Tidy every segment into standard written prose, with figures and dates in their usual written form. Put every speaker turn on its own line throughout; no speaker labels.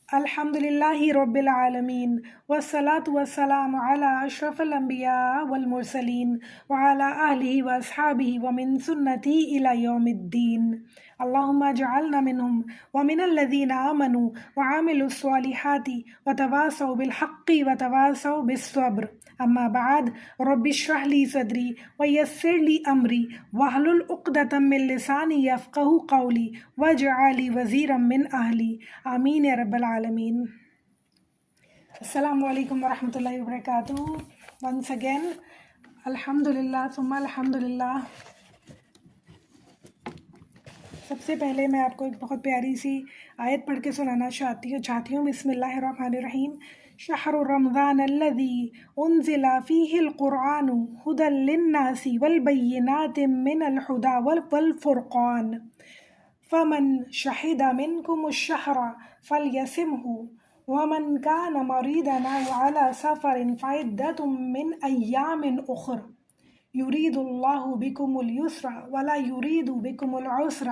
الحمد لله رب العالمين والصلاة والسلام على أشرف الأنبياء والمرسلين وعلى آله وأصحابه ومن سنته إلى يوم الدين. اللهم اجعلنا منهم ومن الذين آمنوا وعملوا الصالحات وتواصوا بالحق وتواصوا بالصبر. أما بعد، رب اشرح لي صدري ويسر لي أمري واحلل عقدة من لساني يفقهوا قولي واجعل لي وزيرا من أهلي. آمین یا رب العالمین. السلام علیکم ورحمۃ اللہ وبرکاتہ. ونس اگین الحمد للہ ثم الحمد للہ. سب سے پہلے میں آپ کو ایک بہت پیاری سی آیت پڑھ کے سنانا چاہتی ہوں. بسم اللہ الرحمن الرحیم. شہر رمضان الذی انزل فیہ القرآن ھدی للناس والبینات من الھدی والفرقان فمن شہد منکم الشہر فلیصمہ ومن کان مریضا او علی سفر فعدۃ من ایام اخر یرید اللہ بکم الیسر ولا یرید بکم العسر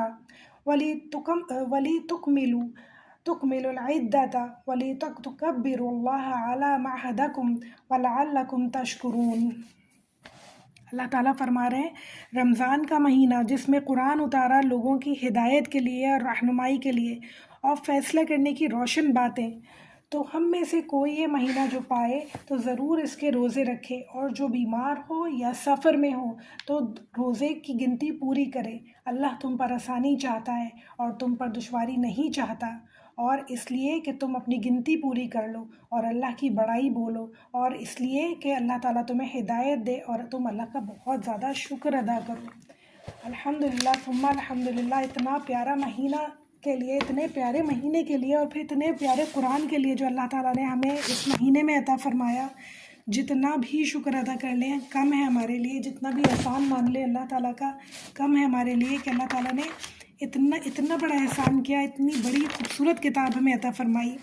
تکملوا العدۃ ولتکبروا اللہ علی ما ھداکم ولعلکم تشکرون. اللہ تعالیٰ فرما رہے ہیں رمضان کا مہینہ جس میں قرآن اتارا لوگوں کی ہدایت کے لیے اور رہنمائی کے لیے اور فیصلہ کرنے کی روشن باتیں، تو ہم میں سے کوئی یہ مہینہ جو پائے تو ضرور اس کے روزے رکھے، اور جو بیمار ہو یا سفر میں ہو تو روزے کی گنتی پوری کرے. اللہ تم پر آسانی چاہتا ہے اور تم پر دشواری نہیں چاہتا، اور اس لیے کہ تم اپنی گنتی پوری کر لو اور اللہ کی بڑائی بولو، اور اس لیے کہ اللہ تعالیٰ تمہیں ہدایت دے اور تم اللہ کا بہت زیادہ شکر ادا کرو. الحمدللہ ثم الحمدللہ. اتنا پیارا مہینہ کے لیے، اتنے پیارے مہینے کے لیے، اور پھر اتنے پیارے قرآن کے لیے جو اللہ تعالیٰ نے ہمیں اس مہینے میں عطا فرمایا. جتنا بھی شکر ادا کر لیں کم ہے ہمارے لیے، جتنا بھی احسان مان لیں اللہ تعالیٰ کا کم ہے ہمارے لیے کہ اللہ تعالیٰ نے اتنا بڑا احسان کیا، اتنی بڑی خوبصورت کتاب ہمیں عطا فرمائی.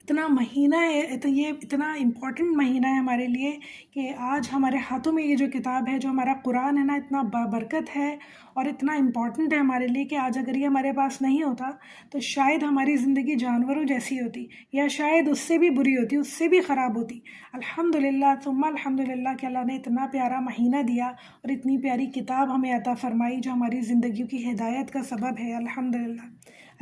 اتنا مہینہ ہے، یہ اتنا امپورٹنٹ مہینہ ہے ہمارے لیے کہ آج ہمارے ہاتھوں میں یہ جو کتاب ہے، جو ہمارا قرآن ہے نا، اتنا بابرکت ہے اور اتنا امپورٹنٹ ہے ہمارے لیے کہ آج اگر یہ ہمارے پاس نہیں ہوتا تو شاید ہماری زندگی جانوروں جیسی ہوتی، یا شاید اس سے بھی بری ہوتی، اس سے بھی خراب ہوتی. الحمدللہ ثم الحمدللہ کہ اللہ نے اتنا پیارا مہینہ دیا اور اتنی پیاری کتاب ہمیں عطا فرمائی جو ہماری زندگیوں کی ہدایت کا سبب ہے. الحمدللہ.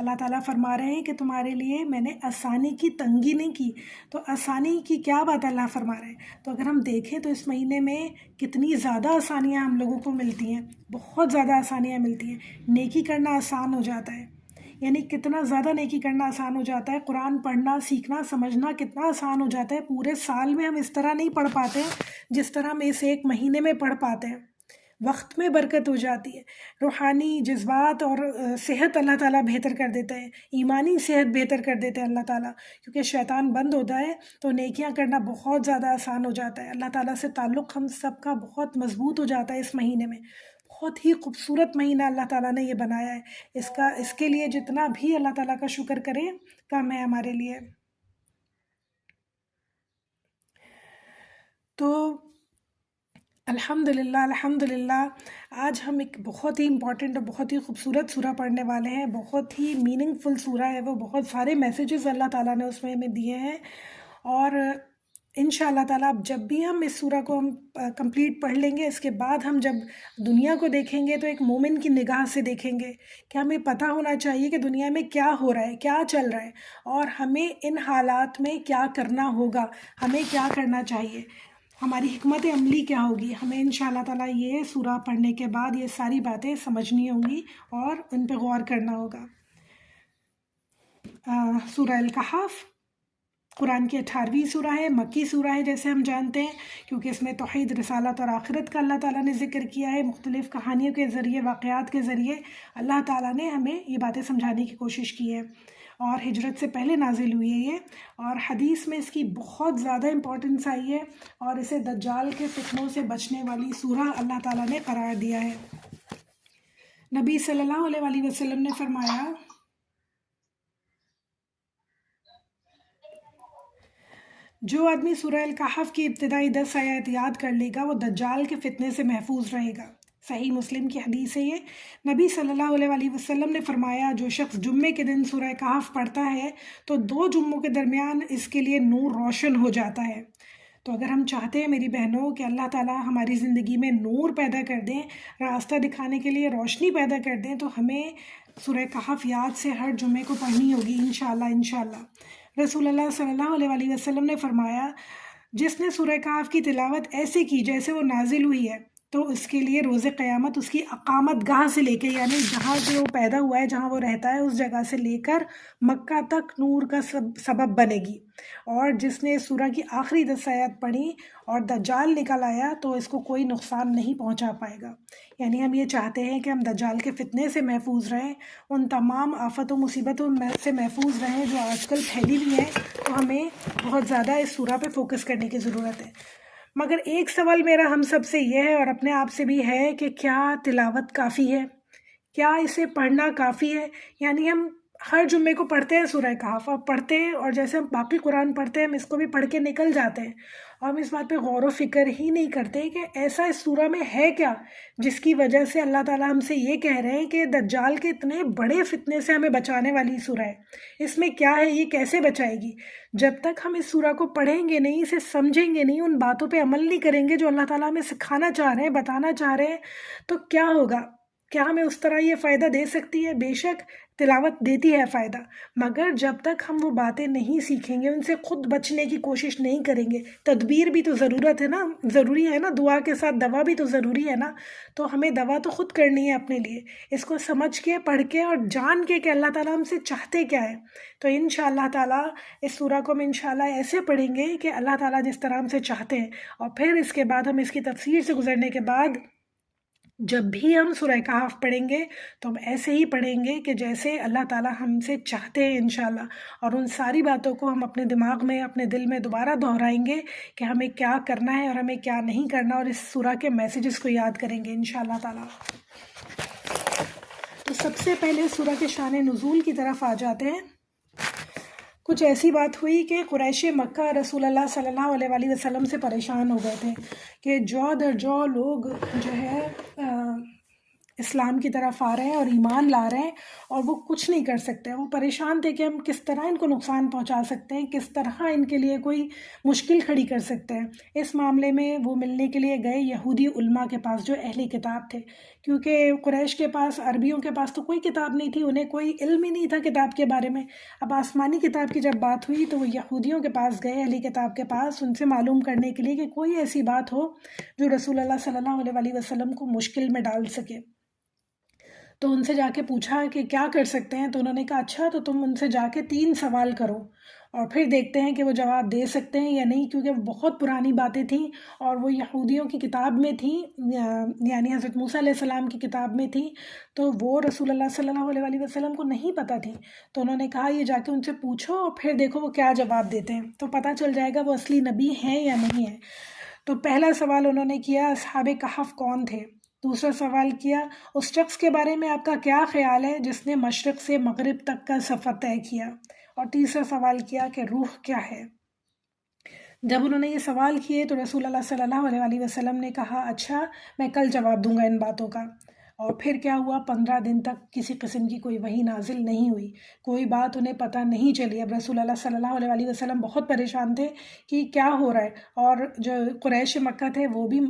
اللہ تعالیٰ فرما رہے ہیں کہ تمہارے لیے میں نے آسانی کی تنگی نہیں کی. تو آسانی کی کیا بات اللہ فرما رہے ہیں؟ تو اگر ہم دیکھیں تو اس مہینے میں کتنی زیادہ آسانیاں ہم لوگوں کو ملتی ہیں، بہت زیادہ آسانیاں ملتی ہیں. نیکی کرنا آسان ہو جاتا ہے، یعنی کتنا زیادہ نیکی کرنا آسان ہو جاتا ہے. قرآن پڑھنا، سیکھنا، سمجھنا کتنا آسان ہو جاتا ہے. پورے سال میں ہم اس طرح نہیں پڑھ پاتے جس طرح ہم اس ایک مہینے میں پڑھ پاتے ہیں. وقت میں برکت ہو جاتی ہے. روحانی جذبات اور صحت اللہ تعالیٰ بہتر کر دیتا ہے، ایمانی صحت بہتر کر دیتا ہے اللہ تعالیٰ، کیونکہ شیطان بند ہوتا ہے تو نیکیاں کرنا بہت زیادہ آسان ہو جاتا ہے. اللہ تعالیٰ سے تعلق ہم سب کا بہت مضبوط ہو جاتا ہے اس مہینے میں. بہت ہی خوبصورت مہینہ اللہ تعالیٰ نے یہ بنایا ہے. اس کے لیے جتنا بھی اللہ تعالیٰ کا شکر کریں کم ہے ہمارے لیے. تو الحمدللہ الحمدللہ. آج ہم ایک بہت ہی امپورٹنٹ اور بہت ہی خوبصورت سورہ پڑھنے والے ہیں. بہت ہی میننگ فل سورہ ہے وہ، بہت سارے میسیجز اللہ تعالیٰ نے اس میں ہمیں دیے ہیں. اور انشاءاللہ تعالیٰ اب جب بھی ہم اس سورہ کو ہم کمپلیٹ پڑھ لیں گے، اس کے بعد ہم جب دنیا کو دیکھیں گے تو ایک مومن کی نگاہ سے دیکھیں گے کہ ہمیں پتہ ہونا چاہیے کہ دنیا میں کیا ہو رہا ہے، کیا چل رہا ہے، اور ہمیں ان حالات میں کیا کرنا ہوگا، ہمیں کیا کرنا چاہیے، ہماری حکمت عملی کیا ہوگی. ہمیں انشاءاللہ تعالیٰ یہ سورہ پڑھنے کے بعد یہ ساری باتیں سمجھنی ہوں گی اور ان پہ غور کرنا ہوگا. سورہ الکہف قرآن کی 18ویں سورہ ہے، مکی سورہ ہے جیسے ہم جانتے ہیں، کیونکہ اس میں توحید، رسالت اور آخرت کا اللہ تعالیٰ نے ذکر کیا ہے. مختلف کہانیوں کے ذریعے، واقعات کے ذریعے اللہ تعالیٰ نے ہمیں یہ باتیں سمجھانے کی کوشش کی ہے، اور ہجرت سے پہلے نازل ہوئی ہے یہ. اور حدیث میں اس کی بہت زیادہ امپورٹنس آئی ہے، اور اسے دجال کے فتنوں سے بچنے والی سورہ اللہ تعالیٰ نے قرار دیا ہے. نبی صلی اللہ علیہ وآلہ وسلم نے فرمایا، جو آدمی سورہ الکہف کی ابتدائی 10 آیات یاد کر لے گا وہ دجال کے فتنے سے محفوظ رہے گا. صحیح مسلم کی حدیث ہے یہ۔ نبی صلی اللہ علیہ وسلم نے فرمایا جو شخص جمعے کے دن سورہ کہف پڑھتا ہے تو 2 جمعوں کے درمیان اس کے لیے نور روشن ہو جاتا ہے۔ تو اگر ہم چاہتے ہیں میری بہنوں کہ اللہ تعالیٰ ہماری زندگی میں نور پیدا کر دیں، راستہ دکھانے کے لیے روشنی پیدا کر دیں، تو ہمیں سورہ کہف یاد سے ہر جمعے کو پڑھنی ہوگی انشاءاللہ انشاءاللہ۔ رسول اللہ صلی اللہ علیہ وسلم نے فرمایا جس نے سورہ کہف کی تلاوت ایسے کی جیسے وہ نازل ہوئی ہے تو اس کے لیے روز قیامت اس کی اقامت گاہ سے لے کے، یعنی جہاں سے وہ پیدا ہوا ہے، جہاں وہ رہتا ہے، اس جگہ سے لے کر مکہ تک نور کا سبب بنے گی۔ اور جس نے سورہ کی آخری 10 آیات پڑھی اور دجال نکل آیا تو اس کو کوئی نقصان نہیں پہنچا پائے گا۔ یعنی ہم یہ چاہتے ہیں کہ ہم دجال کے فتنے سے محفوظ رہیں، ان تمام آفت و مصیبتوں سے محفوظ رہیں جو آج کل پھیلی ہوئی ہیں، تو ہمیں بہت زیادہ اس سورہ پہ فوکس کرنے کی ضرورت ہے۔ مگر ایک سوال میرا ہم سب سے یہ ہے اور اپنے آپ سے بھی ہے کہ کیا تلاوت کافی ہے؟ کیا اسے پڑھنا کافی ہے؟ یعنی ہم ہر جمعے کو پڑھتے ہیں سورہ کہف، اور پڑھتے ہیں، اور جیسے ہم باقی قرآن پڑھتے ہیں ہم اس کو بھی پڑھ کے نکل جاتے ہیں، اور ہم اس بات پہ غور و فکر ہی نہیں کرتے کہ ایسا اس سورہ میں ہے کیا جس کی وجہ سے اللہ تعالیٰ ہم سے یہ کہہ رہے ہیں کہ دجال کے اتنے بڑے فتنے سے ہمیں بچانے والی سورہ ہے۔ اس میں کیا ہے، یہ کیسے بچائے گی؟ جب تک ہم اس سورہ کو پڑھیں گے نہیں، اسے سمجھیں گے نہیں، ان باتوں پہ عمل نہیں کریں گے جو اللہ تعالیٰ ہمیں سکھانا چاہ رہے ہیں، بتانا چاہ رہے ہیں، تو کیا ہوگا؟ کیا ہمیں اس طرح یہ فائدہ دے سکتی ہے؟ بے شک تلاوت دیتی ہے فائدہ، مگر جب تک ہم وہ باتیں نہیں سیکھیں گے، ان سے خود بچنے کی کوشش نہیں کریں گے، تدبیر بھی تو ضرورت ہے نا، ضروری ہے نا، دعا کے ساتھ دوا بھی تو ضروری ہے نا، تو ہمیں دوا تو خود کرنی ہے اپنے لیے، اس کو سمجھ کے، پڑھ کے اور جان کے کہ اللہ تعالیٰ ہم سے چاہتے کیا ہے۔ تو انشاءاللہ تعالیٰ اس سورہ کو ہم انشاءاللہ ایسے پڑھیں گے کہ اللہ تعالیٰ جس طرح ہم سے چاہتے ہیں، اور پھر اس کے بعد ہم اس کی تفسیر سے گزرنے کے بعد جب بھی ہم سورہ کہف پڑھیں گے تو ہم ایسے ہی پڑھیں گے کہ جیسے اللہ تعالیٰ ہم سے چاہتے ہیں انشاءاللہ، اور ان ساری باتوں کو ہم اپنے دماغ میں، اپنے دل میں دوبارہ دہرائیں گے کہ ہمیں کیا کرنا ہے اور ہمیں کیا نہیں کرنا، اور اس سورہ کے میسیجز کو یاد کریں گے انشاءاللہ تعالیٰ۔ تو سب سے پہلے سورہ کے شان نزول کی طرف آ جاتے ہیں۔ کچھ ایسی بات ہوئی کہ قریش مکہ رسول اللہ صلی اللہ علیہ وسلم سے پریشان ہو گئے تھے کہ جو در جو لوگ جو ہے اسلام کی طرف آ رہے ہیں اور ایمان لا رہے ہیں اور وہ کچھ نہیں کر سکتے۔ وہ پریشان تھے کہ ہم کس طرح ان کو نقصان پہنچا سکتے ہیں، کس طرح ان کے لیے کوئی مشکل کھڑی کر سکتے ہیں۔ اس معاملے میں وہ ملنے کے لیے گئے یہودی علماء کے پاس جو اہل کتاب تھے، کیونکہ قریش کے پاس، عربیوں کے پاس تو کوئی کتاب نہیں تھی، انہیں کوئی علم ہی نہیں تھا کتاب کے بارے میں۔ اب آسمانی کتاب کی جب بات ہوئی تو وہ یہودیوں کے پاس گئے، اہل کتاب کے پاس، ان سے معلوم کرنے کے لیے کہ کوئی ایسی بات ہو جو رسول اللہ صلی اللہ علیہ وسلم کو مشکل میں ڈال سکے۔ تو ان سے جا کے پوچھا کہ کیا کر سکتے ہیں، تو انہوں نے کہا اچھا تو تم ان سے جا کے 3 سوال کرو اور پھر دیکھتے ہیں کہ وہ جواب دے سکتے ہیں یا نہیں، کیونکہ وہ بہت پرانی باتیں تھیں اور وہ یہودیوں کی کتاب میں تھیں، یعنی حضرت موسیٰ علیہ السلام کی کتاب میں تھیں، تو وہ رسول اللہ صلی اللہ علیہ وسلم کو نہیں پتہ تھی۔ تو انہوں نے کہا یہ جا کے ان سے پوچھو اور پھر دیکھو وہ کیا جواب دیتے ہیں، تو پتہ چل جائے گا وہ اصلی نبی ہیں یا نہیں ہیں۔ تو پہلا سوال انہوں نے کیا اصحاب کہف کون تھے؟ دوسرا سوال کیا اس شخص کے بارے میں آپ کا کیا خیال ہے جس نے مشرق سے مغرب تک کا سفر طے کیا؟ اور تیسرا سوال کیا کہ روح کیا ہے؟ جب انہوں نے یہ سوال کیے تو رسول اللہ صلی اللہ علیہ وسلم نے کہا اچھا میں کل جواب دوں گا ان باتوں کا۔ اور پھر کیا ہوا، 15 دن تک کسی قسم کی کوئی وحی نازل نہیں ہوئی، کوئی بات انہیں پتہ نہیں چلی۔ اب رسول اللہ صلی اللہ علیہ وسلم بہت پریشان تھے کہ کیا ہو رہا ہے، اور جو قریش مکہ تھے وہ بھی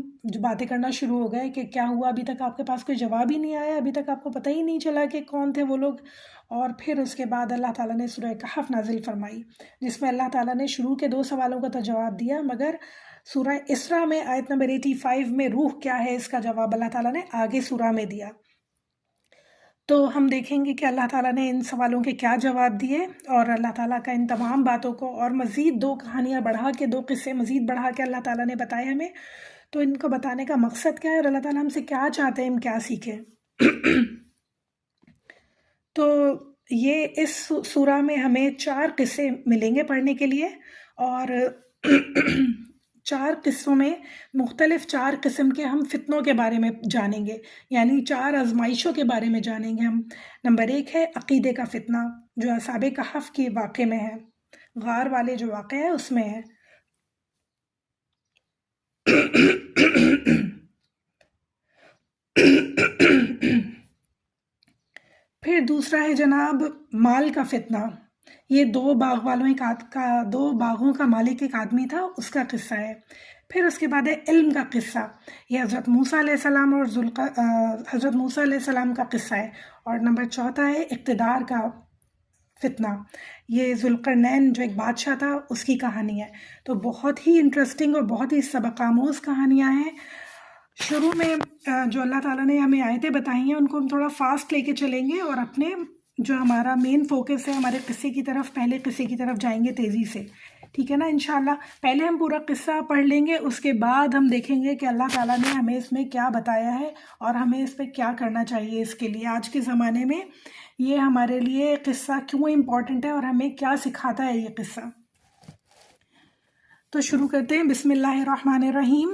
باتیں کرنا شروع ہو گئے کہ کیا ہوا، ابھی تک آپ کے پاس کوئی جواب ہی نہیں آیا، ابھی تک آپ کو پتہ ہی نہیں چلا کہ کون تھے وہ لوگ۔ اور پھر اس کے بعد اللہ تعالیٰ نے سورہ کہف نازل فرمائی جس میں اللہ تعالیٰ نے شروع کے 2 سوالوں کا تو جواب دیا، مگر سورہ اسراء میں آیت نمبر 85 میں روح کیا ہے اس کا جواب اللہ تعالیٰ نے آگے سورہ میں دیا۔ تو ہم دیکھیں گے کہ اللہ تعالیٰ نے ان سوالوں کے کیا جواب دیے، اور اللہ تعالیٰ کا ان تمام باتوں کو اور مزید 2 کہانیاں بڑھا کے، 2 قصے مزید بڑھا کے اللہ تعالیٰ نے بتائے ہمیں، تو ان کو بتانے کا مقصد کیا ہے اور اللہ تعالیٰ ہم سے کیا چاہتے ہیں، ہم کیا سیکھیں۔ تو یہ اس سورہ میں ہمیں 4 قصے ملیں گے پڑھنے کے لیے، اور 4 قصوں میں مختلف 4 قسم کے ہم فتنوں کے بارے میں جانیں گے، یعنی 4 آزمائشوں کے بارے میں جانیں گے ہم۔ نمبر 1 ہے عقیدے کا فتنہ جو اصحاب کہف کے واقعے میں ہے، غار والے جو واقعہ ہے اس میں ہے۔ پھر دوسرا ہے جناب مال کا فتنہ. یہ دو باغوں کا مالک ایک آدمی تھا، اس کا قصہ ہے. پھر اس کے بعد ہے علم کا قصہ. یہ حضرت موسیٰ علیہ السلام اور حضرت موسیٰ علیہ السلام کا قصہ ہے. اور نمبر چوتھا ہے اقتدار کا فتنہ. یہ ذوالقرنین جو ایک بادشاہ تھا، اس کی کہانی ہے. تو بہت ہی انٹرسٹنگ اور بہت ہی سبق آموز کہانیاں ہیں. شروع میں جو اللہ تعالیٰ نے ہمیں آیتیں بتائی ہیں ان کو ہم تھوڑا فاسٹ لے کے چلیں گے، اور اپنے جو ہمارا مین فوکس ہے ہمارے قصے کی طرف، پہلے قصے کی طرف جائیں گے تیزی سے. ٹھیک ہے نا انشاءاللہ. پہلے ہم پورا قصہ پڑھ لیں گے، اس کے بعد ہم دیکھیں گے کہ اللہ تعالیٰ نے ہمیں اس میں کیا بتایا ہے اور ہمیں اس پہ کیا کرنا چاہیے. اس کے لیے آج کے زمانے میں یہ ہمارے لیے قصہ کیوں امپورٹنٹ ہے اور ہمیں کیا سکھاتا ہے یہ قصہ. تو شروع کرتے ہیں. بسم اللہ الرحمن الرحیم.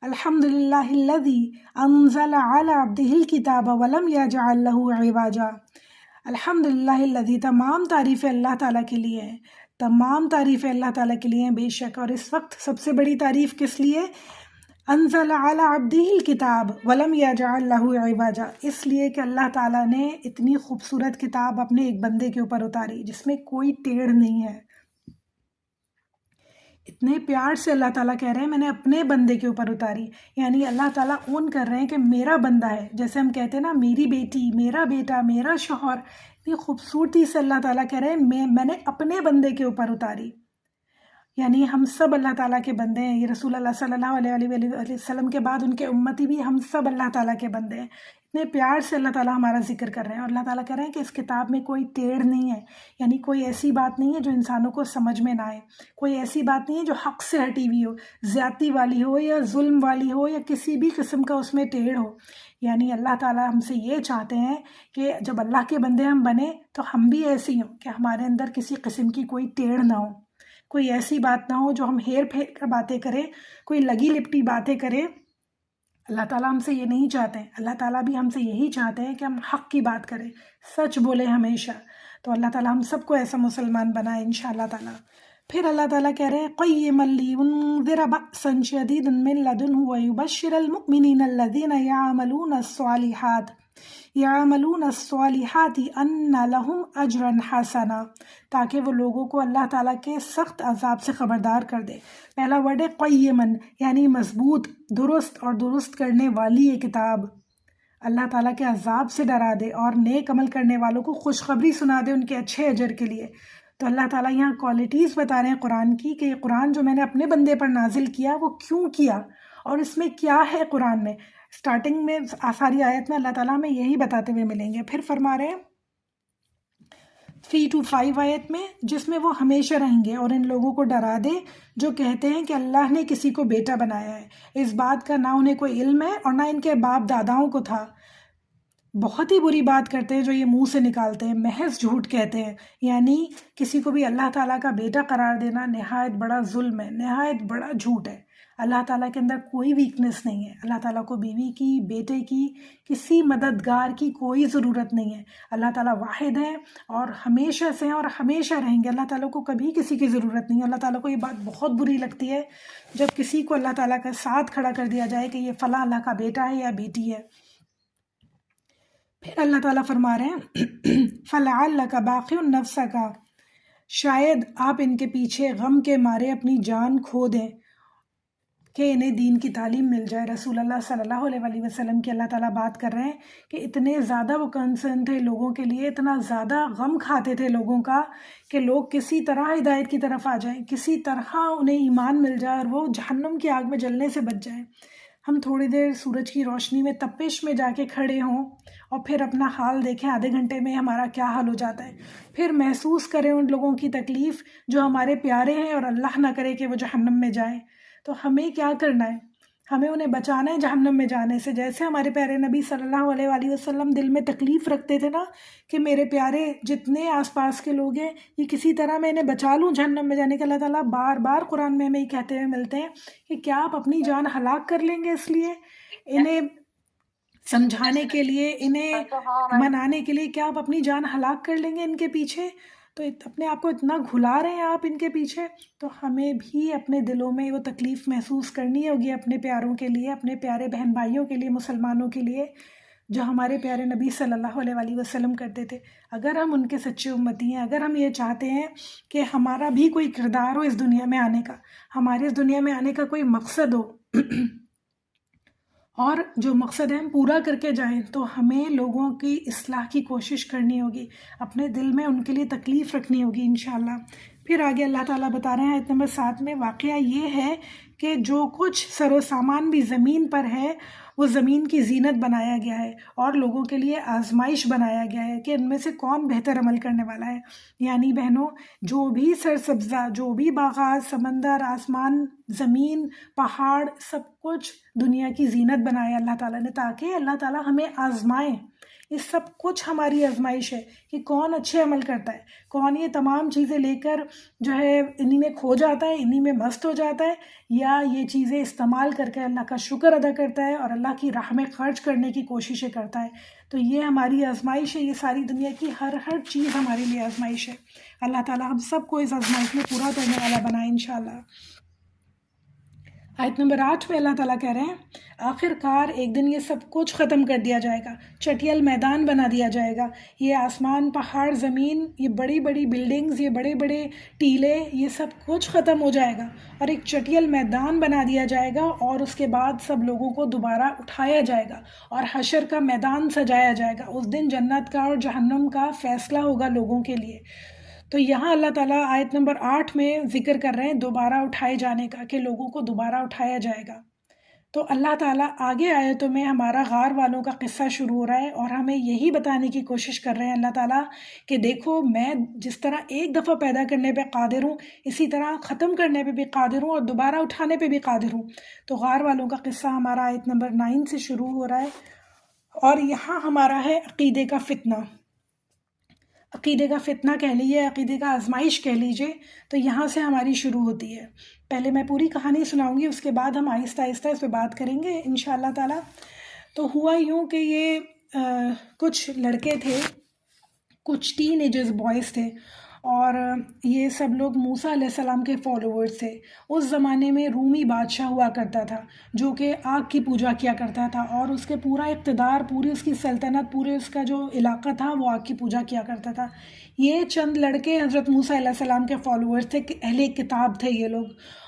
الحمد للہ الذی انزل علی عبدہ الکتاب ولم یجعل لہ عوجا. الحمد للہ الذی، تمام تعریفیں اللہ تعالیٰ کے لیے ہیں، تمام تعریفیں اللہ تعالیٰ کے لیے ہیں بے شک. اور اس وقت سب سے بڑی تعریف کس لیے؟ انزل علی عبدہ الکتاب ولم یجعل لہ عوجا. اس لیے کہ اللہ تعالیٰ نے اتنی خوبصورت کتاب اپنے ایک بندے کے اوپر اتاری جس میں کوئی ٹیڑھ نہیں ہے. اتنے پیار سے اللہ تعالیٰ کہہ رہے ہیں میں نے اپنے بندے کے اوپر اتاری. یعنی اللہ تعالیٰ اون کر رہے ہیں کہ میرا بندہ ہے. جیسے ہم کہتے ہیں نا میری بیٹی، میرا بیٹا، میرا شوہر. اتنی خوبصورتی سے اللہ تعالیٰ کہہ رہے ہیں میں نے اپنے بندے کے اوپر اتاری. یعنی ہم سب اللہ تعالیٰ کے بندے ہیں. یہ رسول اللہ صلی اللہ علیہ وآلہ وسلم کے بعد ان کے امتی بھی ہم سب اللہ تعالیٰ کے بندے ہیں. اتنے پیار سے اللہ تعالیٰ ہمارا ذکر کر رہے ہیں، اور اللہ تعالیٰ کہہ رہے ہیں کہ اس کتاب میں کوئی ٹیڑھ نہیں ہے. یعنی کوئی ایسی بات نہیں ہے جو انسانوں کو سمجھ میں نہ آئے، کوئی ایسی بات نہیں ہے جو حق سے ہٹی ہوئی ہو، زیادتی والی ہو یا ظلم والی ہو یا کسی بھی قسم کا اس میں ٹیڑھ ہو. یعنی اللہ تعالیٰ ہم سے یہ چاہتے ہیں کہ جب اللہ کے بندے ہم بنیں تو ہم بھی ایسی ہوں کہ ہمارے اندر کسی قسم کی کوئی ٹیڑھ نہ ہو، کوئی ایسی بات نہ ہو جو ہم ہیر پھیر کر باتیں کریں، کوئی لگی لپٹی باتیں کریں. اللہ تعالیٰ ہم سے یہ نہیں چاہتے ہیں. اللہ تعالیٰ بھی ہم سے یہی چاہتے ہیں کہ ہم حق کی بات کریں، سچ بولیں ہمیشہ. تو اللہ تعالیٰ ہم سب کو ایسا مسلمان بنائے انشاءاللہ تعالیٰ. پھر اللہ تعالیٰ کہہ رہے ہیں قیما لینذر بأسا شدیدا من لدنہ ویبشر المؤمنین الذین یعملون الصالحات ان لہم اجرا حسنا، تاکہ وہ لوگوں کو اللہ تعالیٰ کے سخت عذاب سے خبردار کر دے. پہلا ورڈ ہے قیمن، یعنی مضبوط، درست اور درست کرنے والی یہ کتاب. اللہ تعالیٰ کے عذاب سے ڈرا دے اور نیک عمل کرنے والوں کو خوشخبری سنا دے ان کے اچھے اجر کے لیے. تو اللہ تعالیٰ یہاں کوالٹیز بتا رہے ہیں قرآن کی کہ یہ قرآن جو میں نے اپنے بندے پر نازل کیا وہ کیوں کیا اور اس میں کیا ہے. قرآن میں سٹارٹنگ میں ساری آیت میں اللہ تعالیٰ ہمیں یہی بتاتے ہوئے ملیں گے. پھر فرما رہے ہیں 3 to 5 آیت میں، جس میں وہ ہمیشہ رہیں گے، اور ان لوگوں کو ڈرا دے جو کہتے ہیں کہ اللہ نے کسی کو بیٹا بنایا ہے. اس بات کا نہ انہیں کوئی علم ہے اور نہ ان کے باپ داداؤں کو تھا. بہت ہی بری بات کرتے ہیں جو یہ منہ سے نکالتے ہیں، محض جھوٹ کہتے ہیں. یعنی کسی کو بھی اللہ تعالیٰ کا بیٹا قرار دینا نہایت بڑا ظلم ہے، نہایت بڑا جھوٹ ہے. اللہ تعالیٰ کے اندر کوئی ویکنس نہیں ہے. اللہ تعالیٰ کو بیوی کی، بیٹے کی، کسی مددگار کی کوئی ضرورت نہیں ہے. اللہ تعالیٰ واحد ہیں اور ہمیشہ سے ہیں اور ہمیشہ رہیں گے. اللہ تعالیٰ کو کبھی کسی کی ضرورت نہیں ہے. اللہ تعالیٰ کو یہ بات بہت بری لگتی ہے جب کسی کو اللہ تعالیٰ کا ساتھ کھڑا کر دیا جائے کہ یہ فلاں اللہ کا بیٹا ہے یا بیٹی ہے. پھر اللہ تعالیٰ فرما رہے ہیں فَلَعَلَّكَ بَاخِعٌ نَفْسَكَ، شاید آپ ان کے پیچھے غم کے مارے اپنی جان کھو دیں کہ انہیں دین کی تعلیم مل جائے. رسول اللہ صلی اللہ علیہ وسلم کی اللہ تعالیٰ بات کر رہے ہیں کہ اتنے زیادہ وہ کنسرن تھے لوگوں کے لیے، اتنا زیادہ غم کھاتے تھے لوگوں کا کہ لوگ کسی طرح ہدایت کی طرف آ جائیں، کسی طرح انہیں ایمان مل جائے اور وہ جہنم کی آگ میں جلنے سے بچ جائیں. ہم تھوڑی دیر سورج کی روشنی میں تپش میں جا کے کھڑے ہوں اور پھر اپنا حال دیکھیں آدھے گھنٹے میں ہمارا کیا حال ہو جاتا ہے. پھر محسوس کریں ان لوگوں کی تکلیف جو ہمارے پیارے ہیں اور اللہ نہ کرے کہ وہ جہنم میں جائیں. تو ہمیں کیا کرنا ہے؟ ہمیں انہیں بچانا ہے جہنم میں جانے سے. جیسے ہمارے پیارے نبی صلی اللہ علیہ وآلہ وسلم دل میں تکلیف رکھتے تھے نا کہ میرے پیارے جتنے آس پاس کے لوگ ہیں یہ کسی طرح میں انہیں بچا لوں جہنم میں جانے کے. اللہ تعالیٰ بار بار قرآن میں ہمیں یہ کہتے ہوئے ملتے ہیں کہ کیا آپ اپنی جان ہلاک کر لیں گے اس لیے، انہیں سمجھانے کے لیے، انہیں منانے کے لیے، کیا آپ اپنی جان ہلاک کر لیں گے ان کے پیچھے؟ تو اپنے آپ کو اتنا گھلا رہے ہیں آپ ان کے پیچھے، تو ہمیں بھی اپنے دلوں میں وہ تکلیف محسوس کرنی ہوگی اپنے پیاروں کے لیے، اپنے پیارے بہن بھائیوں کے لیے، مسلمانوں کے لیے، جو ہمارے پیارے نبی صلی اللہ علیہ وآلہ وسلم کرتے تھے۔ اگر ہم ان کے سچے امتی ہیں، اگر ہم یہ چاہتے ہیں کہ ہمارا بھی کوئی کردار ہو اس دنیا میں آنے کا، ہمارے اس دنیا میں آنے کا کوئی مقصد ہو اور جو مقصد ہے ہم پورا کر کے جائیں، تو ہمیں لوگوں کی اصلاح کی کوشش کرنی ہوگی، اپنے دل میں ان کے لیے تکلیف رکھنی ہوگی انشاءاللہ۔ پھر آگے اللہ تعالیٰ بتا رہے ہیں آیت نمبر 7 میں، واقعہ یہ ہے کہ جو کچھ سر و سامان بھی زمین پر ہے وہ زمین کی زینت بنایا گیا ہے اور لوگوں کے لیے آزمائش بنایا گیا ہے کہ ان میں سے کون بہتر عمل کرنے والا ہے۔ یعنی بہنوں، جو بھی سرسبزہ، جو بھی باغات، سمندر، آسمان، زمین، پہاڑ، سب کچھ دنیا کی زینت بنایا اللہ تعالیٰ نے، تاکہ اللہ تعالیٰ ہمیں آزمائے۔ یہ سب کچھ ہماری آزمائش ہے کہ کون اچھے عمل کرتا ہے، کون یہ تمام چیزیں لے کر جو ہے انہی میں کھو جاتا ہے، انہی میں مست ہو جاتا ہے، یا یہ چیزیں استعمال کر کے اللہ کا شکر ادا کرتا ہے اور اللہ کی راہ میں خرچ کرنے کی کوششیں کرتا ہے۔ تو یہ ہماری آزمائش ہے، یہ ساری دنیا کی ہر چیز ہمارے لیے آزمائش ہے۔ اللہ تعالیٰ ہم سب کو اس آزمائش میں پورا کرنے والا بنائے انشاءاللہ۔ آیت نمبر 8 میں اللہ تعالیٰ کہہ رہے ہیں، آخر کار ایک دن یہ سب کچھ ختم کر دیا جائے گا، چٹیل میدان بنا دیا جائے گا۔ یہ آسمان، پہاڑ، زمین، یہ بڑی بڑی بلڈنگز، یہ بڑے بڑے ٹیلے، یہ سب کچھ ختم ہو جائے گا اور ایک چٹیل میدان بنا دیا جائے گا، اور اس کے بعد سب لوگوں کو دوبارہ اٹھایا جائے گا اور حشر کا میدان سجایا جائے گا۔ اس دن جنت کا اور جہنم کا فیصلہ ہوگا لوگوں کے لیے۔ تو یہاں اللہ تعالیٰ آیت نمبر 8 میں ذکر کر رہے ہیں دوبارہ اٹھائے جانے کا، کہ لوگوں کو دوبارہ اٹھایا جائے گا۔ تو اللہ تعالیٰ آگے آیتوں میں ہمارا غار والوں کا قصہ شروع ہو رہا ہے اور ہمیں یہی بتانے کی کوشش کر رہے ہیں اللہ تعالیٰ کہ دیکھو، میں جس طرح ایک دفعہ پیدا کرنے پہ قادر ہوں، اسی طرح ختم کرنے پہ بھی قادر ہوں اور دوبارہ اٹھانے پہ بھی قادر ہوں۔ تو غار والوں کا قصہ ہمارا آیت نمبر 9 سے شروع ہو رہا ہے، اور یہاں ہمارا ہے عقیدے کا فتنہ۔ عقیدے کا فتنہ کہہ لیجیے، عقیدے کا آزمائش کہہ لیجیے، تو یہاں سے ہماری شروع ہوتی ہے۔ پہلے میں پوری کہانی سناؤں گی، اس کے بعد ہم آہستہ آہستہ اس پہ بات کریں گے انشاءاللہ تعالیٰ۔ تو ہوا یوں کہ یہ کچھ لڑکے تھے، کچھ ٹین ایجرز بوائز تھے، اور یہ سب لوگ موسیٰ علیہ السلام کے فالوورز تھے۔ اس زمانے میں رومی بادشاہ ہوا کرتا تھا جو کہ آگ کی پوجا کیا کرتا تھا، اور اس کے پورا اقتدار، پوری اس کی سلطنت، پورے اس کا جو علاقہ تھا وہ آگ کی پوجا کیا کرتا تھا۔ یہ چند لڑکے حضرت موسیٰ علیہ السلام کے فالوورز تھے، اہل کتاب تھے یہ لوگ،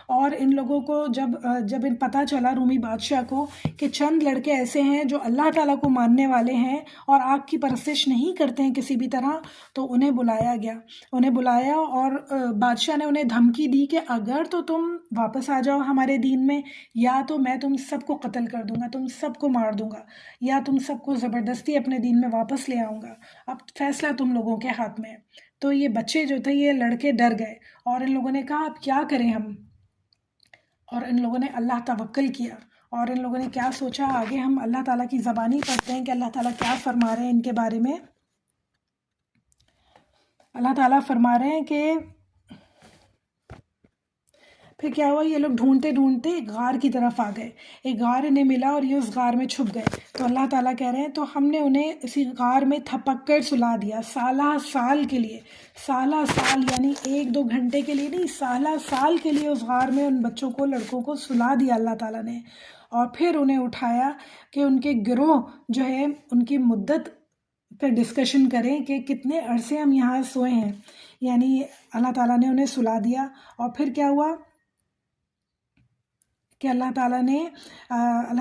اور ان لوگوں کو جب ان پتہ چلا رومی بادشاہ کو کہ چند لڑکے ایسے ہیں جو اللہ تعالیٰ کو ماننے والے ہیں اور آگ کی پرستش نہیں کرتے ہیں کسی بھی طرح، تو انہیں بلایا گیا۔ انہیں بلایا اور بادشاہ نے انہیں دھمکی دی کہ اگر تو تم واپس آ جاؤ ہمارے دین میں، یا تو میں تم سب کو قتل کر دوں گا، تم سب کو مار دوں گا، یا تم سب کو زبردستی اپنے دین میں واپس لے آؤں گا۔ اب فیصلہ تم لوگوں کے ہاتھ میں ہے۔ تو یہ بچے جو تھے، یہ لڑکے ڈر گئے، اور ان لوگوں نے کہا اب کیا کریں ہم، اور ان لوگوں نے اللہ توکل کیا، اور ان لوگوں نے کیا سوچا، آگے ہم اللہ تعالیٰ کی زبانی پڑھتے ہیں کہ اللہ تعالیٰ کیا فرما رہے ہیں ان کے بارے میں۔ اللہ تعالیٰ فرما رہے ہیں کہ پھر کیا ہوا، یہ لوگ ڈھونڈتے ڈھونڈتے ایک غار کی طرف آ گئے، ایک غار انہیں ملا اور یہ اس غار میں چھپ گئے۔ تو اللہ تعالیٰ کہہ رہے ہیں تو ہم نے انہیں اسی غار میں تھپک کر سلا دیا، سالہ سال کے لیے۔ سالہ سال یعنی 1-2 گھنٹے کے لیے نہیں، سالہ سال کے لیے اس غار میں ان بچوں کو، لڑکوں کو سلا دیا اللہ تعالیٰ نے، اور پھر انہیں اٹھایا کہ ان کے گروہ جو ہے ان کی مدت پہ ڈسکشن کریں کہ کتنے عرصے ہم یہاں سوئے ہیں۔ یعنی اللہ تعالیٰ نے انہیں سلا دیا، اور پھر کیا ہوا کہ اللہ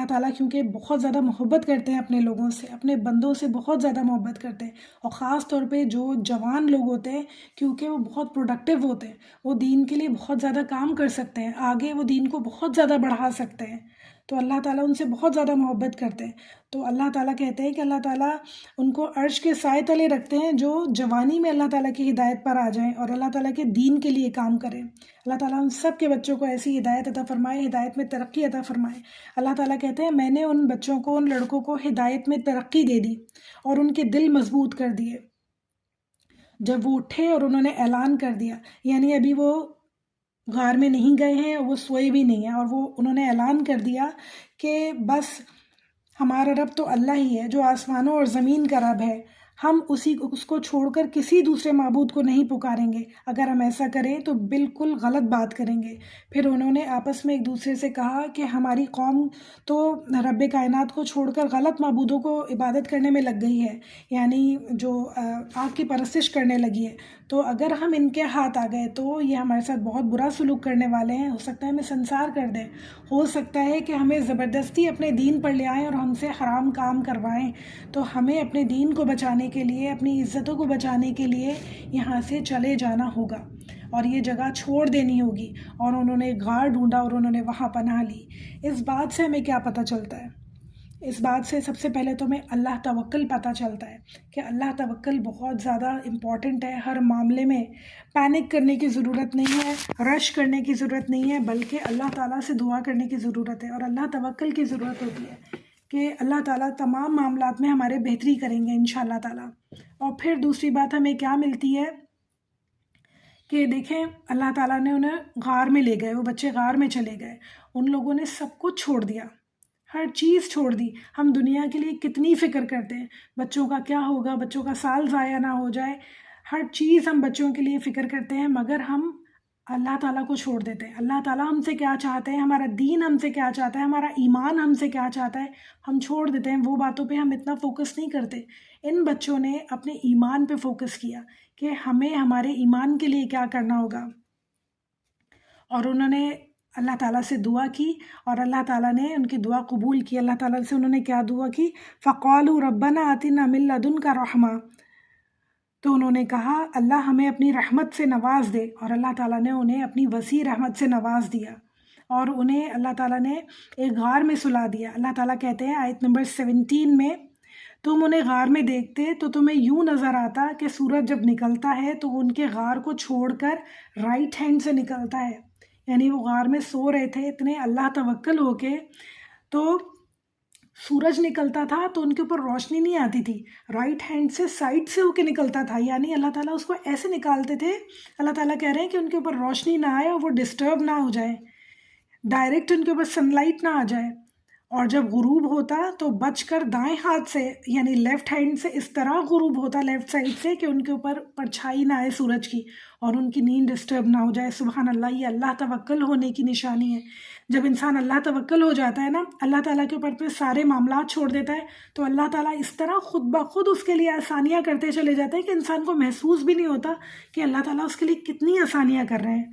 تعالیٰ کیونکہ بہت زیادہ محبت کرتے ہیں اپنے لوگوں سے، اپنے بندوں سے بہت زیادہ محبت کرتے ہیں، اور خاص طور پہ جو جوان لوگ ہوتے ہیں، کیونکہ وہ بہت پروڈکٹیو ہوتے ہیں، وہ دین کے لیے بہت زیادہ کام کر سکتے ہیں، آگے وہ دین کو بہت زیادہ بڑھا سکتے ہیں، تو اللہ تعالیٰ ان سے بہت زیادہ محبت کرتے ہیں۔ تو اللہ تعالیٰ کہتے ہیں کہ اللہ تعالیٰ ان کو عرش کے سائے تلے رکھتے ہیں جو جوانی میں اللہ تعالیٰ کی ہدایت پر آ جائیں اور اللہ تعالیٰ کے دین کے لیے کام کریں۔ اللہ تعالیٰ ان سب کے بچوں کو ایسی ہدایت عطا فرمائے، ہدایت میں ترقی عطا فرمائے۔ اللہ تعالیٰ کہتے ہیں میں نے ان بچوں کو، ان لڑکوں کو ہدایت میں ترقی دے دی اور ان کے دل مضبوط کر دیے۔ جب وہ اٹھے اور انہوں نے اعلان کر دیا، یعنی ابھی وہ غار میں نہیں گئے ہیں، وہ سوئے بھی نہیں ہیں، اور وہ انہوں نے اعلان کر دیا کہ بس ہمارا رب تو اللہ ہی ہے جو آسمانوں اور زمین کا رب ہے، ہم اس کو چھوڑ کر کسی دوسرے معبود کو نہیں پکاریں گے. اگر ہم ایسا کریں تو بالکل غلط بات کریں گے. پھر انہوں نے آپس میں ایک دوسرے سے کہا کہ ہماری قوم تو رب کائنات کو چھوڑ کر غلط معبودوں کو عبادت کرنے میں لگ گئی ہے، یعنی جو آگ کی پرستش کرنے لگی ہے. تو اگر ہم ان کے ہاتھ آ گئے تو یہ ہمارے ساتھ بہت برا سلوک کرنے والے ہیں. ہو سکتا ہے ہمیں سنسار کر دیں، ہو سکتا ہے کہ ہمیں زبردستی اپنے دین پر لے آئیں اور ہم سے حرام کام کروائیں. تو ہمیں اپنے دین کو بچانے کے لیے، اپنی عزتوں کو بچانے کے لیے یہاں سے چلے جانا ہوگا اور یہ جگہ چھوڑ دینی ہوگی. اور انہوں نے غار ڈھونڈا اور انہوں نے وہاں پناہ لی. اس بات سے ہمیں کیا پتہ چلتا ہے؟ اس بات سے سب سے پہلے تو ہمیں اللہ توکل پتہ چلتا ہے کہ اللہ توکل بہت زیادہ امپورٹنٹ ہے. ہر معاملے میں پینک کرنے کی ضرورت نہیں ہے، رش کرنے کی ضرورت نہیں ہے، بلکہ اللہ تعالیٰ سے دعا کرنے کی ضرورت ہے اور اللہ توکل کی ضرورت ہوتی ہے کہ اللہ تعالیٰ تمام معاملات میں ہمارے بہتری کریں گے انشاءاللہ تعالیٰ. اور پھر دوسری بات ہمیں کیا ملتی ہے کہ دیکھیں اللہ تعالیٰ نے انہیں غار میں لے گئے، وہ بچے غار میں چلے گئے، ان لوگوں نے سب کچھ چھوڑ دیا، ہر چیز چھوڑ دی. ہم دنیا کے لیے کتنی فکر کرتے ہیں، بچوں کا کیا ہوگا، بچوں کا سال ضائع نہ ہو جائے، ہر چیز ہم بچوں کے لیے فکر کرتے ہیں، مگر ہم اللہ تعالیٰ کو چھوڑ دیتے ہیں. اللہ تعالیٰ ہم سے کیا چاہتے ہیں، ہمارا دین ہم سے کیا چاہتا ہے، ہمارا ایمان ہم سے کیا چاہتا ہے، ہم چھوڑ دیتے ہیں. وہ باتوں پہ ہم اتنا فوکس نہیں کرتے. ان بچوں نے اپنے ایمان پہ فوکس کیا کہ ہمیں ہمارے ایمان کے لیے کیا کرنا ہوگا، اور انہوں نے اللہ تعالیٰ سے دعا کی اور اللہ تعالیٰ نے ان کی دعا قبول کی. اللہ تعالیٰ سے انہوں نے کیا دعا کی؟ فَقَالُوا رَبَّنَا آتِنَا مِن لَدُنْكَ رَحْمَةً. تو انہوں نے کہا اللہ ہمیں اپنی رحمت سے نواز دے، اور اللہ تعالیٰ نے انہیں اپنی وسیع رحمت سے نواز دیا اور انہیں اللہ تعالیٰ نے ایک غار میں سلا دیا. اللہ تعالیٰ کہتے ہیں آیت نمبر 17 میں، تم انہیں غار میں دیکھتے تو تمہیں یوں نظر آتا کہ سورج جب نکلتا ہے تو ان کے غار کو چھوڑ کر رائٹ ہینڈ سے نکلتا ہے. یعنی وہ غار میں سو رہے تھے اتنے اللہ توکل ہو کے، تو سورج نکلتا تھا تو ان کے اوپر روشنی نہیں آتی تھی، رائٹ ہینڈ سے سائڈ سے ہو کے نکلتا تھا. یعنی اللہ تعالیٰ اس کو ایسے نکالتے تھے. اللہ تعالیٰ کہہ رہے ہیں کہ ان کے اوپر روشنی نہ آئے اور وہ ڈسٹرب نہ ہو جائے، ڈائریکٹ ان کے اوپر سن لائٹ نہ آ جائے. اور جب غروب ہوتا تو بچ کر دائیں ہاتھ سے یعنی لیفٹ ہینڈ سے اس طرح غروب ہوتا لیفٹ سائڈ سے کہ ان کے اوپر پرچھائی نہ آئے سورج کی اور ان کی نیند ڈسٹرب نہ ہو جائے. سبحان اللہ، یہ اللہ توکل ہونے کی نشانی ہے. جب انسان اللہ توکل ہو جاتا ہے نا، اللہ تعالیٰ کے اوپر پہ سارے معاملات چھوڑ دیتا ہے، تو اللہ تعالیٰ اس طرح خود بخود اس کے لیے آسانیاں کرتے چلے جاتے ہیں کہ انسان کو محسوس بھی نہیں ہوتا کہ اللہ تعالیٰ اس کے لیے کتنی آسانیاں کر رہے ہیں.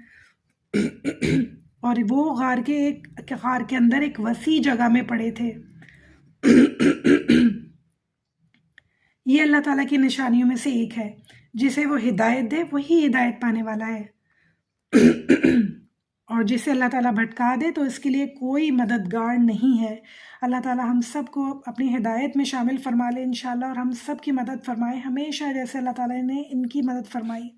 اور وہ غار کے اندر ایک وسیع جگہ میں پڑے تھے. یہ اللہ تعالیٰ کی نشانیوں میں سے ایک ہے. جسے وہ ہدایت دے وہی ہدایت پانے والا ہے، اور جسے اللہ تعالیٰ بھٹکا دے تو اس کے لیے کوئی مددگار نہیں ہے. اللہ تعالیٰ ہم سب کو اپنی ہدایت میں شامل فرما لے انشاءاللہ، اور ہم سب کی مدد فرمائے ہمیشہ جیسے اللہ تعالیٰ نے ان کی مدد فرمائی.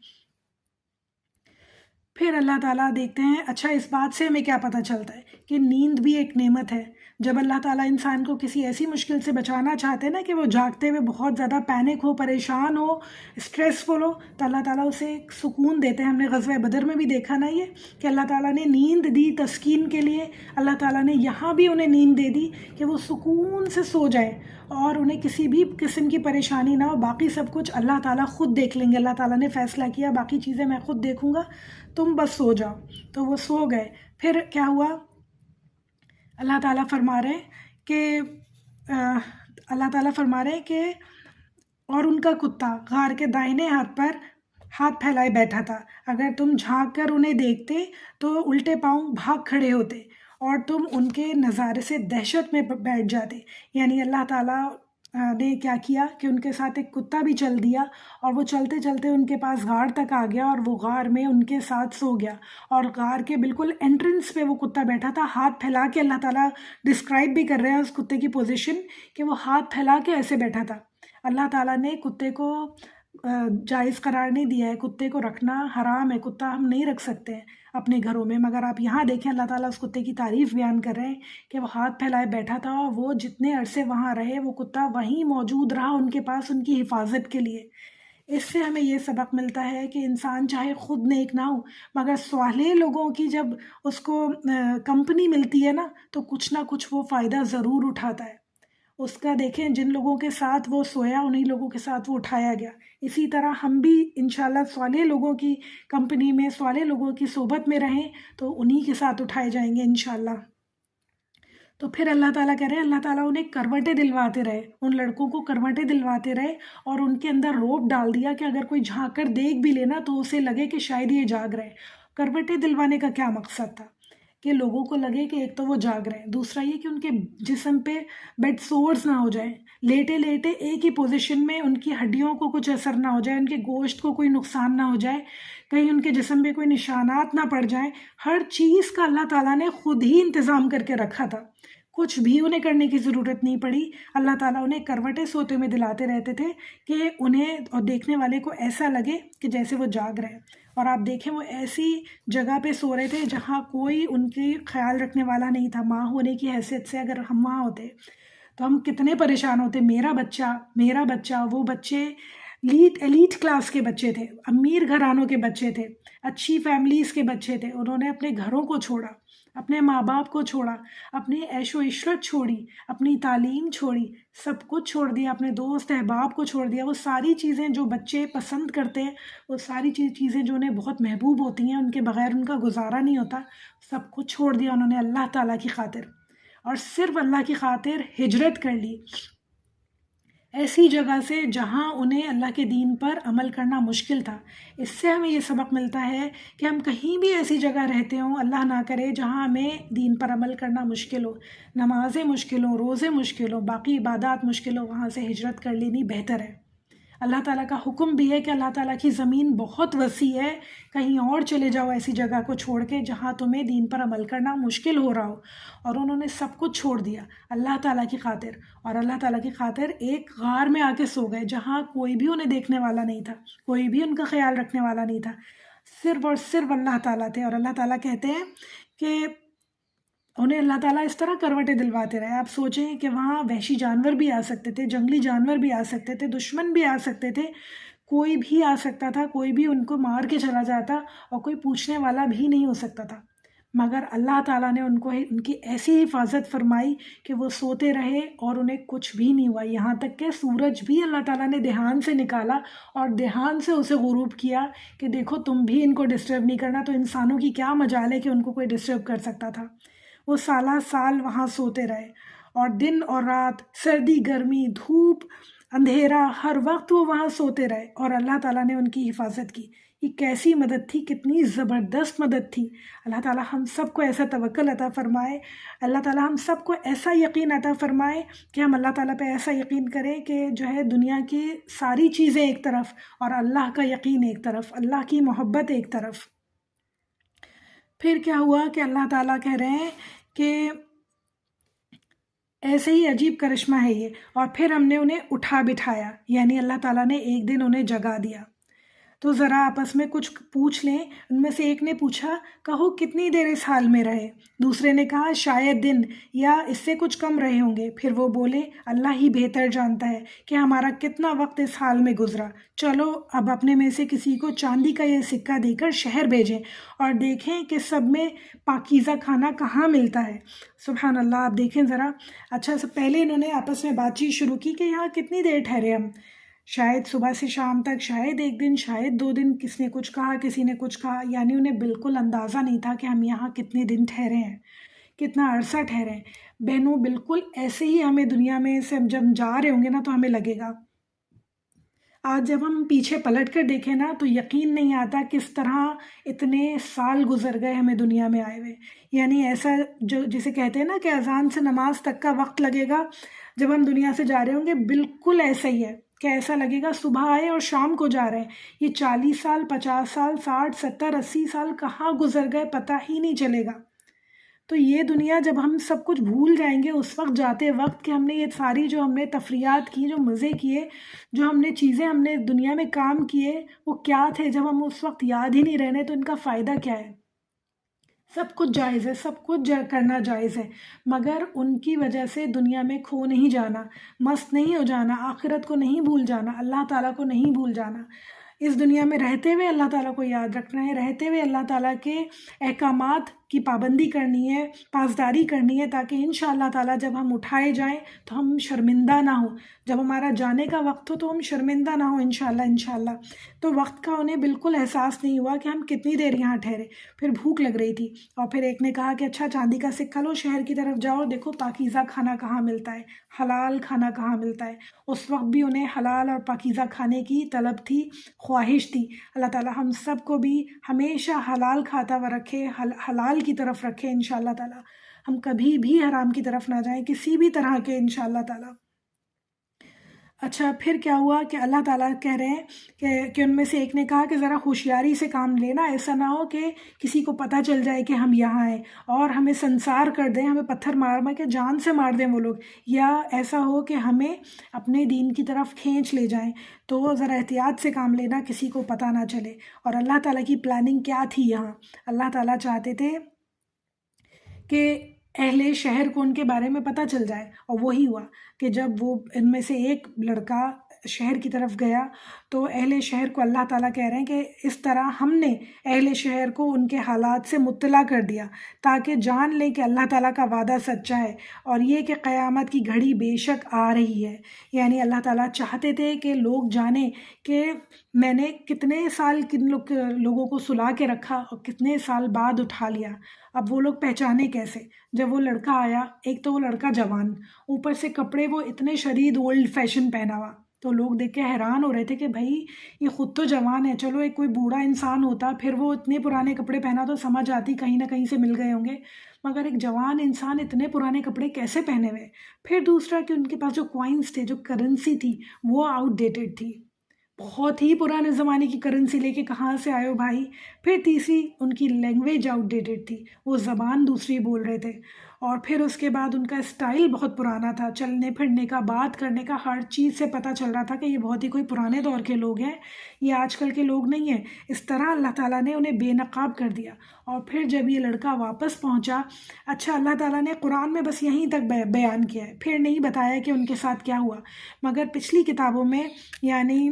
پھر اللہ تعالیٰ دیکھتے ہیں، اچھا اس بات سے ہمیں کیا پتہ چلتا ہے کہ نیند بھی ایک نعمت ہے. جب اللہ تعالیٰ انسان کو کسی ایسی مشکل سے بچانا چاہتے ہیں نا کہ وہ جاگتے ہوئے بہت زیادہ پینک ہو، پریشان ہو، اسٹریسفل ہو، تو اللہ تعالیٰ اسے ایک سکون دیتے ہیں. ہم نے غزوہ بدر میں بھی دیکھا نا یہ کہ اللہ تعالیٰ نے نیند دی تسکین کے لیے. اللہ تعالیٰ نے یہاں بھی انہیں نیند دے دی کہ وہ سکون سے سو جائیں اور انہیں کسی بھی قسم کی پریشانی نہ ہو. باقی سب کچھ اللہ تعالیٰ خود دیکھ لیں گے. اللہ تعالیٰ نے فیصلہ کیا باقی چیزیں میں خود دیکھوں گا، تم بس سو جاؤ. تو وہ سو گئے. پھر کیا ہوا؟ اللہ تعالیٰ فرما رہے ہیں کہ اور ان کا کتا غار کے دائنے ہاتھ پر ہاتھ پھیلائے بیٹھا تھا. اگر تم جھانک کر انہیں دیکھتے تو الٹے پاؤں بھاگ کھڑے ہوتے اور تم ان کے نظارے سے دہشت میں بیٹھ جاتے. یعنی اللہ تعالیٰ نے کیا کیا کہ ان کے ساتھ ایک کتا بھی چل دیا، اور وہ چلتے چلتے ان کے پاس غار تک آ گیا اور وہ غار میں ان کے ساتھ سو گیا. اور غار کے بالکل انٹرنس پہ وہ کتا بیٹھا تھا ہاتھ پھیلا کے. اللہ تعالیٰ ڈسکرائب بھی کر رہے ہیں اس کتے کی پوزیشن کہ وہ ہاتھ پھیلا کے ایسے بیٹھا تھا. اللہ تعالیٰ نے کتے کو جائز قرار نہیں دیا ہے، کتے کو رکھنا حرام ہے، کتا ہم نہیں رکھ سکتے ہیں اپنے گھروں میں. مگر آپ یہاں دیکھیں اللہ تعالیٰ اس کتے کی تعریف بیان کر رہے ہیں کہ وہ ہاتھ پھیلائے بیٹھا تھا، اور وہ جتنے عرصے وہاں رہے وہ کتا وہیں موجود رہا ان کے پاس ان کی حفاظت کے لیے. اس سے ہمیں یہ سبق ملتا ہے کہ انسان چاہے خود نیک نہ ہو مگر صالح لوگوں کی جب اس کو کمپنی ملتی ہے نا تو کچھ نہ کچھ وہ فائدہ ضرور اٹھاتا ہے. اس کا دیکھیں جن لوگوں کے ساتھ وہ سویا انہی لوگوں کے ساتھ وہ اٹھایا گیا. اسی طرح ہم بھی انشاءاللہ صالح لوگوں کی کمپنی میں صالح لوگوں کی صحبت میں رہیں تو انہی کے ساتھ اٹھائے جائیں گے انشاءاللہ. تو پھر اللہ تعالیٰ کہہ رہے ہیں اللہ تعالیٰ انہیں کروٹیں دلواتے رہے، ان لڑکوں کو کروٹیں دلواتے رہے اور ان کے اندر روب ڈال دیا کہ اگر کوئی جھانک کر دیکھ بھی لینا تو اسے لگے کہ شاید یہ جاگ رہے. کروٹیں دلوانے کا کیا مقصد تھا؟ کہ لوگوں کو لگے کہ ایک تو وہ جاگ رہے ہیں، دوسرا یہ کہ ان کے جسم پہ بیڈ سورز نہ ہو جائیں، لیٹے لیٹے ایک ہی پوزیشن میں ان کی ہڈیوں کو کچھ اثر نہ ہو جائے، ان کے گوشت کو کوئی نقصان نہ ہو جائے، کہیں ان کے جسم پہ کوئی نشانات نہ پڑ جائیں. ہر چیز کا اللہ تعالیٰ نے خود ہی انتظام کر کے رکھا تھا، کچھ بھی انہیں کرنے کی ضرورت نہیں پڑی. اللہ تعالیٰ انہیں کروٹیں سوتے میں دلاتے رہتے تھے کہ انہیں اور دیکھنے والے کو ایسا لگے کہ جیسے وہ جاگ رہے ہیں. اور آپ دیکھیں وہ ایسی جگہ پہ سو رہے تھے جہاں کوئی ان کی خیال رکھنے والا نہیں تھا. ماں ہونے کی حیثیت سے اگر ہم وہاں ہوتے تو ہم کتنے پریشان ہوتے. میرا بچہ وہ بچے ایلیٹ کلاس کے بچے تھے، امیر گھرانوں کے بچے تھے، اچھی فیملیز کے بچے تھے. انہوں نے اپنے گھروں کو چھوڑا، اپنے ماں باپ کو چھوڑا، اپنی عیش و عشرت چھوڑی، اپنی تعلیم چھوڑی، سب کچھ چھوڑ دیا، اپنے دوست احباب کو چھوڑ دیا. وہ ساری چیزیں جو بچے پسند کرتے ہیں، وہ ساری چیزیں جو انہیں بہت محبوب ہوتی ہیں، ان کے بغیر ان کا گزارا نہیں ہوتا، سب کچھ چھوڑ دیا انہوں نے اللہ تعالیٰ کی خاطر، اور صرف اللہ کی خاطر ہجرت کر لی ایسی جگہ سے جہاں انہیں اللہ کے دین پر عمل کرنا مشکل تھا. اس سے ہمیں یہ سبق ملتا ہے کہ ہم کہیں بھی ایسی جگہ رہتے ہوں، اللہ نہ کرے، جہاں ہمیں دین پر عمل کرنا مشکل ہو، نمازیں مشکل ہوں، روزے مشکل ہوں، باقی عبادات مشکل ہوں، وہاں سے ہجرت کر لینی بہتر ہے. اللہ تعالیٰ کا حکم بھی ہے کہ اللہ تعالیٰ کی زمین بہت وسیع ہے، کہیں اور چلے جاؤ ایسی جگہ کو چھوڑ کے جہاں تمہیں دین پر عمل کرنا مشکل ہو رہا ہو. اور انہوں نے سب کچھ چھوڑ دیا اللہ تعالیٰ کی خاطر، اور اللہ تعالیٰ کی خاطر ایک غار میں آ کے سو گئے جہاں کوئی بھی انہیں دیکھنے والا نہیں تھا، کوئی بھی ان کا خیال رکھنے والا نہیں تھا، صرف اور صرف اللہ تعالیٰ تھے. اور اللہ تعالیٰ کہتے ہیں کہ انہیں اللہ تعالیٰ اس طرح کروٹیں دلواتے رہے. آپ سوچیں کہ وہاں وحشی جانور بھی آ سکتے تھے، جنگلی جانور بھی آ سکتے تھے، دشمن بھی آ سکتے تھے، کوئی بھی آ سکتا تھا، کوئی بھی ان کو مار کے چلا جاتا اور کوئی پوچھنے والا بھی نہیں ہو سکتا تھا. مگر اللہ تعالیٰ نے ان کی ایسی حفاظت فرمائی کہ وہ سوتے رہے اور انہیں کچھ بھی نہیں ہوا. یہاں تک کہ سورج بھی اللہ تعالیٰ نے دھیان سے نکالا اور دھیان سے اسے غروب کیا کہ دیکھو تم بھی ان کو ڈسٹرب نہیں کرنا. تو انسانوں کی کیا مجال ہے کہ ان کو کوئی ڈسٹرب کر سکتا تھا. وہ سالہ سال وہاں سوتے رہے، اور دن اور رات، سردی گرمی، دھوپ اندھیرا، ہر وقت وہ وہاں سوتے رہے اور اللہ تعالیٰ نے ان کی حفاظت کی. یہ کیسی مدد تھی، کتنی زبردست مدد تھی. اللہ تعالیٰ ہم سب کو ایسا توکل عطا فرمائے، اللہ تعالیٰ ہم سب کو ایسا یقین عطا فرمائے کہ ہم اللہ تعالیٰ پہ ایسا یقین کریں کہ جو ہے دنیا کی ساری چیزیں ایک طرف اور اللہ کا یقین ایک طرف، اللہ کی محبت ایک طرف. پھر کیا ہوا کہ اللہ تعالیٰ کہہ رہے ہیں کہ ایسے ہی عجیب کرشمہ ہے یہ. اور پھر ہم نے انہیں اٹھا بٹھایا، یعنی اللہ تعالیٰ نے ایک دن انہیں جگا دیا. تو ذرا آپس میں کچھ پوچھ لیں. ان میں سے ایک نے پوچھا کہو کتنی دیر اس حال میں رہے؟ دوسرے نے کہا شاید دن یا اس سے کچھ کم رہے ہوں گے. پھر وہ بولے اللہ ہی بہتر جانتا ہے کہ ہمارا کتنا وقت اس حال میں گزرا. چلو اب اپنے میں سے کسی کو چاندی کا یہ سکہ دے کر شہر بھیجیں اور دیکھیں کہ سب میں پاکیزہ کھانا کہاں ملتا ہے. سبحان اللہ. آپ دیکھیں ذرا. اچھا سے پہلے انہوں نے آپس میں بات چیت شروع کی کہ یہاں کتنی دیر ٹھہرے ہم، شاید صبح سے شام تک، شاید ایک دن، شاید 2 دن. کس نے کچھ کہا، کسی نے کچھ کہا. یعنی انہیں بالکل اندازہ نہیں تھا کہ ہم یہاں کتنے دن ٹھہرے ہیں، کتنا عرصہ ٹھہرے ہیں. بہنوں بالکل ایسے ہی ہمیں دنیا میں سے جب جا رہے ہوں گے نا تو ہمیں لگے گا. آج جب ہم پیچھے پلٹ کر دیکھیں نا تو یقین نہیں آتا کس طرح اتنے سال گزر گئے ہمیں دنیا میں آئے ہوئے. یعنی ایسا جو جسے کہتے ہیں نا کہ اذان سے نماز تک کا وقت لگے گا جب ہم دنیا سے جا رہے ہوں گے، بالکل ایسا ہی ہے کہ ایسا لگے گا صبح آئے اور شام کو جا رہے ہیں. یہ 40 سال، 50 سال، 60، 70، 80 سال کہاں گزر گئے پتہ ہی نہیں چلے گا. تو یہ دنیا جب ہم سب کچھ بھول جائیں گے اس وقت جاتے وقت کہ ہم نے یہ ساری جو ہم نے تفریحات کی، جو مزے کیے، جو ہم نے چیزیں ہم نے دنیا میں کام کیے وہ کیا تھے، جب ہم اس وقت یاد ہی نہیں رہنے تو ان کا فائدہ کیا ہے. سب کچھ جائز ہے، سب کچھ کرنا جائز ہے، مگر ان کی وجہ سے دنیا میں کھو نہیں جانا، مست نہیں ہو جانا، آخرت کو نہیں بھول جانا، اللہ تعالیٰ کو نہیں بھول جانا. اس دنیا میں رہتے ہوئے اللہ تعالیٰ کو یاد رکھنا ہے، رہتے ہوئے اللہ تعالیٰ کے احکامات کی پابندی کرنی ہے، پاسداری کرنی ہے، تاکہ انشاءاللہ تعالیٰ جب ہم اٹھائے جائیں تو ہم شرمندہ نہ ہوں، جب ہمارا جانے کا وقت ہو تو ہم شرمندہ نہ ہوں انشاءاللہ۔ تو وقت کا انہیں بالکل احساس نہیں ہوا کہ ہم کتنی دیر یہاں ٹھہرے، پھر بھوک لگ رہی تھی، اور پھر ایک نے کہا کہ اچھا چاندی کا سکہ لو، شہر کی طرف جاؤ، دیکھو پاکیزہ کھانا کہاں ملتا ہے، حلال کھانا کہاں ملتا ہے۔ اس وقت بھی انہیں حلال اور پاکیزہ کھانے کی طلب تھی، خواہش تھی۔ اللہ تعالیٰ ہم سب کو بھی ہمیشہ حلال کھاتا ہوا رکھے، حلال کی طرف رکھے انشاءاللہ تعالیٰ، ہم کبھی بھی حرام کی طرف نہ جائیں کسی بھی طرح کے انشاءاللہ تعالیٰ۔ اچھا پھر کیا ہوا کہ اللہ تعالیٰ کہہ رہے ہیں کہ ان میں سے ایک نے کہا کہ ذرا ہوشیاری سے کام لینا، ایسا نہ ہو کہ کسی کو پتہ چل جائے کہ ہم یہاں ہیں اور ہمیں سنسار کر دیں، ہمیں پتھر مار مار کے جان سے مار دیں وہ لوگ، یا ایسا ہو کہ ہمیں اپنے دین کی طرف کھینچ لے جائیں۔ تو ذرا احتیاط سے کام لینا، کسی کو پتہ نہ چلے۔ اور اللہ تعالیٰ کی پلاننگ کیا تھی یہاں؟ اللہ تعالیٰ چاہتے تھے کہ اہل شہر کو ان کے بارے میں پتہ چل جائے، اور وہی ہوا کہ جب وہ ان میں سے ایک لڑکا شہر کی طرف گیا تو اہل شہر کو اللہ تعالیٰ کہہ رہے ہیں کہ اس طرح ہم نے اہل شہر کو ان کے حالات سے مطلع کر دیا تاکہ جان لیں کہ اللہ تعالیٰ کا وعدہ سچا ہے، اور یہ کہ قیامت کی گھڑی بے شک آ رہی ہے۔ یعنی اللہ تعالیٰ چاہتے تھے کہ لوگ جانیں کہ میں نے کتنے سال کن لوگوں کو سلا کے رکھا اور کتنے سال بعد اٹھا لیا۔ اب وہ لوگ پہچانے کیسے؟ جب وہ لڑکا آیا، ایک تو وہ لڑکا جوان، اوپر سے کپڑے وہ اتنے شدید اولڈ فیشن پہنا ہوا، تو لوگ دیکھ کے حیران ہو رہے تھے کہ بھائی یہ خود تو جوان ہے، چلو ایک کوئی بوڑھا انسان ہوتا پھر وہ اتنے پرانے کپڑے پہنا تو سمجھ آتی کہیں نہ کہیں سے مل گئے ہوں گے، مگر ایک جوان انسان اتنے پرانے کپڑے کیسے پہنے ہوئے؟ پھر دوسرا کہ ان کے پاس جو کوائنس تھے، جو کرنسی تھی، وہ آؤٹ ڈیٹڈ تھی، بہت ہی پرانے زمانے کی کرنسی لے کے کہاں سے آئے ہو بھائی؟ پھر تیسری ان کی لینگویج آؤٹ ڈیٹڈ تھی، وہ زبان دوسری بول رہے تھے، اور پھر اس کے بعد ان کا اسٹائل بہت پرانا تھا، چلنے پھرنے کا، بات کرنے کا، ہر چیز سے پتہ چل رہا تھا کہ یہ بہت ہی کوئی پرانے دور کے لوگ ہیں، یہ آج کل کے لوگ نہیں ہیں۔ اس طرح اللہ تعالیٰ نے انہیں بے نقاب کر دیا۔ اور پھر جب یہ لڑکا واپس پہنچا، اچھا اللہ تعالیٰ نے قرآن میں بس یہیں تک بیان کیا ہے، پھر نہیں بتایا کہ ان کے ساتھ کیا ہوا، مگر پچھلی کتابوں میں یعنی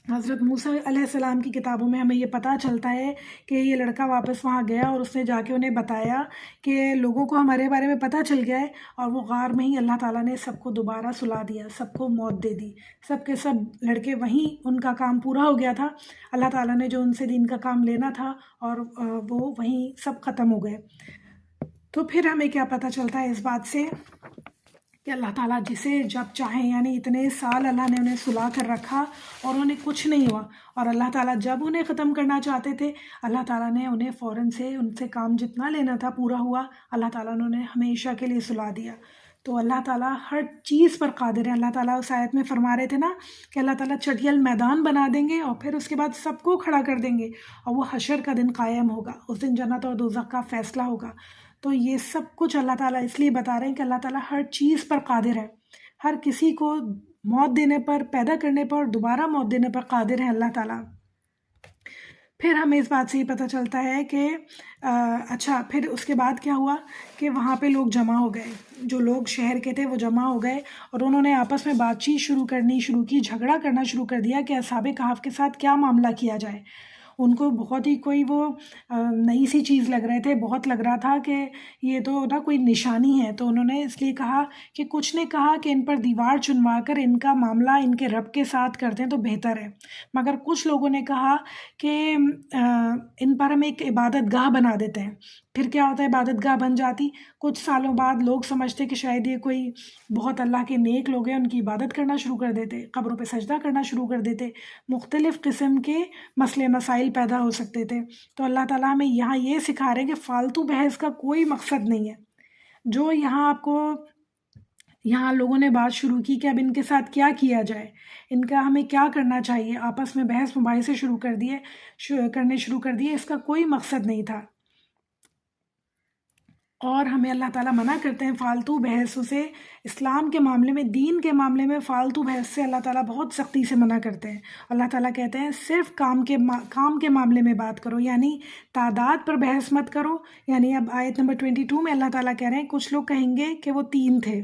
حضرت موسیٰ علیہ السلام کی کتابوں میں ہمیں یہ پتہ چلتا ہے کہ یہ لڑکا واپس وہاں گیا اور اس نے جا کے انہیں بتایا کہ لوگوں کو ہمارے بارے میں پتہ چل گیا ہے، اور وہ غار میں ہی اللہ تعالیٰ نے سب کو دوبارہ سلا دیا، سب کو موت دے دی، سب کے سب لڑکے وہیں ان کا کام پورا ہو گیا تھا، اللہ تعالیٰ نے جو ان سے دین کا کام لینا تھا اور وہ وہیں سب ختم ہو گئے۔ تو پھر ہمیں کیا پتہ چلتا ہے اس بات سے کہ اللہ تعالیٰ جسے جب چاہیں، یعنی اتنے سال اللہ نے انہیں سلا کر رکھا اور انہیں کچھ نہیں ہوا، اور اللہ تعالیٰ جب انہیں ختم کرنا چاہتے تھے اللہ تعالیٰ نے انہیں فوراً سے ان سے کام جتنا لینا تھا پورا ہوا، اللہ تعالیٰ نے انہیں ہمیشہ کے لیے سلا دیا۔ تو اللہ تعالیٰ ہر چیز پر قادر ہے۔ اللہ تعالیٰ اس آیت میں فرما رہے تھے نا کہ اللہ تعالیٰ چٹیل میدان بنا دیں گے اور پھر اس کے بعد سب کو کھڑا کر دیں گے، اور وہ حشر کا دن قائم ہوگا، اس دن جنت اور دوزخ کا فیصلہ ہوگا۔ تو یہ سب کچھ اللہ تعالیٰ اس لیے بتا رہے ہیں کہ اللہ تعالیٰ ہر چیز پر قادر ہے، ہر کسی کو موت دینے پر، پیدا کرنے پر، دوبارہ موت دینے پر قادر ہے اللہ تعالیٰ۔ پھر ہمیں اس بات سے یہ پتہ چلتا ہے کہ اچھا پھر اس کے بعد کیا ہوا کہ وہاں پہ لوگ جمع ہو گئے، جو لوگ شہر کے تھے وہ جمع ہو گئے، اور انہوں نے آپس میں بات چیت شروع کی، جھگڑا کرنا شروع کر دیا کہ اصحاب کہف کے ساتھ کیا معاملہ کیا جائے۔ ان کو بہت ہی کوئی وہ نئی سی چیز لگ رہے تھے، بہت لگ رہا تھا کہ یہ تو نا کوئی نشانی ہے، تو انہوں نے اس لیے کہا کہ کچھ نے کہا کہ ان پر دیوار چنوا کر ان کا معاملہ ان کے رب کے ساتھ کرتے ہیں تو بہتر ہے، مگر کچھ لوگوں نے کہا کہ ان پر ہم ایک عبادت گاہ بنا دیتے ہیں۔ پھر کیا ہوتا ہے، عبادت گاہ بن جاتی، کچھ سالوں بعد لوگ سمجھتے کہ شاید یہ کوئی بہت اللہ کے نیک لوگ ہیں، ان کی عبادت کرنا شروع کر دیتے، قبروں پہ سجدہ کرنا شروع کر دیتے، مختلف قسم کے مسئلے مسائل پیدا ہو سکتے تھے۔ تو اللہ تعالیٰ ہمیں یہاں یہ سکھا رہے ہیں کہ فالتو بحث کا کوئی مقصد نہیں ہے۔ جو یہاں آپ کو یہاں لوگوں نے بات شروع کی کہ اب ان کے ساتھ کیا کیا جائے، ان کا ہمیں کیا کرنا چاہیے، آپس میں بحث مباحثے کرنے شروع کر دیے، اس کا کوئی مقصد نہیں تھا، اور ہمیں اللہ تعالیٰ منع کرتے ہیں فالتو بحثوں سے۔ اسلام کے معاملے میں، دین کے معاملے میں فالتو بحث سے اللہ تعالیٰ بہت سختی سے منع کرتے ہیں۔ اللہ تعالیٰ کہتے ہیں صرف کام کے معاملے میں بات کرو، یعنی تعداد پر بحث مت کرو۔ یعنی اب آیت نمبر 22 میں اللہ تعالیٰ کہہ رہے ہیں کچھ لوگ کہیں گے کہ وہ 3 تھے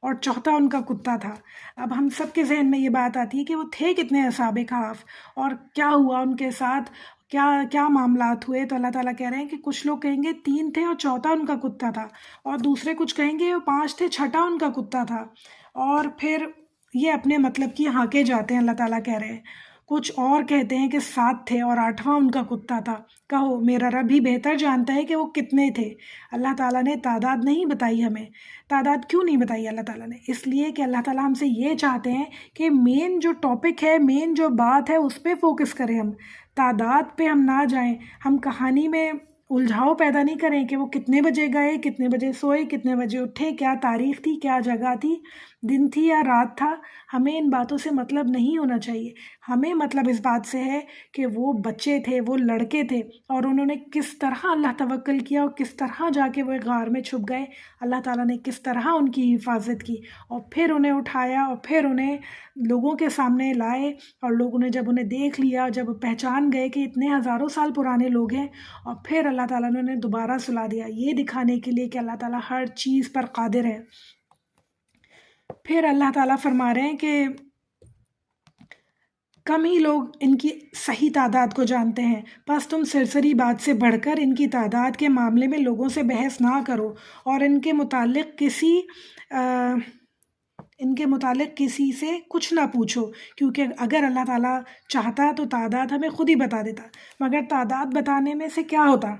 اور چوتھا ان کا کتا تھا۔ اب ہم سب کے ذہن میں یہ بات آتی ہے کہ وہ تھے کتنے اصحاب کہف، اور کیا ہوا ان کے ساتھ، کیا کیا معاملات ہوئے؟ تو اللہ تعالیٰ کہہ رہے ہیں کہ کچھ لوگ کہیں گے 3 تھے اور چوتھا ان کا کتا تھا، اور دوسرے کچھ کہیں گے 5 تھے چھٹا ان کا کتا تھا، اور پھر یہ اپنے مطلب کی ہانکے جاتے ہیں۔ اللہ تعالیٰ کہہ رہے ہیں کچھ اور کہتے ہیں کہ 7 تھے اور 8واں ان کا کتا تھا، کہو میرا رب ہی بہتر جانتا ہے کہ وہ کتنے تھے۔ اللہ تعالیٰ نے تعداد نہیں بتائی ہمیں۔ تعداد کیوں نہیں بتائی اللہ تعالیٰ نے؟ اس لیے کہ اللہ تعالیٰ ہم سے یہ چاہتے ہیں کہ مین جو ٹاپک ہے، مین جو بات ہے، اس پہ فوکس کریں ہم، تعداد پہ ہم نہ جائیں۔ ہم کہانی میں الجھاؤ پیدا نہیں کریں کہ وہ کتنے بجے گئے، کتنے بجے سوئے، کتنے بجے اٹھے، کیا تاریخ تھی، کیا جگہ تھی، دن تھی یا رات تھا۔ ہمیں ان باتوں سے مطلب نہیں ہونا چاہیے۔ ہمیں مطلب اس بات سے ہے کہ وہ بچے تھے، وہ لڑکے تھے، اور انہوں نے کس طرح اللہ توکل کیا اور کس طرح جا کے وہ غار میں چھپ گئے۔ اللہ تعالیٰ نے کس طرح ان کی حفاظت کی، اور پھر انہیں اٹھایا، اور پھر انہیں لوگوں کے سامنے لائے، اور لوگوں نے جب انہیں دیکھ لیا، جب پہچان گئے کہ اتنے ہزاروں سال پرانے لوگ ہیں، اور پھر اللہ تعالیٰ نے انہیں دوبارہ سلا دیا، یہ دکھانے کے لیے کہ اللہ تعالیٰ ہر چیز پر قادر ہے۔ پھر اللہ تعالیٰ فرما رہے ہیں کہ کم ہی لوگ ان کی صحیح تعداد کو جانتے ہیں، بس تم سرسری بات سے بڑھ کر ان کی تعداد کے معاملے میں لوگوں سے بحث نہ کرو، اور ان کے متعلق کسی سے کچھ نہ پوچھو، کیونکہ اگر اللہ تعالیٰ چاہتا تو تعداد ہمیں خود ہی بتا دیتا، مگر تعداد بتانے میں سے کیا ہوتا؟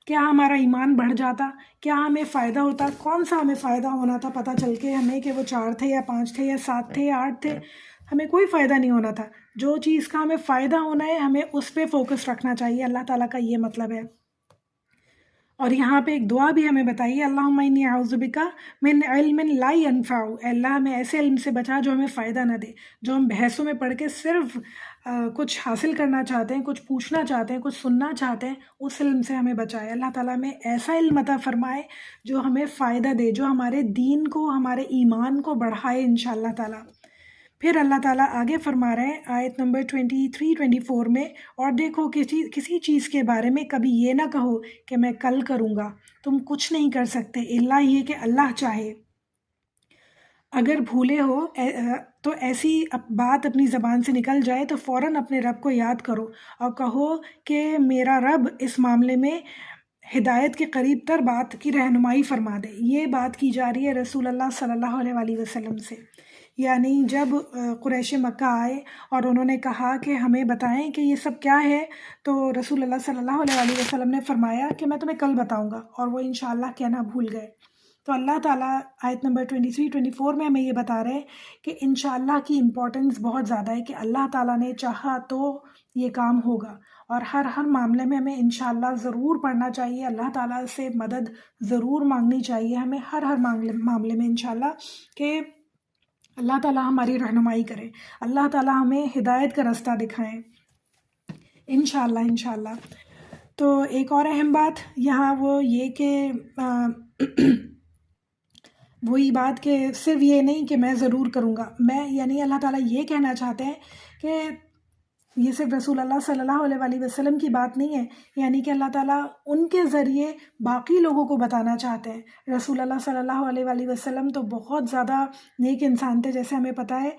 کیا ہمارا ایمان بڑھ جاتا؟ کیا ہمیں فائدہ ہوتا؟ کون سا ہمیں فائدہ ہونا تھا پتہ چل کے ہمیں کہ وہ 4 تھے یا 5 تھے یا 7 تھے یا 8 تھے؟ ہمیں کوئی فائدہ نہیں ہونا تھا۔ جو چیز کا ہمیں فائدہ ہونا ہے ہمیں اس پہ فوکس رکھنا چاہیے۔ اللہ تعالیٰ کا یہ مطلب ہے۔ اور یہاں پہ ایک دعا بھی ہمیں بتائیے، اللہم انی اعوذ بک من علم لا ینفع، اے اللہ ہمیں ایسے علم سے بچا جو ہمیں فائدہ نہ دے، جو ہم بحثوں میں پڑھ کے صرف کچھ حاصل کرنا چاہتے ہیں، کچھ پوچھنا چاہتے ہیں، کچھ سننا چاہتے ہیں، اس علم سے ہمیں بچائے۔ اللہ تعالیٰ ہمیں ایسا علم عطا فرمائے جو ہمیں فائدہ دے، جو ہمارے دین کو، ہمارے ایمان کو بڑھائے انشاءاللہ تعالیٰ۔ پھر اللہ تعالیٰ آگے فرما رہے ہیں آیت نمبر 23-24 میں، اور دیکھو کسی چیز کے بارے میں کبھی یہ نہ کہو کہ میں کل کروں گا، تم کچھ نہیں کر سکتے الا یہ کہ اللہ چاہے۔ اگر بھولے ہو تو ایسی بات اپنی زبان سے نکل جائے تو فوراً اپنے رب کو یاد کرو اور کہو کہ میرا رب اس معاملے میں ہدایت کے قریب تر بات کی رہنمائی فرما دے۔ یہ بات کی جا رہی ہے رسول اللہ صلی اللہ علیہ وسلم سے، یعنی جب قریش مکہ آئے اور انہوں نے کہا کہ ہمیں بتائیں کہ یہ سب کیا ہے، تو رسول اللہ صلی اللہ علیہ وسلم نے فرمایا کہ میں تمہیں کل بتاؤں گا، اور وہ انشاءاللہ کہنا بھول گئے۔ تو اللہ تعالیٰ آیت نمبر 23-24 میں ہمیں یہ بتا رہے ہیں کہ انشاءاللہ کی امپورٹنس بہت زیادہ ہے، کہ اللہ تعالیٰ نے چاہا تو یہ کام ہوگا، اور ہر معاملے میں ہمیں انشاءاللہ ضرور پڑھنا چاہیے، اللہ تعالیٰ سے مدد ضرور مانگنی چاہیے ہمیں ہر معاملے میں انشاءاللہ، کہ اللہ تعالیٰ ہماری رہنمائی کرے، اللہ تعالیٰ ہمیں ہدایت کا راستہ دکھائیں انشاءاللہ۔ تو ایک اور اہم بات یہاں وہ یہ کہ وہی بات کہ صرف یہ نہیں کہ میں ضرور کروں گا، میں یعنی اللہ تعالیٰ یہ کہنا چاہتے ہیں کہ یہ صرف رسول اللہ صلی اللہ علیہ وسلم کی بات نہیں ہے، یعنی کہ اللہ تعالیٰ ان کے ذریعے باقی لوگوں کو بتانا چاہتے ہیں۔ رسول اللہ صلی اللہ علیہ وسلم تو بہت زیادہ نیک انسان تھے، جیسے ہمیں پتہ ہے،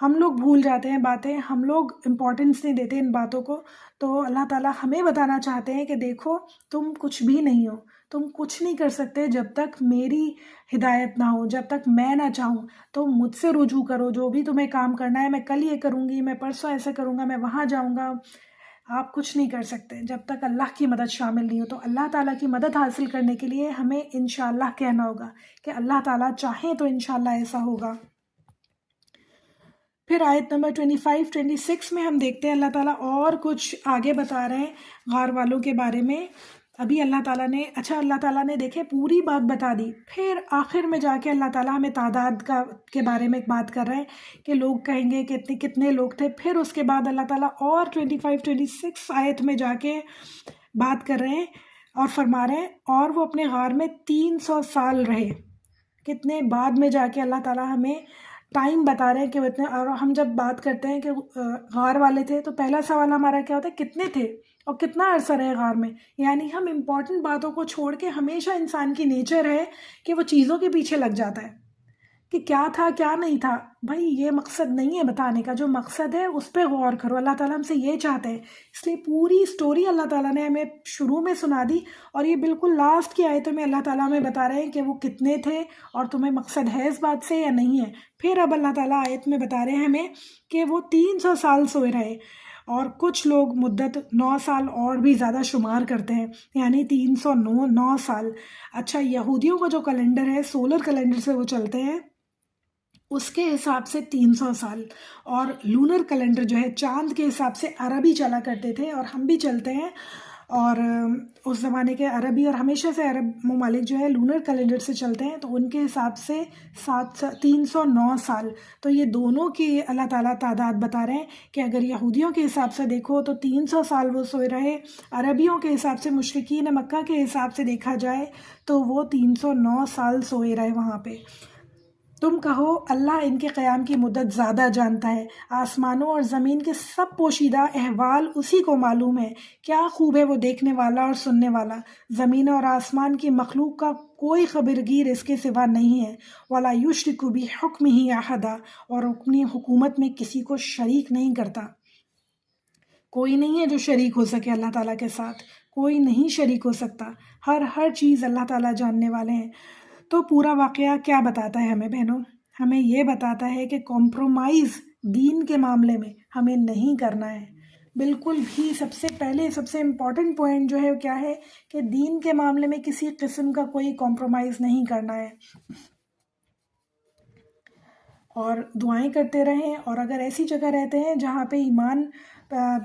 ہم لوگ بھول جاتے ہیں باتیں، ہم لوگ امپورٹنس نہیں دیتے ان باتوں کو، تو اللہ تعالیٰ ہمیں بتانا چاہتے ہیں کہ دیکھو تم کچھ بھی نہیں ہو، تم کچھ نہیں کر سکتے جب تک میری ہدایت نہ ہو، جب تک میں نہ چاہوں، تو مجھ سے رجوع کرو، جو بھی تمہیں کام کرنا ہے، میں کل یہ کروں گی، میں پرسوں ایسے کروں گا، میں وہاں جاؤں گا، آپ کچھ نہیں کر سکتے جب تک اللہ کی مدد شامل نہیں ہو۔ تو اللہ تعالیٰ کی مدد حاصل کرنے کے لیے ہمیں انشاءاللہ کہنا ہوگا کہ اللہ تعالیٰ چاہیں تو انشاءاللہ ایسا ہوگا۔ پھر آیت نمبر 25-26 میں ہم دیکھتے ہیں اللہ تعالیٰ اور کچھ آگے بتا رہے ہیں غار والوں کے بارے میں۔ ابھی اللہ تعالیٰ نے دیکھے پوری بات بتا دی، پھر آخر میں جا کے اللہ تعالیٰ ہمیں تعداد کے بارے میں بات کر رہے ہیں کہ لوگ کہیں گے کہ کتنے لوگ تھے۔ پھر اس کے بعد اللہ تعالیٰ اور 25-26 آیت میں جا کے بات کر رہے ہیں اور فرما رہے ہیں، اور وہ اپنے غار میں 300 سال رہے۔ کتنے بعد میں جا کے اللہ تعالیٰ ہمیں ٹائم بتا رہے ہیں کہ اتنے، اور ہم جب بات کرتے ہیں کہ غار والے تھے تو پہلا سوال ہمارا کیا ہوتا ہے، کتنے تھے اور کتنا عرصہ رہے غار میں؟ یعنی ہم امپورٹنٹ باتوں کو چھوڑ کے، ہمیشہ انسان کی نیچر ہے کہ وہ چیزوں کے پیچھے لگ جاتا ہے، کہ کیا تھا کیا نہیں تھا، بھائی یہ مقصد نہیں ہے بتانے کا، جو مقصد ہے اس پہ غور کرو، اللہ تعالیٰ ہم سے یہ چاہتے ہیں۔ اس لیے پوری سٹوری اللہ تعالیٰ نے ہمیں شروع میں سنا دی، اور یہ بالکل لاسٹ کی آیتوں میں اللہ تعالیٰ ہمیں بتا رہے ہیں کہ وہ کتنے تھے اور تمہیں مقصد ہے اس بات سے یا نہیں ہے۔ پھر اب اللہ تعالیٰ آیت میں بتا رہے ہیں ہمیں کہ وہ 300 سال سوئے رہے، اور کچھ لوگ مدت 9 سال اور بھی زیادہ شمار کرتے ہیں، یعنی 309 سال۔ اچھا، یہودیوں کا جو کیلنڈر ہے سولر کیلنڈر سے وہ چلتے ہیں، اس کے حساب سے 300 سال، اور لونر کیلنڈر جو ہے چاند کے حساب سے عربی چلا کرتے تھے، اور ہم بھی چلتے ہیں، اور اس زمانے کے عربی، اور ہمیشہ سے عرب ممالک جو ہے لونر کیلنڈر سے چلتے ہیں، تو ان کے حساب سے 309 سال۔ تو یہ دونوں کی اللہ تعالیٰ تعداد بتا رہے ہیں کہ اگر یہودیوں کے حساب سے دیکھو تو 300 سال وہ سوئے رہے، عربیوں کے حساب سے مشرکین مکہ کے حساب سے دیکھا جائے تو وہ 309 سال سوئے رہے وہاں پہ۔ تم کہو اللہ ان کے قیام کی مدت زیادہ جانتا ہے، آسمانوں اور زمین کے سب پوشیدہ احوال اسی کو معلوم ہے، کیا خوب ہے وہ دیکھنے والا اور سننے والا۔ زمین اور آسمان کی مخلوق کا کوئی خبرگیر اس کے سوا نہیں ہے، وَلَا يُشْرِكُ بِحُكْمِهِ أَحَدًا، اور اپنی حکومت میں کسی کو شریک نہیں کرتا۔ کوئی نہیں ہے جو شریک ہو سکے اللہ تعالیٰ کے ساتھ، کوئی نہیں شریک ہو سکتا، ہر چیز اللہ تعالیٰ جاننے والے ہیں۔ تو پورا واقعہ کیا بتاتا ہے ہمیں بہنوں؟ ہمیں یہ بتاتا ہے کہ کمپرومائز دین کے معاملے میں ہمیں نہیں کرنا ہے بالکل بھی۔ سب سے پہلے سب سے امپورٹنٹ پوائنٹ جو ہے وہ کیا ہے کہ دین کے معاملے میں کسی قسم کا کوئی کمپرومائز نہیں کرنا ہے، اور دعائیں کرتے رہیں، اور اگر ایسی جگہ رہتے ہیں جہاں پہ ایمان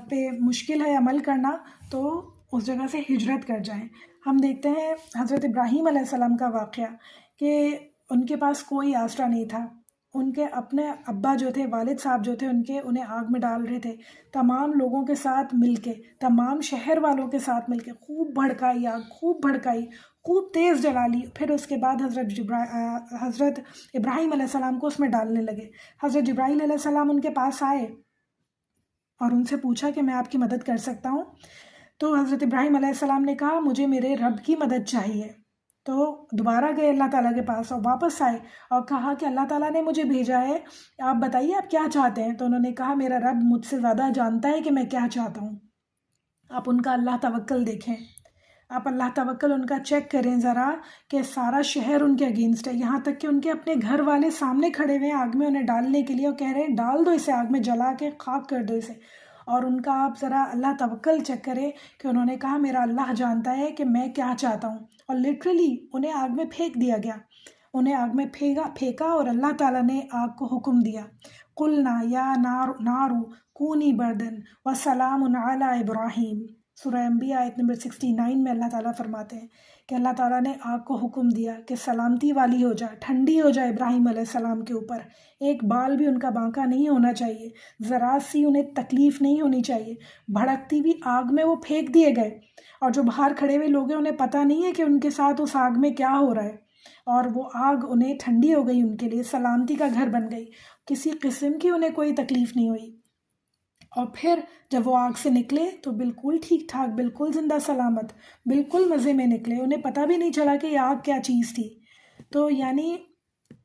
پہ مشکل ہے عمل کرنا تو اس جگہ سے ہجرت کر جائیں۔ ہم دیکھتے ہیں حضرت ابراہیم علیہ السلام کا واقعہ کہ ان کے پاس کوئی آسرا نہیں تھا، ان کے اپنے ابا جو تھے، والد صاحب جو تھے ان کے، انہیں آگ میں ڈال رہے تھے، تمام لوگوں کے ساتھ مل کے، تمام شہر والوں کے ساتھ مل کے خوب بھڑکائی آگ، خوب بھڑکائی، خوب تیز جلا لی۔ پھر اس کے بعد حضرت ابراہیم علیہ السلام کو اس میں ڈالنے لگے۔ حضرت جبرائیل علیہ السلام ان کے پاس آئے اور ان سے پوچھا کہ میں آپ کی مدد کر سکتا ہوں؟ تو حضرت ابراہیم علیہ السلام نے کہا مجھے میرے رب کی مدد چاہیے۔ تو دوبارہ گئے اللہ تعالیٰ کے پاس اور واپس آئے اور کہا کہ اللہ تعالیٰ نے مجھے بھیجا ہے، آپ بتائیے آپ کیا چاہتے ہیں؟ تو انہوں نے کہا میرا رب مجھ سے زیادہ جانتا ہے کہ میں کیا چاہتا ہوں۔ آپ ان کا اللہ توکل دیکھیں، آپ اللہ توکل ان کا چیک کریں ذرا، کہ سارا شہر ان کے اگینسٹ ہے، یہاں تک کہ ان کے اپنے گھر والے سامنے کھڑے ہوئے ہیں آگ میں انہیں ڈالنے کے لیے، اور کہہ رہے ہیں ڈال دو اسے آگ میں، جلا کے خاک کر دو اسے۔ اور ان کا آپ ذرا اللہ توکل چیک کریں کہ انہوں نے کہا میرا اللہ جانتا ہے کہ میں کیا چاہتا ہوں، اور لٹرلی انہیں آگ میں پھینک دیا گیا، انہیں آگ میں پھینکا، اور اللہ تعالیٰ نے آگ کو حکم دیا، قُلْنَا يَا نَارُ كُونِي بَرْدًا وَسَلَامٌ عَلَىٰ إِبْرَاهِيمَ۔ سورہ انبیاء آیت نمبر 69 میں اللہ تعالیٰ فرماتے ہیں کہ اللہ تعالیٰ نے آگ کو حکم دیا کہ سلامتی والی ہو جائے، ٹھنڈی ہو جائے ابراہیم علیہ السلام کے اوپر، ایک بال بھی ان کا بانکا نہیں ہونا چاہیے، ذرا سی انہیں تکلیف نہیں ہونی چاہیے۔ بھڑکتی ہوئی آگ میں وہ پھینک دیے گئے، اور جو باہر کھڑے ہوئے لوگ ہیں انہیں پتہ نہیں ہے کہ ان کے ساتھ اس آگ میں کیا ہو رہا ہے، اور وہ آگ انہیں ٹھنڈی ہو گئی، ان کے لیے سلامتی کا گھر بن گئی، کسی قسم کی انہیں کوئی تکلیف نہیں ہوئی۔ اور پھر جب وہ آگ سے نکلے تو بالکل ٹھیک ٹھاک، بالکل زندہ سلامت، بالکل مزے میں نکلے، انہیں پتہ بھی نہیں چلا کہ یہ آگ کیا چیز تھی۔ تو یعنی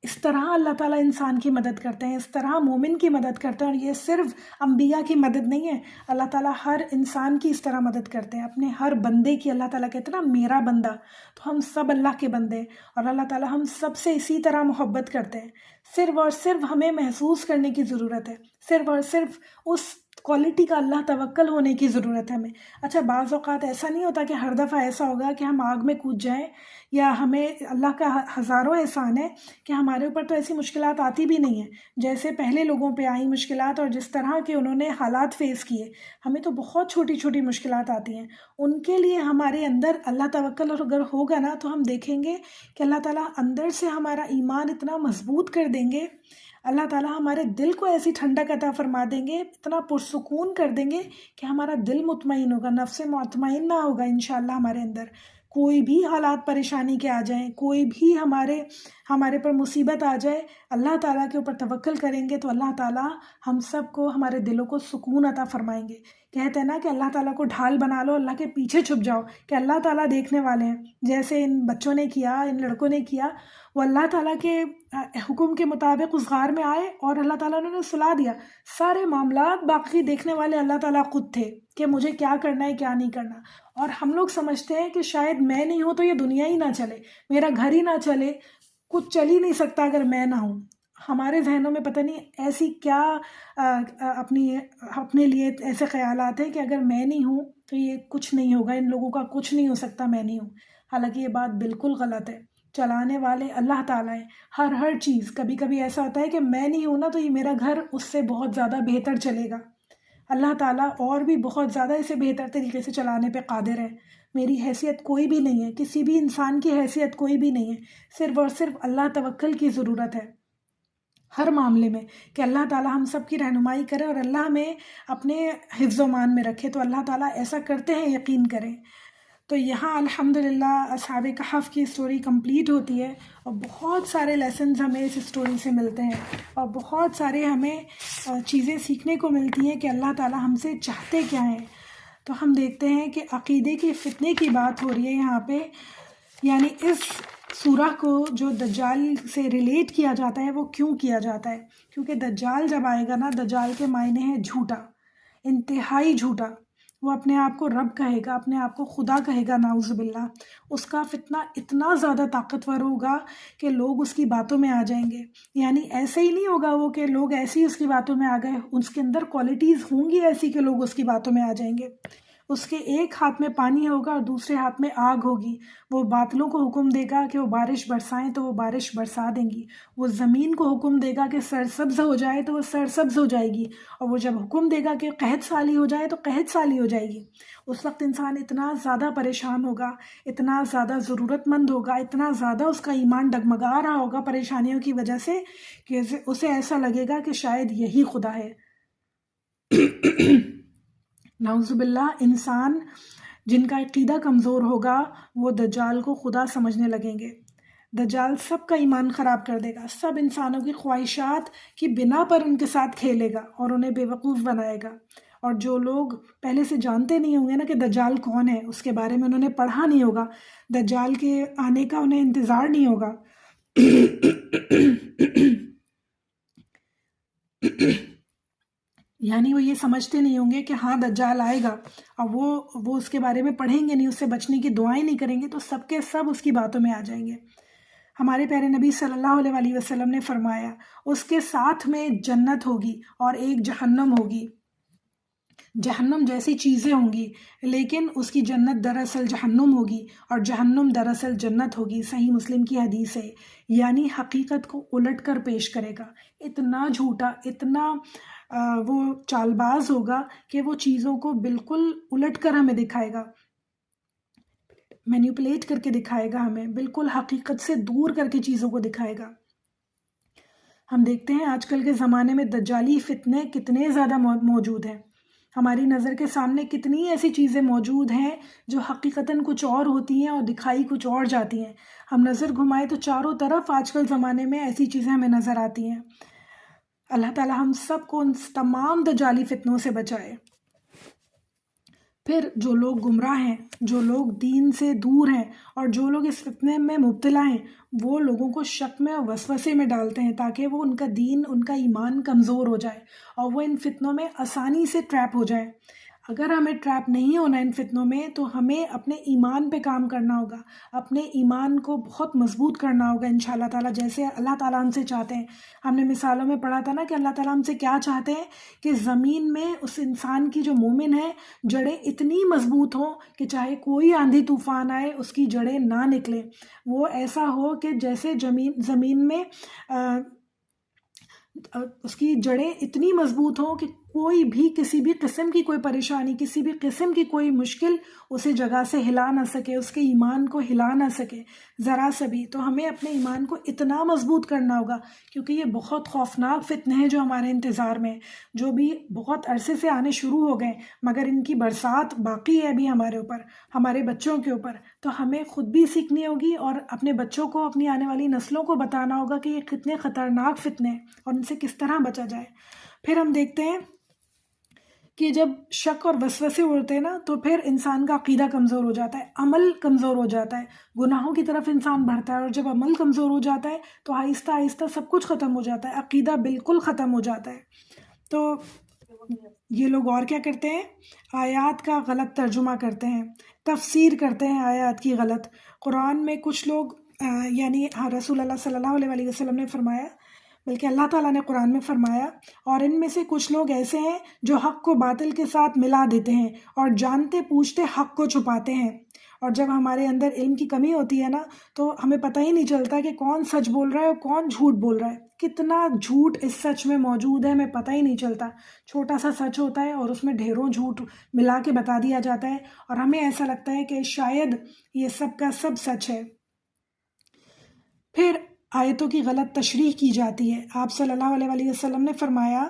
اس طرح اللہ تعالیٰ انسان کی مدد کرتے ہیں، اس طرح مومن کی مدد کرتے ہیں، اور یہ صرف انبیاء کی مدد نہیں ہے، اللہ تعالیٰ ہر انسان کی اس طرح مدد کرتے ہیں، اپنے ہر بندے کی۔ اللہ تعالیٰ کہتے ہیں نا میرا بندہ، تو ہم سب اللہ کے بندے، اور اللہ تعالیٰ ہم سب سے اسی طرح محبت کرتے ہیں۔ صرف اور صرف ہمیں محسوس کرنے کی ضرورت ہے، صرف اور صرف اس کوالٹی کا اللہ توکل ہونے کی ضرورت ہے ہمیں۔ اچھا، بعض اوقات ایسا نہیں ہوتا کہ ہر دفعہ ایسا ہوگا کہ ہم آگ میں کود جائیں، یا ہمیں اللہ کا ہزاروں احسان ہے کہ ہمارے اوپر تو ایسی مشکلات آتی بھی نہیں ہیں جیسے پہلے لوگوں پہ آئیں مشکلات، اور جس طرح کے انہوں نے حالات فیس کیے، ہمیں تو بہت چھوٹی چھوٹی مشکلات آتی ہیں۔ ان کے لیے ہمارے اندر اللہ توکل اگر ہوگا نا تو ہم دیکھیں گے کہ اللہ تعالیٰ اندر سے ہمارا ایمان اتنا مضبوط کر دیں گے، اللہ تعالیٰ ہمارے دل کو ایسی ٹھنڈک عطا فرما دیں گے، اتنا پرسکون کر دیں گے کہ ہمارا دل مطمئن ہوگا، نفس مطمئنہ ہوگا انشاءاللہ ہمارے اندر۔ کوئی بھی حالات پریشانی کے آ جائیں، کوئی بھی ہمارے پر مصیبت آ جائے، اللہ تعالیٰ کے اوپر توکل کریں گے تو اللہ تعالیٰ ہم سب کو، ہمارے دلوں کو سکون عطا فرمائیں گے۔ کہتے ہیں نا کہ اللہ تعالیٰ کو ڈھال بنا لو، اللہ کے پیچھے چھپ جاؤ کہ اللہ تعالیٰ دیکھنے والے ہیں، جیسے ان بچوں نے کیا، ان لڑکوں نے کیا، وہ اللہ تعالیٰ کے حکم کے مطابق اس غار میں آئے اور اللہ تعالیٰ نے سلا دیا. سارے معاملات باقی دیکھنے والے اللہ تعالیٰ خود تھے کہ مجھے کیا کرنا ہے کیا نہیں کرنا. اور ہم لوگ سمجھتے ہیں کہ شاید میں نہیں ہوں تو یہ دنیا ہی نہ چلے، میرا گھر ہی نہ چلے، کچھ چل ہی نہیں سکتا اگر میں نہ ہوں. ہمارے ذہنوں میں پتہ نہیں ایسی کیا اپنے لیے ایسے خیالات ہیں کہ اگر میں نہیں ہوں تو یہ کچھ نہیں ہوگا، ان لوگوں کا کچھ نہیں ہو سکتا، میں نہیں ہوں. حالانکہ یہ بات بالکل غلط ہے. چلانے والے اللہ تعالیٰ ہیں. ہر چیز. کبھی کبھی ایسا ہوتا ہے کہ میں نہیں ہوں نا تو یہ میرا گھر اس سے بہت زیادہ بہتر چلے گا. اللہ تعالیٰ اور بھی بہت زیادہ اسے بہتر طریقے سے چلانے پہ قادر ہے. میری حیثیت کوئی بھی نہیں ہے، کسی بھی انسان کی حیثیت کوئی بھی نہیں ہے. صرف اور صرف اللہ توکل کی ضرورت ہے ہر معاملے میں، کہ اللہ تعالیٰ ہم سب کی رہنمائی کرے اور اللہ ہمیں اپنے حفظ و مان میں رکھے. تو اللہ تعالیٰ ایسا کرتے ہیں، یقین کریں. تو یہاں الحمدللہ اصحاب کہف کی اسٹوری کمپلیٹ ہوتی ہے اور بہت سارے لیسنز ہمیں اس اسٹوری سے ملتے ہیں اور بہت سارے ہمیں چیزیں سیکھنے کو ملتی ہیں کہ اللہ تعالیٰ ہم سے چاہتے کیا ہیں. تو ہم دیکھتے ہیں کہ عقیدے کے فتنے کی بات ہو رہی ہے یہاں پہ. یعنی اس سورہ کو جو دجال سے ریلیٹ کیا جاتا ہے وہ کیوں کیا جاتا ہے؟ کیونکہ دجال جب آئے گا نا، دجال کے معنی ہے جھوٹا، انتہائی جھوٹا. وہ اپنے آپ کو رب کہے گا، اپنے آپ کو خدا کہے گا، نعوذ باللہ. اس کا فتنہ اتنا زیادہ طاقتور ہوگا کہ لوگ اس کی باتوں میں آ جائیں گے. یعنی ایسے ہی نہیں ہوگا وہ کہ لوگ ایسی اس کی باتوں میں آ گئے، اس کے اندر کوالٹیز ہوں گی ایسی کہ لوگ اس کی باتوں میں آ جائیں گے. اس کے ایک ہاتھ میں پانی ہوگا اور دوسرے ہاتھ میں آگ ہوگی. وہ بادلوں کو حکم دے گا کہ وہ بارش برسائیں تو وہ بارش برسا دیں گی. وہ زمین کو حکم دے گا کہ سرسبز ہو جائے تو وہ سرسبز ہو جائے گی. اور وہ جب حکم دے گا کہ قحط سالی ہو جائے تو قحط سالی ہو جائے گی. اس وقت انسان اتنا زیادہ پریشان ہوگا، اتنا زیادہ ضرورت مند ہوگا، اتنا زیادہ اس کا ایمان ڈگمگا رہا ہوگا پریشانیوں کی وجہ سے کہ اسے ایسا لگے گا کہ شاید یہی خدا ہے. نعوذ باللہ. انسان جن کا عقیدہ کمزور ہوگا وہ دجال کو خدا سمجھنے لگیں گے. دجال سب کا ایمان خراب کر دے گا، سب انسانوں کی خواہشات کی بنا پر ان کے ساتھ کھیلے گا اور انہیں بے وقوف بنائے گا. اور جو لوگ پہلے سے جانتے نہیں ہوں گے نا کہ دجال کون ہے، اس کے بارے میں انہوں نے پڑھا نہیں ہوگا، دجال کے آنے کا انہیں انتظار نہیں ہوگا. یعنی وہ یہ سمجھتے نہیں ہوں گے کہ ہاں دجال آئے گا، اور وہ اس کے بارے میں پڑھیں گے نہیں، اس سے بچنے کی دعائیں نہیں کریں گے، تو سب کے سب اس کی باتوں میں آ جائیں گے. ہمارے پیارے نبی صلی اللہ علیہ وسلم نے فرمایا اس کے ساتھ میں ایک جنت ہوگی اور ایک جہنم ہوگی. جہنم جیسی چیزیں ہوں گی لیکن اس کی جنت دراصل جہنم ہوگی اور جہنم دراصل جنت ہوگی. صحیح مسلم کی حدیث ہے. یعنی حقیقت کو الٹ کر پیش کرے گا. اتنا جھوٹا، اتنا وہ چال باز ہوگا کہ وہ چیزوں کو بالکل الٹ کر ہمیں دکھائے گا، مینیپولیٹ کر کے دکھائے گا، ہمیں بالکل حقیقت سے دور کر کے چیزوں کو دکھائے گا. ہم دیکھتے ہیں آج کل کے زمانے میں دجالی فتنے کتنے زیادہ موجود ہیں. ہماری نظر کے سامنے کتنی ایسی چیزیں موجود ہیں جو حقیقتاً کچھ اور ہوتی ہیں اور دکھائی کچھ اور جاتی ہیں. ہم نظر گھمائے تو چاروں طرف آج کل زمانے میں ایسی چیزیں ہمیں نظر آتی ہیں. اللہ تعالیٰ ہم سب کو ان تمام دجالی فتنوں سے بچائے. پھر جو لوگ گمراہ ہیں، جو لوگ دین سے دور ہیں اور جو لوگ اس فتنے میں مبتلا ہیں، وہ لوگوں کو شک میں اور وسوسے میں ڈالتے ہیں تاکہ وہ ان کا دین، ان کا ایمان کمزور ہو جائے اور وہ ان فتنوں میں آسانی سے ٹریپ ہو جائیں. اگر ہمیں ٹریپ نہیں ہونا ان فتنوں میں تو ہمیں اپنے ایمان پہ کام کرنا ہوگا، اپنے ایمان کو بہت مضبوط کرنا ہوگا انشاءاللہ تعالیٰ، جیسے اللہ تعالیٰ ہم سے چاہتے ہیں. ہم نے مثالوں میں پڑھا تھا نا کہ اللہ تعالیٰ ہم سے کیا چاہتے ہیں کہ زمین میں اس انسان کی جو مومن ہے جڑیں اتنی مضبوط ہوں کہ چاہے کوئی آندھی طوفان آئے اس کی جڑیں نہ نکلیں. وہ ایسا ہو کہ جیسے زمین میں اس کی جڑیں اتنی مضبوط ہوں کہ کوئی بھی کسی بھی قسم کی کوئی پریشانی، کسی بھی قسم کی کوئی مشکل اسے جگہ سے ہلا نہ سکے، اس کے ایمان کو ہلا نہ سکے ذرا سا بھی. تو ہمیں اپنے ایمان کو اتنا مضبوط کرنا ہوگا کیونکہ یہ بہت خوفناک فتنے ہیں جو ہمارے انتظار میں، جو بھی بہت عرصے سے آنے شروع ہو گئے مگر ان کی برسات باقی ہے ابھی ہمارے اوپر، ہمارے بچوں کے اوپر. تو ہمیں خود بھی سیکھنی ہوگی اور اپنے بچوں کو، اپنی آنے والی نسلوں کو بتانا ہوگا کہ یہ کتنے خطرناک فتنے ہیں اور ان سے کس طرح بچا جائے. پھر ہم دیکھتے ہیں کہ جب شک اور وسوسے اڑتے ہیں نا تو پھر انسان کا عقیدہ کمزور ہو جاتا ہے، عمل کمزور ہو جاتا ہے، گناہوں کی طرف انسان بڑھتا ہے، اور جب عمل کمزور ہو جاتا ہے تو آہستہ آہستہ سب کچھ ختم ہو جاتا ہے، عقیدہ بالکل ختم ہو جاتا ہے۔ تو یہ لوگ اور کیا کرتے ہیں، آیات کا غلط ترجمہ کرتے ہیں، تفسیر کرتے ہیں آیات کی غلط۔ قرآن میں کچھ لوگ یعنی رسول اللہ صلی اللہ علیہ وآلہ وسلم نے فرمایا، بلکہ اللہ تعالیٰ نے قرآن میں فرمایا، اور ان میں سے کچھ لوگ ایسے ہیں جو حق کو باطل کے ساتھ ملا دیتے ہیں اور جانتے پوچھتے حق کو چھپاتے ہیں۔ اور جب ہمارے اندر علم کی کمی ہوتی ہے نا تو ہمیں پتہ ہی نہیں چلتا کہ کون سچ بول رہا ہے اور کون جھوٹ بول رہا ہے، کتنا جھوٹ اس سچ میں موجود ہے ہمیں پتہ ہی نہیں چلتا۔ چھوٹا سا سچ ہوتا ہے اور اس میں ڈھیروں جھوٹ ملا کے بتا دیا جاتا ہے، اور ہمیں ایسا لگتا ہے کہ شاید یہ سب کا سب سچ ہے۔ پھر آیتوں کی غلط تشریح کی جاتی ہے۔ آپ صلی اللہ علیہ وآلہ وسلم نے فرمایا،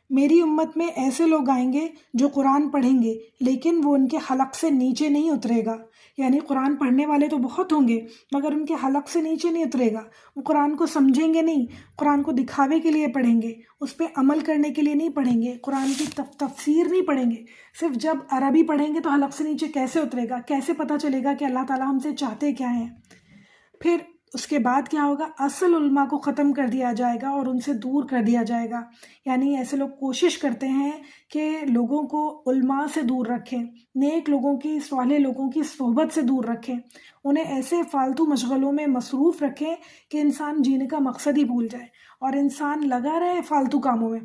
میری امت میں ایسے لوگ آئیں گے جو قرآن پڑھیں گے لیکن وہ ان کے حلق سے نیچے نہیں اترے گا، یعنی قرآن پڑھنے والے تو بہت ہوں گے مگر ان کے حلق سے نیچے نہیں اترے گا، وہ قرآن کو سمجھیں گے نہیں، قرآن کو دکھاوے کے لیے پڑھیں گے، اس پہ عمل کرنے کے لیے نہیں پڑھیں گے، قرآن کی تفسیر نہیں پڑھیں گے، صرف جب عربی پڑھیں گے تو حلق سے نیچے کیسے اترے گا، کیسے پتہ چلے گا کہ اللہ تعالیٰ ہم سے چاہتے کیا ہیں۔ پھر اس کے بعد کیا ہوگا، اصل علماء کو ختم کر دیا جائے گا اور ان سے دور کر دیا جائے گا، یعنی ایسے لوگ کوشش کرتے ہیں کہ لوگوں کو علماء سے دور رکھیں، نیک لوگوں کی، صالح لوگوں کی صحبت سے دور رکھیں، انہیں ایسے فالتو مشغلوں میں مصروف رکھیں کہ انسان جینے کا مقصد ہی بھول جائے اور انسان لگا رہے فالتو کاموں میں،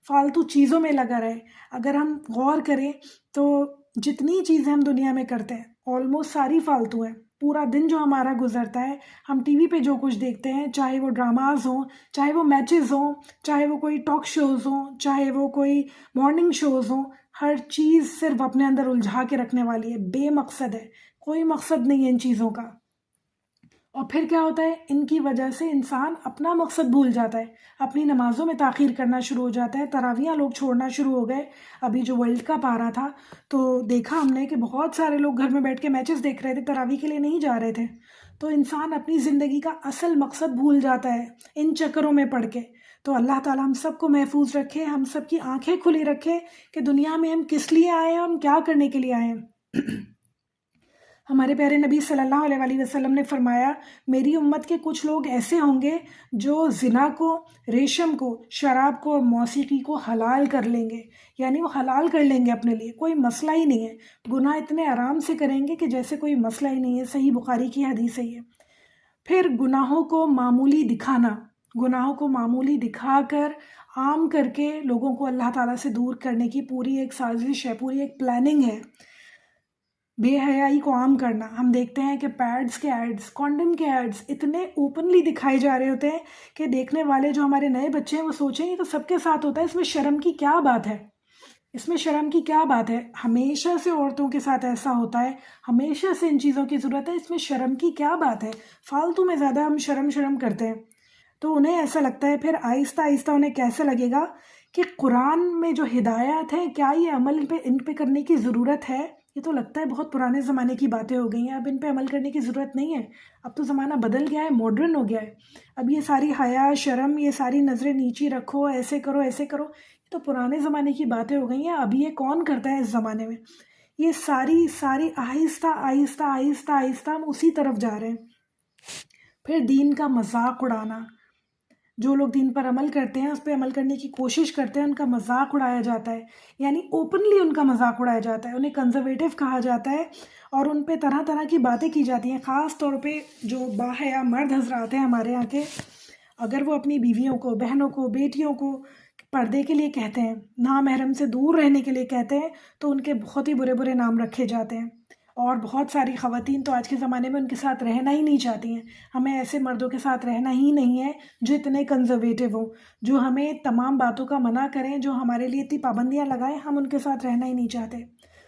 فالتو چیزوں میں لگا رہے۔ اگر ہم غور کریں تو جتنی چیزیں ہم دنیا میں کرتے ہیں آلموسٹ ساری فالتو ہیں۔ پورا دن جو ہمارا گزرتا ہے، ہم ٹی وی پہ جو کچھ دیکھتے ہیں، چاہے وہ ڈراماز ہوں، چاہے وہ میچز ہوں، چاہے وہ کوئی ٹاک شوز ہوں، چاہے وہ کوئی مارننگ شوز ہوں، ہر چیز صرف اپنے اندر الجھا کے رکھنے والی ہے، بے مقصد ہے، کوئی مقصد نہیں ہے ان چیزوں کا۔ اور پھر کیا ہوتا ہے، ان کی وجہ سے انسان اپنا مقصد بھول جاتا ہے، اپنی نمازوں میں تاخیر کرنا شروع ہو جاتا ہے، تراویحاں لوگ چھوڑنا شروع ہو گئے۔ ابھی جو ورلڈ کپ آ رہا تھا تو دیکھا ہم نے کہ بہت سارے لوگ گھر میں بیٹھ کے میچز دیکھ رہے تھے، تراویح کے لیے نہیں جا رہے تھے۔ تو انسان اپنی زندگی کا اصل مقصد بھول جاتا ہے ان چکروں میں پڑھ کے۔ تو اللہ تعالیٰ ہم سب کو محفوظ رکھے، ہم سب کی آنکھیں کھلی رکھے کہ دنیا میں ہم کس لیے آئے ہیں، ہم کیا کرنے کے لیے آئے ہیں۔ ہمارے پیارے نبی صلی اللہ علیہ وآلہ وسلم نے فرمایا، میری امت کے کچھ لوگ ایسے ہوں گے جو زنا کو، ریشم کو، شراب کو اور موسیقی کو حلال کر لیں گے، یعنی وہ حلال کر لیں گے اپنے لیے، کوئی مسئلہ ہی نہیں ہے، گناہ اتنے آرام سے کریں گے کہ جیسے کوئی مسئلہ ہی نہیں ہے۔ صحیح بخاری کی حدیث ہے یہ۔ پھر گناہوں کو معمولی دکھانا، گناہوں کو معمولی دکھا کر، عام کر کے لوگوں کو اللہ تعالیٰ سے دور کرنے کی پوری ایک سازش ہے، پوری ایک پلاننگ ہے۔ بے حیائی کو عام کرنا، ہم دیکھتے ہیں کہ پیڈز کے ایڈز، کانڈم کے ایڈز اتنے اوپنلی دکھائے جا رہے ہوتے ہیں کہ دیکھنے والے جو ہمارے نئے بچے ہیں وہ سوچیں یہ تو سب کے ساتھ ہوتا ہے، اس میں شرم کی کیا بات ہے، اس میں شرم کی کیا بات ہے، ہمیشہ سے عورتوں کے ساتھ ایسا ہوتا ہے، ہمیشہ سے ان چیزوں کی ضرورت ہے، اس میں شرم کی کیا بات ہے، فالتو میں زیادہ ہم شرم کرتے ہیں۔ تو انہیں ایسا لگتا ہے، پھر آہستہ آہستہ انہیں کیسے لگے گا کہ قرآن میں جو ہدایات ہیں کیا یہ عمل ان پہ کرنے کی ضرورت ہے؟ یہ تو لگتا ہے بہت پرانے زمانے کی باتیں ہو گئی ہیں، اب ان پہ عمل کرنے کی ضرورت نہیں ہے، اب تو زمانہ بدل گیا ہے، ماڈرن ہو گیا ہے، اب یہ ساری حیا، شرم، یہ ساری نظریں نیچی رکھو، ایسے کرو ایسے کرو، یہ تو پرانے زمانے کی باتیں ہو گئی ہیں، اب یہ کون کرتا ہے اس زمانے میں؟ یہ ساری آہستہ آہستہ آہستہ آہستہ ہم اسی طرف جا رہے ہیں۔ پھر دین کا مذاق اڑانا، جو لوگ دین پر عمل کرتے ہیں، اس پہ عمل کرنے کی کوشش کرتے ہیں، ان کا مذاق اڑایا جاتا ہے، یعنی اوپنلی ان کا مذاق اڑایا جاتا ہے، انہیں کنزرویٹو کہا جاتا ہے اور ان پہ طرح طرح کی باتیں کی جاتی ہیں۔ خاص طور پہ جو باحیا مرد حضرات ہیں ہمارے یہاں کے، اگر وہ اپنی بیویوں کو، بہنوں کو، بیٹیوں کو پردے کے لیے کہتے ہیں، نامحرم سے دور رہنے کے لیے کہتے ہیں، تو ان کے بہت ہی برے برے نام رکھے جاتے ہیں، اور بہت ساری خواتین تو آج کے زمانے میں ان کے ساتھ رہنا ہی نہیں چاہتی ہیں۔ ہمیں ایسے مردوں کے ساتھ رہنا ہی نہیں ہے جو اتنے کنزرویٹو ہوں، جو ہمیں تمام باتوں کا منع کریں، جو ہمارے لیے اتنی پابندیاں لگائیں، ہم ان کے ساتھ رہنا ہی نہیں چاہتے۔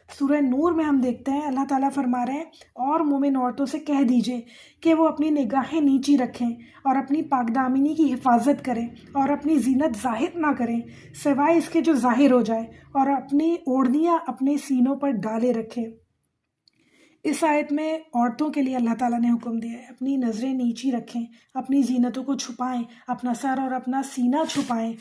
سورہ نور میں ہم دیکھتے ہیں اللہ تعالیٰ فرما رہے ہیں، اور مومن عورتوں سے کہہ دیجئے کہ وہ اپنی نگاہیں نیچی رکھیں اور اپنی پاک دامنی کی حفاظت کریں اور اپنی زینت ظاہر نہ کریں سوائے اس کے جو ظاہر ہو جائے، اور اپنی اوڑھنیاں اپنے سینوں پر ڈالے رکھیں۔ اس آیت میں عورتوں کے لیے اللہ تعالیٰ نے حکم دیا ہے اپنی نظریں نیچی رکھیں، اپنی زینتوں کو چھپائیں، اپنا سر اور اپنا سینہ چھپائیں۔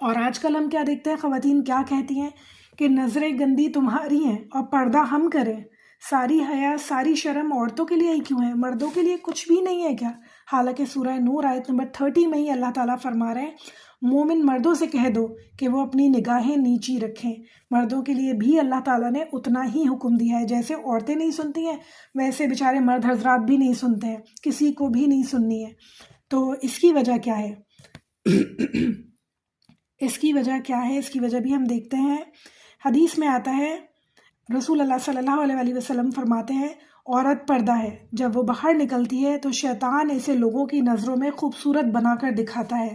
اور آج کل ہم کیا دیکھتے ہیں، خواتین کیا کہتی ہیں کہ نظریں گندی تمہاری ہیں اور پردہ ہم کریں، ساری حیا ساری شرم عورتوں کے لیے ہی کیوں ہے، مردوں کے لیے کچھ بھی نہیں ہے کیا؟ حالانکہ سورہ نور آیت نمبر 30 میں ہی اللہ تعالیٰ فرما رہے ہیں مومن مردوں سے کہہ دو کہ وہ اپنی نگاہیں نیچی رکھیں۔ مردوں کے لیے بھی اللہ تعالیٰ نے اتنا ہی حکم دیا ہے، جیسے عورتیں نہیں سنتی ہیں ویسے بیچارے مرد حضرات بھی نہیں سنتے ہیں، کسی کو بھی نہیں سننی ہے۔ تو اس کی وجہ کیا ہے؟ اس کی وجہ کیا ہے؟ اس کی وجہ بھی ہم دیکھتے ہیں، حدیث میں آتا ہے رسول اللہ صلی اللہ علیہ وسلم فرماتے ہیں عورت پردہ ہے، جب وہ باہر نکلتی ہے تو شیطان اسے لوگوں کی نظروں میں خوبصورت بنا کر دکھاتا ہے۔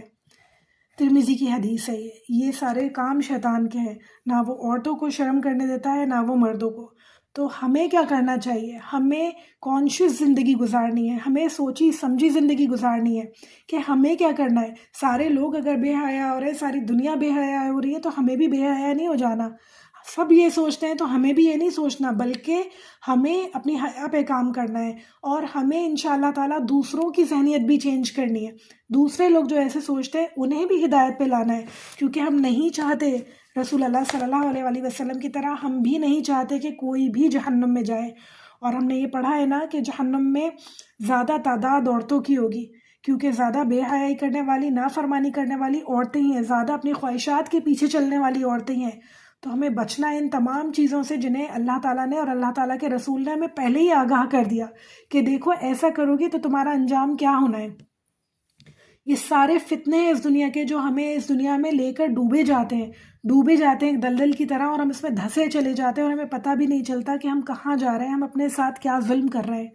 ترمذی کی حدیث ہے یہ سارے کام شیطان کے ہیں، نہ وہ عورتوں کو شرم کرنے دیتا ہے نہ وہ مردوں کو۔ تو ہمیں کیا کرنا چاہیے؟ ہمیں کانشیس زندگی گزارنی ہے، ہمیں سوچی سمجھی زندگی گزارنی ہے کہ ہمیں کیا کرنا ہے۔ سارے لوگ اگر بے حیا ہو رہے ہیں، ساری دنیا بے حیا ہو رہی ہے، تو ہمیں بھی بے حیا نہیں ہو جانا۔ سب یہ سوچتے ہیں تو ہمیں بھی یہ نہیں سوچنا، بلکہ ہمیں اپنی حیا پہ کام کرنا ہے، اور ہمیں انشاءاللہ تعالیٰ دوسروں کی ذہنیت بھی چینج کرنی ہے۔ دوسرے لوگ جو ایسے سوچتے ہیں انہیں بھی ہدایت پہ لانا ہے، کیونکہ ہم نہیں چاہتے رسول اللہ صلی اللہ علیہ وسلم کی طرح ہم بھی نہیں چاہتے کہ کوئی بھی جہنم میں جائے۔ اور ہم نے یہ پڑھا ہے نا کہ جہنم میں زیادہ تعداد عورتوں کی ہوگی، کیونکہ زیادہ بے حیائی کرنے والی، نافرمانی کرنے والی عورتیں ہی ہیں، زیادہ اپنی خواہشات کے پیچھے چلنے والی عورتیں ہیں۔ تو ہمیں بچنا ہے ان تمام چیزوں سے جنہیں اللہ تعالیٰ نے اور اللہ تعالیٰ کے رسول نے ہمیں پہلے ہی آگاہ کر دیا کہ دیکھو ایسا کرو گی تو تمہارا انجام کیا ہونا ہے۔ یہ سارے فتنے ہیں اس دنیا کے جو ہمیں اس دنیا میں لے کر ڈوبے جاتے ہیں ایک دلدل کی طرح، اور ہم اس میں دھسے چلے جاتے ہیں اور ہمیں پتہ بھی نہیں چلتا کہ ہم کہاں جا رہے ہیں، ہم اپنے ساتھ کیا ظلم کر رہے ہیں۔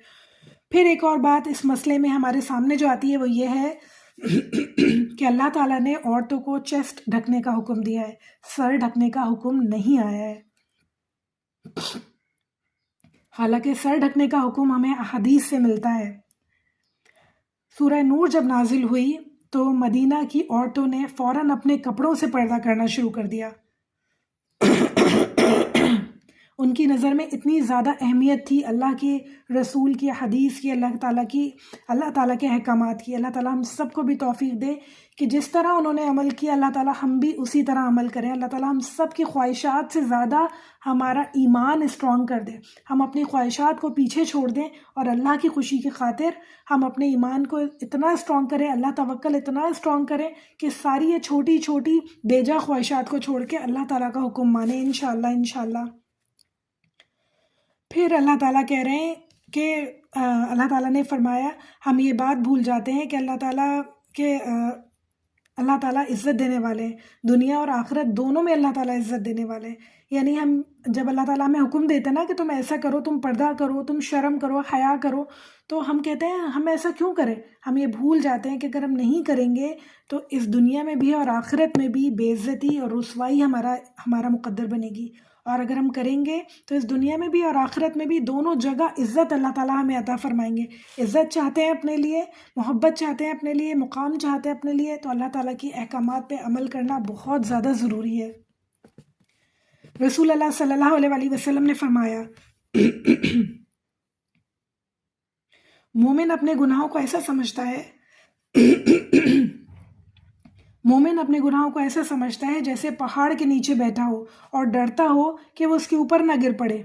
پھر ایک اور بات اس مسئلے میں ہمارے سامنے جو آتی ہے وہ یہ ہے کہ اللہ تعالیٰ نے عورتوں کو چیسٹ ڈھکنے کا حکم دیا ہے، سر ڈھکنے کا حکم نہیں آیا ہے۔ حالانکہ سر ڈھکنے کا حکم ہمیں احادیث سے ملتا ہے۔ سورہ نور جب نازل ہوئی تو مدینہ کی عورتوں نے فوراً اپنے کپڑوں سے پردہ کرنا شروع کر دیا۔ ان کی نظر میں اتنی زیادہ اہمیت تھی اللہ کے رسول کی، حدیث کی، اللہ تعالیٰ کے احکامات کی۔ اللہ تعالیٰ ہم سب کو بھی توفیق دے کہ جس طرح انہوں نے عمل کیا اللہ تعالیٰ ہم بھی اسی طرح عمل کریں۔ اللہ تعالیٰ ہم سب کی خواہشات سے زیادہ ہمارا ایمان اسٹرانگ کر دے، ہم اپنی خواہشات کو پیچھے چھوڑ دیں اور اللہ کی خوشی کی خاطر ہم اپنے ایمان کو اتنا اسٹرانگ کریں، اللہ توکل اتنا اسٹرانگ کریں کہ ساری یہ چھوٹی چھوٹی بیجا خواہشات کو چھوڑ کے اللہ تعالیٰ کا حکم مانیں انشاءاللہ۔ پھر اللہ تعالیٰ کہہ رہے ہیں کہ اللہ تعالیٰ نے فرمایا ہم یہ بات بھول جاتے ہیں کہ اللہ تعالیٰ عزت دینے والے ہیں، دنیا اور آخرت دونوں میں اللہ تعالیٰ عزت دینے والے ہیں۔ یعنی ہم جب اللہ تعالیٰ ہمیں حکم دیتے ہیں نا کہ تم ایسا کرو، تم پردہ کرو، تم شرم کرو، حیا کرو، تو ہم کہتے ہیں ہم ایسا کیوں کریں؟ ہم یہ بھول جاتے ہیں کہ اگر ہم نہیں کریں گے تو اس دنیا میں بھی اور آخرت میں بھی بے عزتی اور رسوائی ہمارا مقدر بنے گی، اور اگر ہم کریں گے تو اس دنیا میں بھی اور آخرت میں بھی دونوں جگہ عزت اللہ تعالیٰ ہمیں عطا فرمائیں گے۔ عزت چاہتے ہیں اپنے لیے، محبت چاہتے ہیں اپنے لیے، مقام چاہتے ہیں اپنے لیے، تو اللہ تعالیٰ کی احکامات پہ عمل کرنا بہت زیادہ ضروری ہے۔ رسول اللہ صلی اللہ علیہ وسلم نے فرمایا مومن اپنے گناہوں کو ایسا سمجھتا ہے جیسے پہاڑ کے نیچے بیٹھا ہو اور ڈرتا ہو کہ وہ اس کے اوپر نہ گر پڑے۔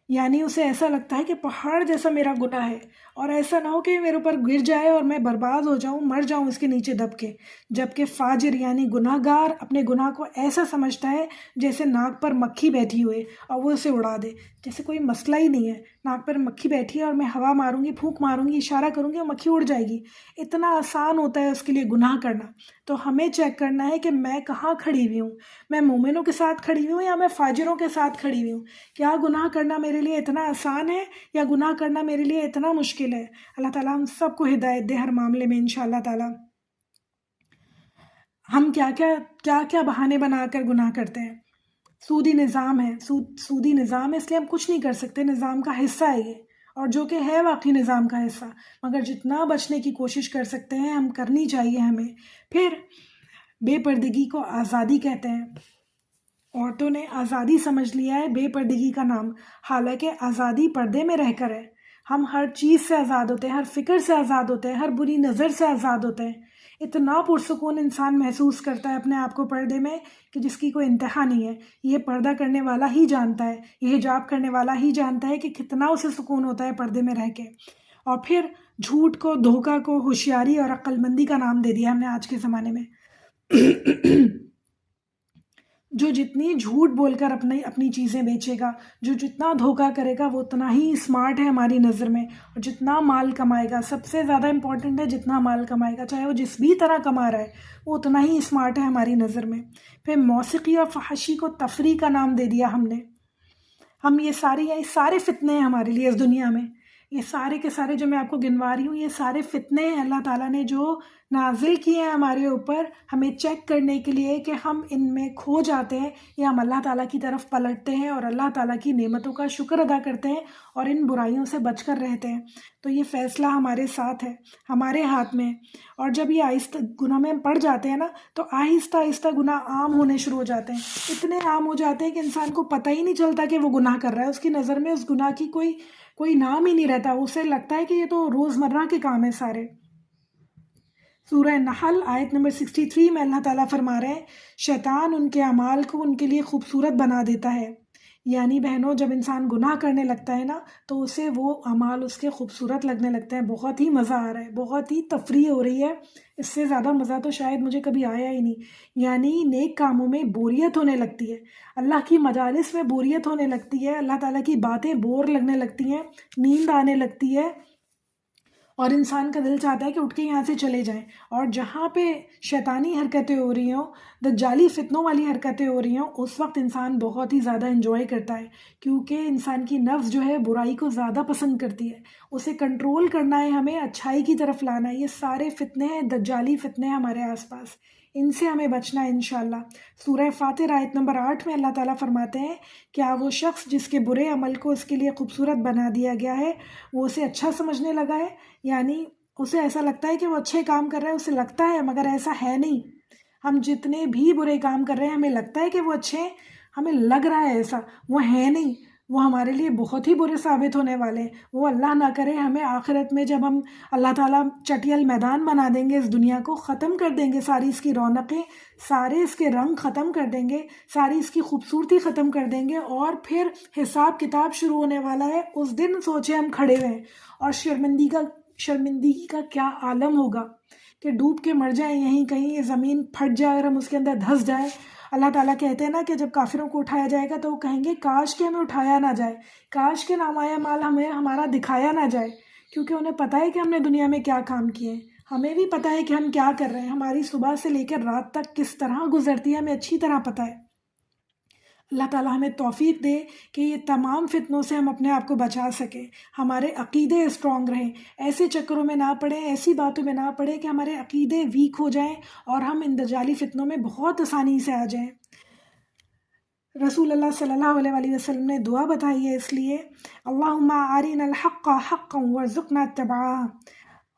یعنی اسے ایسا لگتا ہے کہ پہاڑ جیسا میرا گناہ ہے، اور ایسا نہ ہو کہ میرے اوپر گر جائے اور میں برباد ہو جاؤں، مر جاؤں اس کے نیچے دب کے۔ جبکہ فاجر یعنی گناہ گار اپنے گناہ کو ایسا سمجھتا ہے جیسے ناک پر مکھی بیٹھی ہوئے اور وہ اسے اڑا دے، جیسے کوئی مسئلہ ہی نہیں ہے، ناک پر مکھی بیٹھی ہے اور میں ہوا ماروں گی، پھونک ماروں گی، اشارہ کروں گی اور مکھی اڑ جائے گی۔ اتنا آسان ہوتا ہے اس کے لیے گناہ کرنا۔ تو ہمیں چیک کرنا ہے کہ میں کہاں کھڑی ہوئی ہوں، میں مومنوں کے ساتھ کھڑی ہوئی ہوں یا میں فاجروں کے ساتھ کھڑی ہوئی ہوں؟ کیا گناہ کرنا میرے لیے اتنا آسان ہے یا گناہ کرنا میرے لیے اتنا مشکل ہے؟ اللہ تعالیٰ ہم سب کو ہدایت دے ہر معاملے میں انشاءاللہ تعالیٰ۔ ہم کیا بہانے بنا کر گناہ کرتے ہیں۔ سودی نظام ہے، سودی نظام ہے، اس لیے ہم کچھ نہیں کر سکتے، نظام کا حصہ ہے یہ، اور جو کہ ہے واقعی نظام کا حصہ، مگر جتنا بچنے کی کوشش کر سکتے ہیں ہم کرنی چاہیے ہمیں۔ پھر بے پردگی کو آزادی کہتے ہیں۔ عورتوں نے آزادی سمجھ لیا ہے بے پردگی کا نام، حالانکہ آزادی پردے میں رہ کر ہے۔ ہم ہر چیز سے آزاد ہوتے ہیں، ہر فکر سے آزاد ہوتے ہیں، ہر بری نظر سے آزاد ہوتے ہیں۔ اتنا پرسکون انسان محسوس کرتا ہے اپنے آپ کو پردے میں کہ جس کی کوئی انتہا نہیں ہے. یہ پردہ کرنے والا ہی جانتا ہے، یہ حجاب کرنے والا ہی جانتا ہے کہ کتنا اسے سکون ہوتا ہے پردے میں رہ کے. اور پھر جھوٹ کو، دھوکہ کو ہوشیاری اور عقل مندی کا نام دے دیا ہم نے آج کے زمانے میں. جو جتنی جھوٹ بول کر اپنی چیزیں بیچے گا، جو جتنا دھوکہ کرے گا، وہ اتنا ہی اسمارٹ ہے ہماری نظر میں. اور جتنا مال کمائے گا، سب سے زیادہ امپورٹنٹ ہے جتنا مال کمائے گا، چاہے وہ جس بھی طرح کما رہا ہے، وہ اتنا ہی اسمارٹ ہے ہماری نظر میں. پھر موسیقی اور فحاشی کو تفریح کا نام دے دیا ہم نے. ہم یہ سارے فتنے ہیں ہمارے لیے اس دنیا میں. یہ سارے کے سارے جو میں آپ کو گنوا رہی ہوں، یہ سارے فتنے ہیں اللہ تعالیٰ نے جو نازل کیے ہیں ہمارے اوپر، ہمیں چیک کرنے کے لیے کہ ہم ان میں کھو جاتے ہیں یا ہم اللہ تعالیٰ کی طرف پلٹتے ہیں اور اللہ تعالیٰ کی نعمتوں کا شکر ادا کرتے ہیں اور ان برائیوں سے بچ کر رہتے ہیں. تو یہ فیصلہ ہمارے ساتھ ہے، ہمارے ہاتھ میں. اور جب یہ آہستہ گناہ میں پڑ جاتے ہیں نا، تو آہستہ آہستہ گناہ عام ہونے شروع ہو جاتے ہیں. اتنے عام ہو جاتے ہیں کہ انسان کو پتہ ہی نہیں چلتا کہ وہ گناہ کر رہا ہے. اس کی نظر میں اس گناہ کی کوئی نام ہی نہیں رہتا. اسے لگتا ہے کہ یہ تو روزمرہ کے کام ہیں سارے. سورہ نحل آیت نمبر 63 میں اللہ تعالیٰ فرما رہے ہیں، شیطان ان کے اعمال کو ان کے لیے خوبصورت بنا دیتا ہے. یعنی بہنوں، جب انسان گناہ کرنے لگتا ہے نا، تو اسے وہ اعمال اس کے خوبصورت لگنے لگتے ہیں. بہت ہی مزہ آ رہا ہے، بہت ہی تفریح ہو رہی ہے. اس سے زیادہ مزہ تو شاید مجھے کبھی آیا ہی نہیں. یعنی نیک کاموں میں بوریت ہونے لگتی ہے، اللہ کی مجالس میں بوریت ہونے لگتی ہے، اللہ تعالیٰ کی باتیں بور لگنے لگتی ہیں، نیند آنے لگتی ہے، اور انسان کا دل چاہتا ہے کہ اٹھ کے یہاں سے چلے جائیں. اور جہاں پہ شیطانی حرکتیں ہو رہی ہوں، دجالی فتنوں والی حرکتیں ہو رہی ہوں، اس وقت انسان بہت ہی زیادہ انجوائے کرتا ہے، کیونکہ انسان کی نفس جو ہے برائی کو زیادہ پسند کرتی ہے. اسے کنٹرول کرنا ہے، ہمیں اچھائی کی طرف لانا ہے. یہ سارے فتنے ہیں، دجالی فتنے ہیں ہمارے آس پاس. ان سے ہمیں بچنا ہے انشاءاللہ. سورہ فاتر آیت نمبر 8 میں اللہ تعالیٰ فرماتے ہیں، کیا وہ شخص جس کے برے عمل کو اس کے لیے خوبصورت بنا دیا گیا ہے، وہ اسے اچھا سمجھنے لگا ہے؟ یعنی اسے ایسا لگتا ہے کہ وہ اچھے کام کر رہا ہے، اسے لگتا ہے، مگر ایسا ہے نہیں. ہم جتنے بھی برے کام کر رہے ہیں، ہمیں لگتا ہے کہ وہ اچھے ہیں، ہمیں لگ رہا ہے ایسا، وہ ہے نہیں. وہ ہمارے لیے بہت ہی برے ثابت ہونے والے ہیں. وہ اللہ نہ کرے ہمیں آخرت میں جب ہم اللہ تعالیٰ چٹیل میدان بنا دیں گے، اس دنیا کو ختم کر دیں گے، ساری اس کی رونقیں، سارے اس کے رنگ ختم کر دیں گے، ساری اس کی خوبصورتی ختم کر دیں گے، اور پھر حساب کتاب شروع ہونے والا ہے. اس دن سوچے ہم کھڑے ہوئے ہیں، اور شرمندگی کا کیا عالم ہوگا کہ ڈوب کے مر جائیں یہیں کہیں، یہ زمین پھٹ جائے اور ہم اس کے اندر دھس جائیں. اللہ تعالیٰ کہتے ہیں نا کہ جب کافروں کو اٹھایا جائے گا تو وہ کہیں گے کاش کہ ہمیں اٹھایا نہ جائے، کاش کہ نامہ مال ہمیں ہمارا دکھایا نہ جائے. کیونکہ انہیں پتہ ہے کہ ہم نے دنیا میں کیا کام کیے ہیں. ہمیں بھی پتہ ہے کہ ہم کیا کر رہے ہیں، ہماری صبح سے لے کر رات تک کس طرح گزرتی ہے، ہمیں اچھی طرح پتہ ہے. اللہ تعالیٰ ہمیں توفیق دے کہ یہ تمام فتنوں سے ہم اپنے آپ کو بچا سکیں، ہمارے عقیدے اسٹرانگ رہیں، ایسے چکروں میں نہ پڑیں، ایسی باتوں میں نہ پڑیں کہ ہمارے عقیدے ویک ہو جائیں اور ہم ان دجالی فتنوں میں بہت آسانی سے آ جائیں. رسول اللہ صلی اللہ علیہ وسلم نے دعا بتائی ہے اس لیے، اللہم ارنا الحق حقا وارزقنا اتباعہ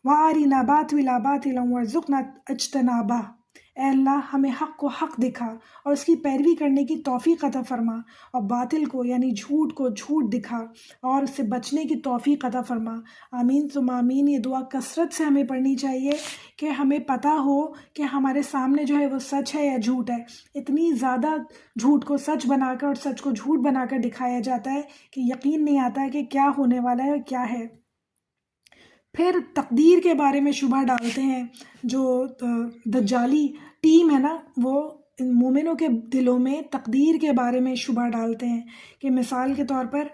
وارنا باطلا باطلا وارزقنا اجتنابہ. اے اللہ، ہمیں حق کو حق دکھا اور اس کی پیروی کرنے کی توفیق عطا فرما، اور باطل کو یعنی جھوٹ کو جھوٹ دکھا اور اس سے بچنے کی توفیق عطا فرما. آمین ثم آمین. یہ دعا کثرت سے ہمیں پڑھنی چاہیے کہ ہمیں پتہ ہو کہ ہمارے سامنے جو ہے وہ سچ ہے یا جھوٹ ہے. اتنی زیادہ جھوٹ کو سچ بنا کر اور سچ کو جھوٹ بنا کر دکھایا جاتا ہے کہ یقین نہیں آتا ہے کہ کیا ہونے والا ہے اور کیا ہے. پھر تقدیر کے بارے میں شبہ ڈالتے ہیں. جو دجالی ٹیم ہے نا، وہ مومنوں کے دلوں میں تقدیر کے بارے میں شبہ ڈالتے ہیں کہ مثال کے طور پر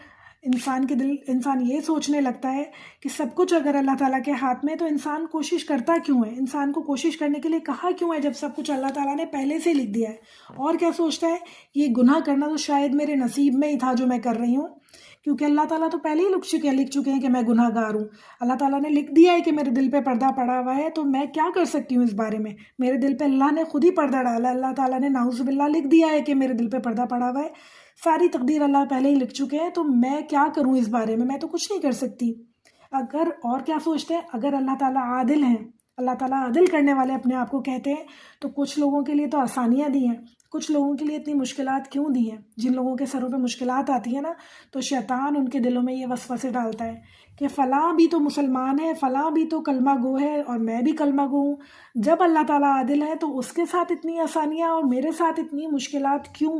انسان یہ سوچنے لگتا ہے کہ سب کچھ اگر اللہ تعالیٰ کے ہاتھ میں، تو انسان کوشش کرتا کیوں ہے، انسان کو کوشش کرنے کے لیے کہا کیوں ہے جب سب کچھ اللہ تعالیٰ نے پہلے سے لکھ دیا ہے. اور کیا سوچتا ہے، یہ گناہ کرنا تو شاید میرے نصیب میں ہی تھا جو میں کر رہی ہوں، کیونکہ اللہ تعالیٰ تو پہلے ہی لکھ چکے ہیں کہ میں گناہ گار ہوں. اللہ تعالیٰ نے لکھ دیا ہے کہ میرے دل پہ پردہ پڑا ہوا ہے، تو میں کیا کر سکتی ہوں اس بارے میں. میرے دل پہ اللہ نے خود ہی پردہ ڈالا، اللہ تعالیٰ نے نعوذ باللہ لکھ دیا ہے کہ میرے دل پہ پردہ پڑا ہوا ہے. ساری تقدیر اللہ پہلے ہی لکھ چکے ہیں، تو میں کیا کروں اس بارے میں تو کچھ نہیں کر سکتی. اور کیا سوچتے ہیں، اگر اللہ تعالیٰ عادل ہیں، اللہ تعالیٰ عادل کرنے والے اپنے آپ کو کہتے ہیں، تو کچھ لوگوں کے لیے تو آسانیاں دی ہیں، کچھ لوگوں کے لیے اتنی مشکلات کیوں دی ہیں؟ جن لوگوں کے سروں پہ مشکلات آتی ہیں نا، تو شیطان ان کے دلوں میں یہ وسوسے ڈالتا ہے کہ فلاں بھی تو مسلمان ہے، فلاں بھی تو کلمہ گو ہے، اور میں بھی کلمہ گو ہوں۔ جب اللہ تعالیٰ عادل ہے تو اس کے ساتھ اتنی آسانیاں اور میرے ساتھ اتنی مشکلات کیوں؟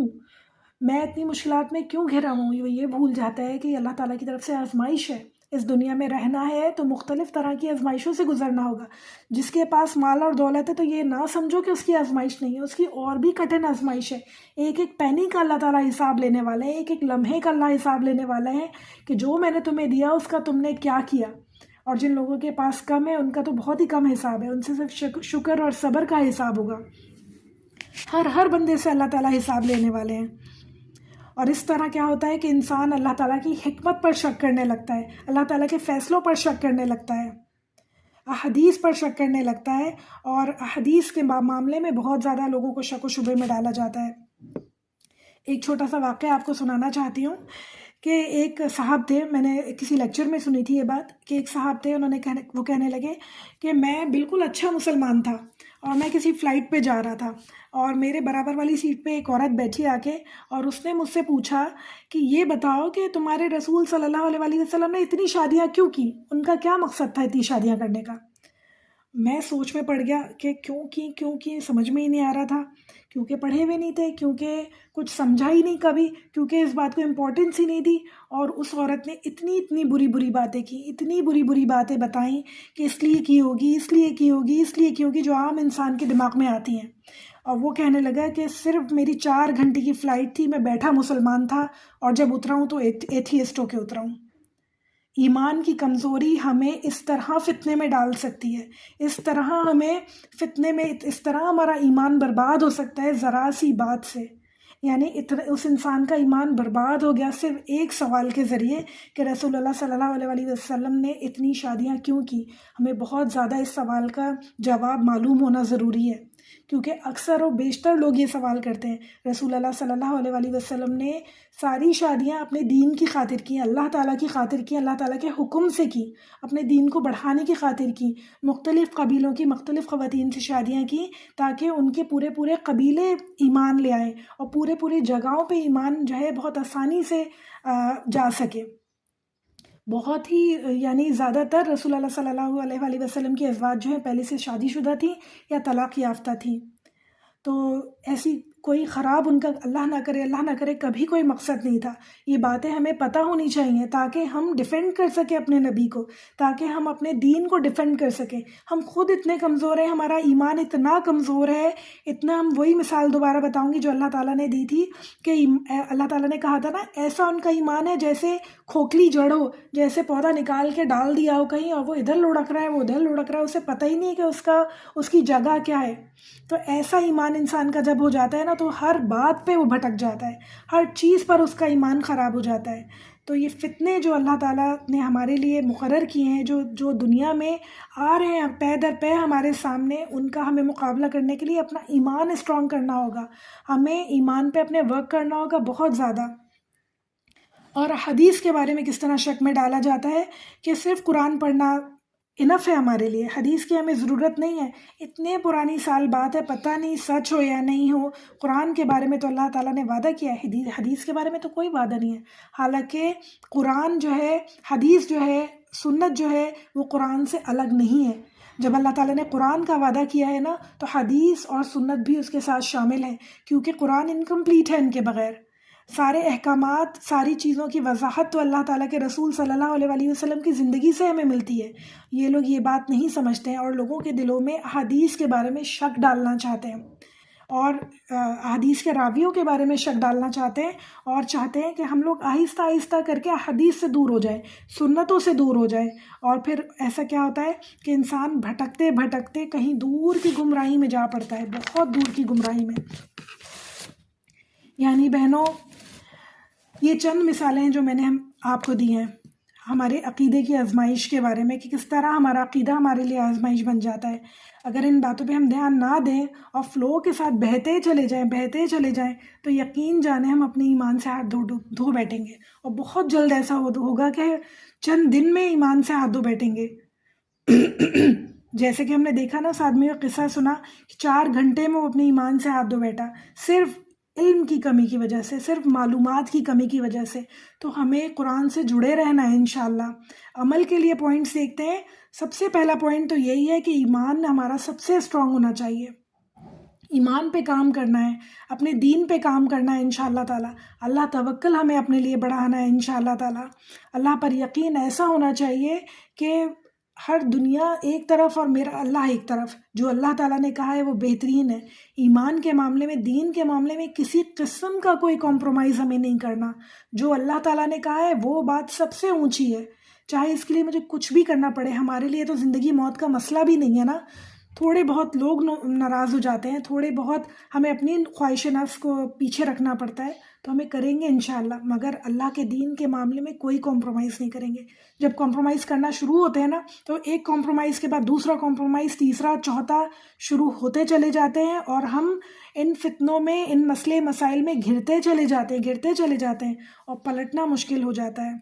میں اتنی مشکلات میں کیوں گھرا ہوں؟ وہ یہ بھول جاتا ہے کہ یہ اللہ تعالیٰ کی طرف سے آزمائش ہے۔ اس دنیا میں رہنا ہے تو مختلف طرح کی آزمائشوں سے گزرنا ہوگا۔ جس کے پاس مال اور دولت ہے تو یہ نہ سمجھو کہ اس کی آزمائش نہیں ہے، اس کی اور بھی کٹھن آزمائش ہے۔ ایک ایک پینی کا اللہ تعالیٰ حساب لینے والا ہے، ایک ایک لمحے کا اللہ حساب لینے والا ہے کہ جو میں نے تمہیں دیا اس کا تم نے کیا کیا۔ اور جن لوگوں کے پاس کم ہے ان کا تو بہت ہی کم حساب ہے، ان سے صرف شکر اور صبر کا حساب ہوگا۔ ہر بندے سے اللہ تعالیٰ حساب لینے والے ہیں۔ اور اس طرح کیا ہوتا ہے کہ انسان اللہ تعالیٰ کی حکمت پر شک کرنے لگتا ہے، اللہ تعالیٰ کے فیصلوں پر شک کرنے لگتا ہے، احادیث پر شک کرنے لگتا ہے، اور احادیث کے معاملے میں بہت زیادہ لوگوں کو شک و شبے میں ڈالا جاتا ہے۔ ایک چھوٹا سا واقعہ آپ کو سنانا چاہتی ہوں کہ ایک صاحب تھے، میں نے کسی لیکچر میں سنی تھی یہ بات، کہ ایک صاحب تھے، وہ کہنے لگے کہ میں بالکل اچھا مسلمان تھا، اور میں کسی فلائٹ پہ جا رہا تھا، اور میرے برابر والی سیٹ پہ ایک عورت بیٹھی آ کے، اور اس نے مجھ سے پوچھا کہ یہ بتاؤ کہ تمہارے رسول صلی اللہ علیہ وآلہ وسلم نے اتنی شادیاں کیوں کی؟ ان کا کیا مقصد تھا اتنی شادیاں کرنے کا؟ میں سوچ میں پڑ گیا کہ کیوں کی سمجھ میں ہی نہیں آ رہا تھا، کیونکہ پڑھے ہوئے نہیں تھے، کیونکہ کچھ سمجھا ہی نہیں کبھی، کیونکہ اس بات کو امپورٹنس ہی نہیں دی۔ اور اس عورت نے اتنی بری باتیں کی، اتنی بری باتیں بتائیں کہ اس لیے کی ہوگی، اس لیے کی ہوگی، اس لیے کی ہوگی، جو عام انسان کے دماغ میں آتی ہیں۔ اور وہ کہنے لگا کہ صرف میری 4 گھنٹے کی فلائٹ تھی، میں بیٹھا مسلمان تھا، اور جب اترا ہوں تو ایتھیسٹ ہو کے اترا ہوں۔ ایمان کی کمزوری ہمیں اس طرح فتنے میں ڈال سکتی ہے، اس طرح ہمیں فتنے میں، اس طرح ہمارا ایمان برباد ہو سکتا ہے ذرا سی بات سے۔ یعنی اس انسان کا ایمان برباد ہو گیا صرف ایک سوال کے ذریعے کہ رسول اللہ صلی اللہ علیہ وآلہ وسلم نے اتنی شادیاں کیوں کی۔ ہمیں بہت زیادہ اس سوال کا جواب معلوم ہونا ضروری ہے، کیونکہ اکثر و بیشتر لوگ یہ سوال کرتے ہیں رسول اللہ صلی اللہ علیہ وآلہ وسلم نے ساری شادیاں اپنے دین کی خاطر کی، اللہ تعالیٰ کی خاطر کی، اللہ تعالیٰ کے حکم سے کی، اپنے دین کو بڑھانے کی خاطر کی، مختلف قبیلوں کی مختلف خواتین سے شادیاں کی تاکہ ان کے پورے قبیلے ایمان لے آئیں، اور پورے جگہوں پہ ایمان جو ہے بہت آسانی سے جا سکے۔ بہت ہی یعنی زیادہ تر رسول اللہ صلی اللہ علیہ وآلہ وسلم کی ازواج جو ہیں پہلے سے شادی شدہ تھیں یا طلاق یافتہ تھیں، تو ایسی کوئی خراب ان کا اللہ نہ کرے کبھی کوئی مقصد نہیں تھا۔ یہ باتیں ہمیں پتہ ہونی چاہیے تاکہ ہم ڈیفینڈ کر سکیں اپنے نبی کو، تاکہ ہم اپنے دین کو ڈیفینڈ کر سکیں۔ ہم خود اتنے کمزور ہیں، ہمارا ایمان اتنا کمزور ہے، اتنا، ہم وہی مثال دوبارہ بتاؤں گی جو اللہ تعالیٰ نے دی تھی کہ اللہ تعالیٰ نے کہا تھا نا، ایسا ان کا ایمان ہے جیسے کھوکھلی جڑ ہو، جیسے پودا نکال کے ڈال دیا ہو کہیں، اور وہ ادھر لڑک رہا ہے، وہ ادھر لڑک رہا ہے، اسے پتہ ہی نہیں ہے کہ اس کی جگہ کیا ہے۔ تو ایسا ایمان انسان کا جب ہو جاتا ہے نا، تو ہر بات پہ وہ بھٹک جاتا ہے، ہر چیز پر اس کا ایمان خراب ہو جاتا ہے۔ تو یہ فتنے جو اللہ تعالیٰ نے ہمارے لیے مقرر کیے ہیں، جو دنیا میں آ رہے ہیں پے در پے ہمارے سامنے، ان کا ہمیں مقابلہ کرنے کے لیے اپنا ایمان اسٹرانگ کرنا ہوگا، ہمیں ایمان پہ اپنے ورک کرنا ہوگا بہت زیادہ۔ اور حدیث کے بارے میں کس طرح شک میں ڈالا جاتا ہے کہ صرف قرآن پڑھنا انف ہے ہمارے لیے، حدیث کی ہمیں ضرورت نہیں ہے۔ اتنے پرانی سال بات ہے، پتہ نہیں سچ ہو یا نہیں ہو، قرآن کے بارے میں تو اللہ تعالیٰ نے وعدہ کیا ہے، حدیث کے بارے میں تو کوئی وعدہ نہیں ہے۔ حالانکہ قرآن جو ہے، حدیث جو ہے، سنت جو ہے، وہ قرآن سے الگ نہیں ہے۔ جب اللہ تعالیٰ نے قرآن کا وعدہ کیا ہے نا، تو حدیث اور سنت بھی اس کے ساتھ شامل ہیں، کیونکہ قرآن انکمپلیٹ ہے ان کے بغیر۔ سارے احکامات، ساری چیزوں کی وضاحت تو اللہ تعالیٰ کے رسول صلی اللہ علیہ وآلہ وسلم کی زندگی سے ہمیں ملتی ہے۔ یہ لوگ یہ بات نہیں سمجھتے ہیں، اور لوگوں کے دلوں میں احادیث کے بارے میں شک ڈالنا چاہتے ہیں، اور احادیث کے راویوں کے بارے میں شک ڈالنا چاہتے ہیں، اور چاہتے ہیں کہ ہم لوگ آہستہ آہستہ کر کے احادیث سے دور ہو جائیں، سنتوں سے دور ہو جائیں۔ اور پھر ایسا کیا ہوتا ہے کہ انسان بھٹکتے بھٹکتے کہیں دور کی گمراہی میں جا پڑتا ہے، بہت دور کی گمراہی میں۔ یعنی بہنوں، یہ چند مثالیں ہیں جو میں نے آپ کو دی ہیں ہمارے عقیدے کی آزمائش کے بارے میں، کہ کس طرح ہمارا عقیدہ ہمارے لیے آزمائش بن جاتا ہے۔ اگر ان باتوں پہ ہم دھیان نہ دیں اور فلو کے ساتھ بہتے چلے جائیں تو یقین جانیں ہم اپنے ایمان سے ہاتھ دھو بیٹھیں گے، اور بہت جلد ایسا ہوگا کہ چند دن میں ایمان سے ہاتھ دھو بیٹھیں گے۔ جیسے کہ ہم نے دیکھا نا، اس آدمی کا قصہ سنا کہ 4 گھنٹے میں وہ اپنے ایمان سے ہاتھ دھو بیٹھا، صرف علم کی کمی کی وجہ سے، صرف معلومات کی کمی کی وجہ سے۔ تو ہمیں قرآن سے جڑے رہنا ہے انشاءاللہ۔ عمل کے لیے پوائنٹس دیکھتے ہیں۔ سب سے پہلا پوائنٹ تو یہی ہے کہ ایمان ہمارا سب سے اسٹرانگ ہونا چاہیے، ایمان پہ کام کرنا ہے، اپنے دین پہ کام کرنا ہے انشاءاللہ تعالیٰ۔ اللہ توکل ہمیں اپنے لیے بڑھانا ہے انشاءاللہ تعالیٰ۔ اللہ پر یقین ایسا ہونا چاہیے کہ ہر دنیا ایک طرف اور میرا اللہ ایک طرف، جو اللہ تعالیٰ نے کہا ہے وہ بہترین ہے۔ ایمان کے معاملے میں، دین کے معاملے میں کسی قسم کا کوئی کمپرومائز ہمیں نہیں کرنا۔ جو اللہ تعالیٰ نے کہا ہے وہ بات سب سے اونچی ہے، چاہے اس کے لیے مجھے کچھ بھی کرنا پڑے۔ ہمارے لیے تو زندگی موت کا مسئلہ بھی نہیں ہے نا۔ تھوڑے بہت لوگ ناراض ہو جاتے ہیں، تھوڑے بہت ہمیں اپنی خواہش نفس کو پیچھے رکھنا پڑتا ہے، تو ہمیں کریں گے انشاءاللہ، مگر اللہ کے دین کے معاملے میں کوئی کمپرومائز نہیں کریں گے۔ جب کمپرومائز کرنا شروع ہوتے ہیں نا، تو ایک کمپرومائز کے بعد دوسرا کمپرومائز، تیسرا، چوتھا شروع ہوتے چلے جاتے ہیں، اور ہم ان فتنوں میں، ان مسئلے مسائل میں گھرتے چلے جاتے ہیں اور پلٹنا مشکل ہو جاتا ہے۔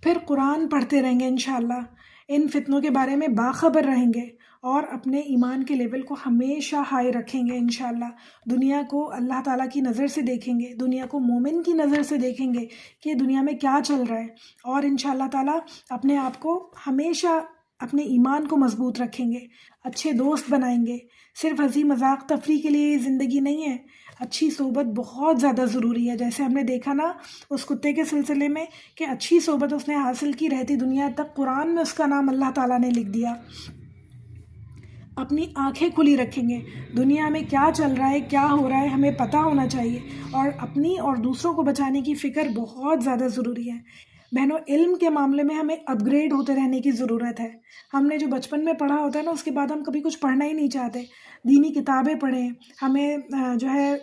پھر قرآن پڑھتے رہیں گے انشاءاللہ، ان فتنوں کے بارے میں باخبر رہیں گے، اور اپنے ایمان کے لیول کو ہمیشہ ہائی رکھیں گے انشاءاللہ۔ دنیا کو اللہ تعالیٰ کی نظر سے دیکھیں گے، دنیا کو مومن کی نظر سے دیکھیں گے کہ دنیا میں کیا چل رہا ہے، اور انشاءاللہ تعالیٰ اپنے آپ کو ہمیشہ، اپنے ایمان کو مضبوط رکھیں گے، اچھے دوست بنائیں گے۔ صرف ہنسی مذاق تفریح کے لیے زندگی نہیں ہے، اچھی صحبت بہت زیادہ ضروری ہے۔ جیسے ہم نے دیکھا نا اس کتے کے سلسلے میں کہ اچھی صحبت اس نے حاصل کی، رہتی دنیا تک قرآن میں اس کا نام اللہ تعالیٰ نے لکھ دیا۔ اپنی آنکھیں کھلی رکھیں گے، دنیا میں کیا چل رہا ہے، کیا ہو رہا ہے، ہمیں پتہ ہونا چاہیے، اور اپنی اور دوسروں کو بچانے کی فکر بہت زیادہ ضروری ہے۔ بہنوں، علم کے معاملے میں ہمیں اپ گریڈ ہوتے رہنے کی ضرورت ہے۔ ہم نے جو بچپن میں پڑھا ہوتا ہے نا، اس کے بعد ہم کبھی کچھ پڑھنا ہی نہیں چاہتے۔ دینی کتابیں پڑھیں، ہمیں جو ہے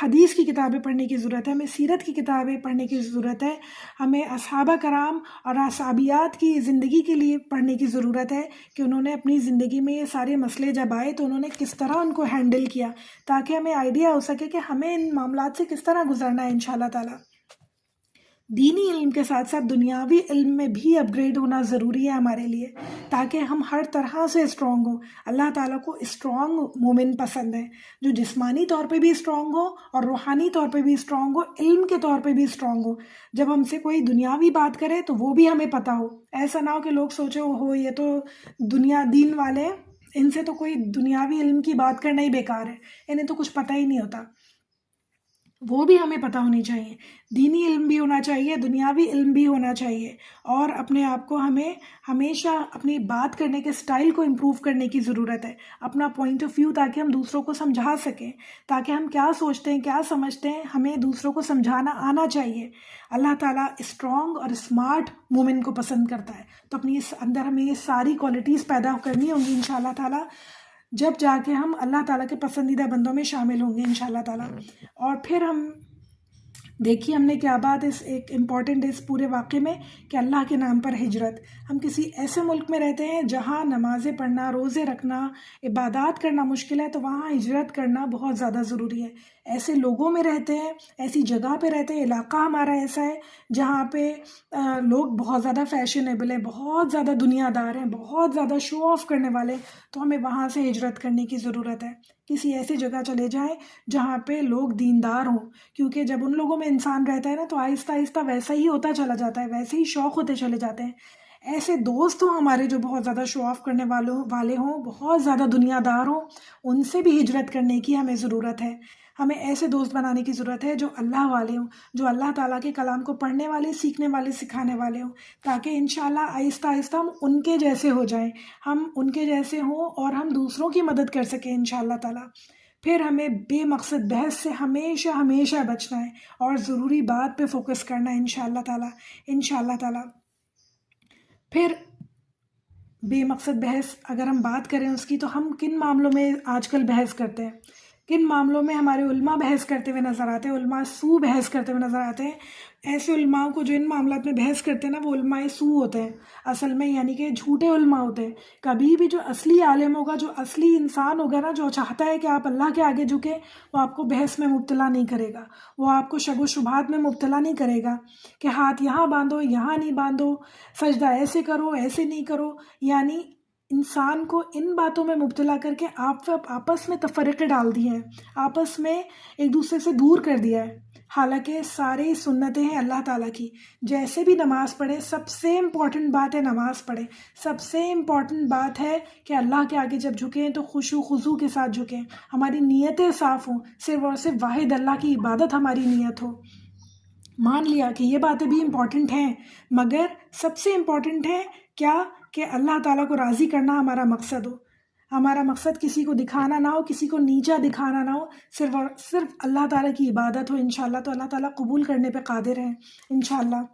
حدیث کی کتابیں پڑھنے کی ضرورت ہے، ہمیں سیرت کی کتابیں پڑھنے کی ضرورت ہے، ہمیں اصحابہ کرام اور اصحابیات کی زندگی کے لیے پڑھنے کی ضرورت ہے کہ انہوں نے اپنی زندگی میں یہ سارے مسئلے جب آئے تو انہوں نے کس طرح ان کو ہینڈل کیا، تاکہ ہمیں آئیڈیا ہو سکے کہ ہمیں ان معاملات سے کس طرح گزرنا ہے انشاءاللہ تعالیٰ۔ دینی علم کے ساتھ ساتھ دنیاوی علم میں بھی اپ گریڈ ہونا ضروری ہے ہمارے لیے، تاکہ ہم ہر طرح سے اسٹرانگ ہوں۔ اللہ تعالیٰ کو اسٹرانگ مومن پسند ہے، جو جسمانی طور پہ بھی اسٹرانگ ہو اور روحانی طور پہ بھی اسٹرانگ ہو، علم کے طور پہ بھی اسٹرانگ ہو۔ جب ہم سے کوئی دنیاوی بات کرے تو وہ بھی ہمیں پتہ ہو، ایسا نہ ہو کہ لوگ سوچے ہو یہ تو دنیا دین والے ہیں، ان سے تو کوئی دنیاوی علم کی بات کرنا ہی بیکار ہے، انہیں تو کچھ پتہ ہی نہیں ہوتا۔ وہ بھی ہمیں پتہ ہونی چاہیے، دینی علم بھی ہونا چاہیے، دنیاوی علم بھی ہونا چاہیے، اور اپنے آپ کو ہمیں ہمیشہ اپنی بات کرنے کے سٹائل کو امپروو کرنے کی ضرورت ہے، اپنا پوائنٹ آف ویو، تاکہ ہم دوسروں کو سمجھا سکیں، تاکہ ہم کیا سوچتے ہیں، کیا سمجھتے ہیں، ہمیں دوسروں کو سمجھانا آنا چاہیے۔ اللہ تعالیٰ اسٹرانگ اور اسمارٹ مومن کو پسند کرتا ہے، تو اپنی اس اندر ہمیں یہ ساری کوالٹیز پیدا کرنی ہوں گی انشاءاللہ تعالیٰ، جب جا کے ہم اللہ تعالیٰ کے پسندیدہ بندوں میں شامل ہوں گے انشاءاللہ تعالیٰ۔ اور پھر ہم دیکھیے ہم نے کیا بات اس ایک امپورٹنٹ اس پورے واقعے میں کہ اللہ کے نام پر ہجرت۔ ہم کسی ایسے ملک میں رہتے ہیں جہاں نمازیں پڑھنا، روزے رکھنا، عبادات کرنا مشکل ہے، تو وہاں ہجرت کرنا بہت زیادہ ضروری ہے۔ ایسے لوگوں میں رہتے ہیں، ایسی جگہ پہ رہتے ہیں، علاقہ ہمارا ایسا ہے جہاں پہ لوگ بہت زیادہ فیشنیبل ہیں، بہت زیادہ دنیا دار ہیں، بہت زیادہ شو آف کرنے والے، تو ہمیں وہاں سے ہجرت کرنے کی ضرورت ہے۔ کسی ایسی جگہ چلے جائیں جہاں پہ لوگ دیندار ہوں، کیونکہ جب ان لوگوں میں انسان رہتا ہے نا، تو آہستہ آہستہ ویسا ہی ہوتا چلا جاتا ہے، ویسے ہی شوق ہوتے چلے جاتے ہیں۔ ایسے دوست ہوں ہمارے جو بہت زیادہ شو آف کرنے والے ہوں، بہت زیادہ دنیا دار ہوں، ان سے بھی ہجرت کرنے کی ہمیں ضرورت ہے۔ ہمیں ایسے دوست بنانے کی ضرورت ہے جو اللہ والے ہوں، جو اللہ تعالیٰ کے کلام کو پڑھنے والے، سیکھنے والے، سکھانے والے ہوں، تاکہ انشاءاللہ آہستہ آہستہ ہم ان کے جیسے ہو جائیں، ہم ان کے جیسے ہوں اور ہم دوسروں کی مدد کر سکیں انشاءاللہ تعالیٰ۔ پھر ہمیں بے مقصد بحث سے ہمیشہ ہمیشہ بچنا ہے اور ضروری بات پہ فوکس کرنا ہے انشاءاللہ تعالیٰ، انشاءاللہ تعالیٰ۔ پھر بے مقصد بحث اگر ہم بات کریں اس کی، تو ہم کن معاملوں میں آج کل بحث کرتے ہیں، کن معاملوں میں ہمارے علماء بحث کرتے ہوئے نظر آتے ہیں، علماء سو بحث کرتے ہوئے نظر آتے ہیں۔ ایسے علماء کو جو ان معاملات میں بحث کرتے ہیں نا، وہ علماء سو ہوتے ہیں اصل میں، یعنی کہ جھوٹے علماء ہوتے ہیں۔ کبھی بھی جو اصلی عالم ہوگا، جو اصلی انسان ہوگا نا، جو چاہتا ہے کہ آپ اللہ کے آگے جھکیں، وہ آپ کو بحث میں مبتلا نہیں کرے گا، وہ آپ کو شک و شبہات میں مبتلا نہیں کرے گا کہ ہاتھ یہاں باندھو، یہاں نہیں باندھو، سجدہ ایسے کرو، ایسے نہیں کرو، یعنی انسان کو ان باتوں میں مبتلا کر کے آپس میں تفرقے ڈال دیے ہیں، آپس میں ایک دوسرے سے دور کر دیا ہے، حالانکہ سارے سنتیں ہیں اللہ تعالیٰ کی۔ جیسے بھی نماز پڑھے، سب سے امپورٹنٹ بات ہے نماز پڑھے، سب سے امپورٹنٹ بات ہے کہ اللہ کے آگے جب جھکیں تو خشوع خضوع کے ساتھ جھکیں، ہماری نیتیں صاف ہوں، صرف اور صرف واحد اللہ کی عبادت ہماری نیت ہو۔ مان لیا کہ یہ باتیں بھی امپورٹنٹ ہیں، مگر سب سے امپورٹنٹ ہے کیا کہ اللہ تعالیٰ کو راضی کرنا ہمارا مقصد ہو، ہمارا مقصد کسی کو دکھانا نہ ہو، کسی کو نیچا دکھانا نہ ہو، صرف اور صرف اللہ تعالیٰ کی عبادت ہو انشاءاللہ، تو اللہ تعالیٰ قبول کرنے پہ قادر ہیں انشاءاللہ۔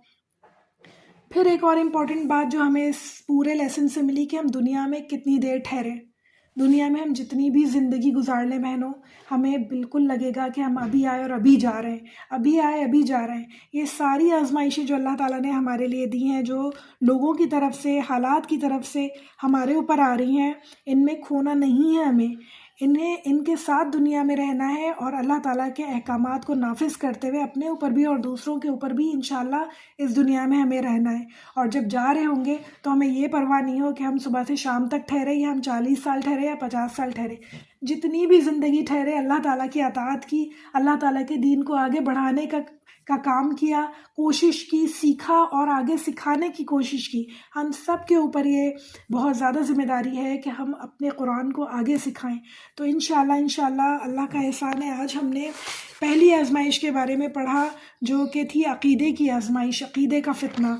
پھر ایک اور امپورٹنٹ بات جو ہمیں اس پورے لیسن سے ملی کہ ہم دنیا میں کتنی دیر ٹھہرے۔ دنیا میں ہم جتنی بھی زندگی گزار لیں بہنوں، ہمیں بالکل لگے گا کہ ہم ابھی آئے اور ابھی جا رہے ہیں، ابھی آئے ابھی جا رہے ہیں۔ یہ ساری آزمائشیں جو اللہ تعالیٰ نے ہمارے لیے دی ہیں، جو لوگوں کی طرف سے، حالات کی طرف سے ہمارے اوپر آ رہی ہیں، ان میں کھونا نہیں ہے ہمیں، ان کے ساتھ دنیا میں رہنا ہے اور اللہ تعالیٰ کے احکامات کو نافذ کرتے ہوئے اپنے اوپر بھی اور دوسروں کے اوپر بھی انشاءاللہ اس دنیا میں ہمیں رہنا ہے۔ اور جب جا رہے ہوں گے تو ہمیں یہ پرواہ نہیں ہو کہ ہم صبح سے شام تک ٹھہرے، یا ہم 40 سال ٹھہرے یا 50 سال ٹھہرے، جتنی بھی زندگی ٹھہرے اللہ تعالیٰ کی اطاعت کی، اللہ تعالیٰ کے دین کو آگے بڑھانے کا کام کیا، کوشش کی، سیکھا اور آگے سکھانے کی کوشش کی۔ ہم سب کے اوپر یہ بہت زیادہ ذمہ داری ہے کہ ہم اپنے قرآن کو آگے سکھائیں۔ تو انشاءاللہ اللہ کا احسان ہے، آج ہم نے پہلی آزمائش کے بارے میں پڑھا جو کہ تھی عقیدے کی آزمائش، عقیدے کا فتنہ۔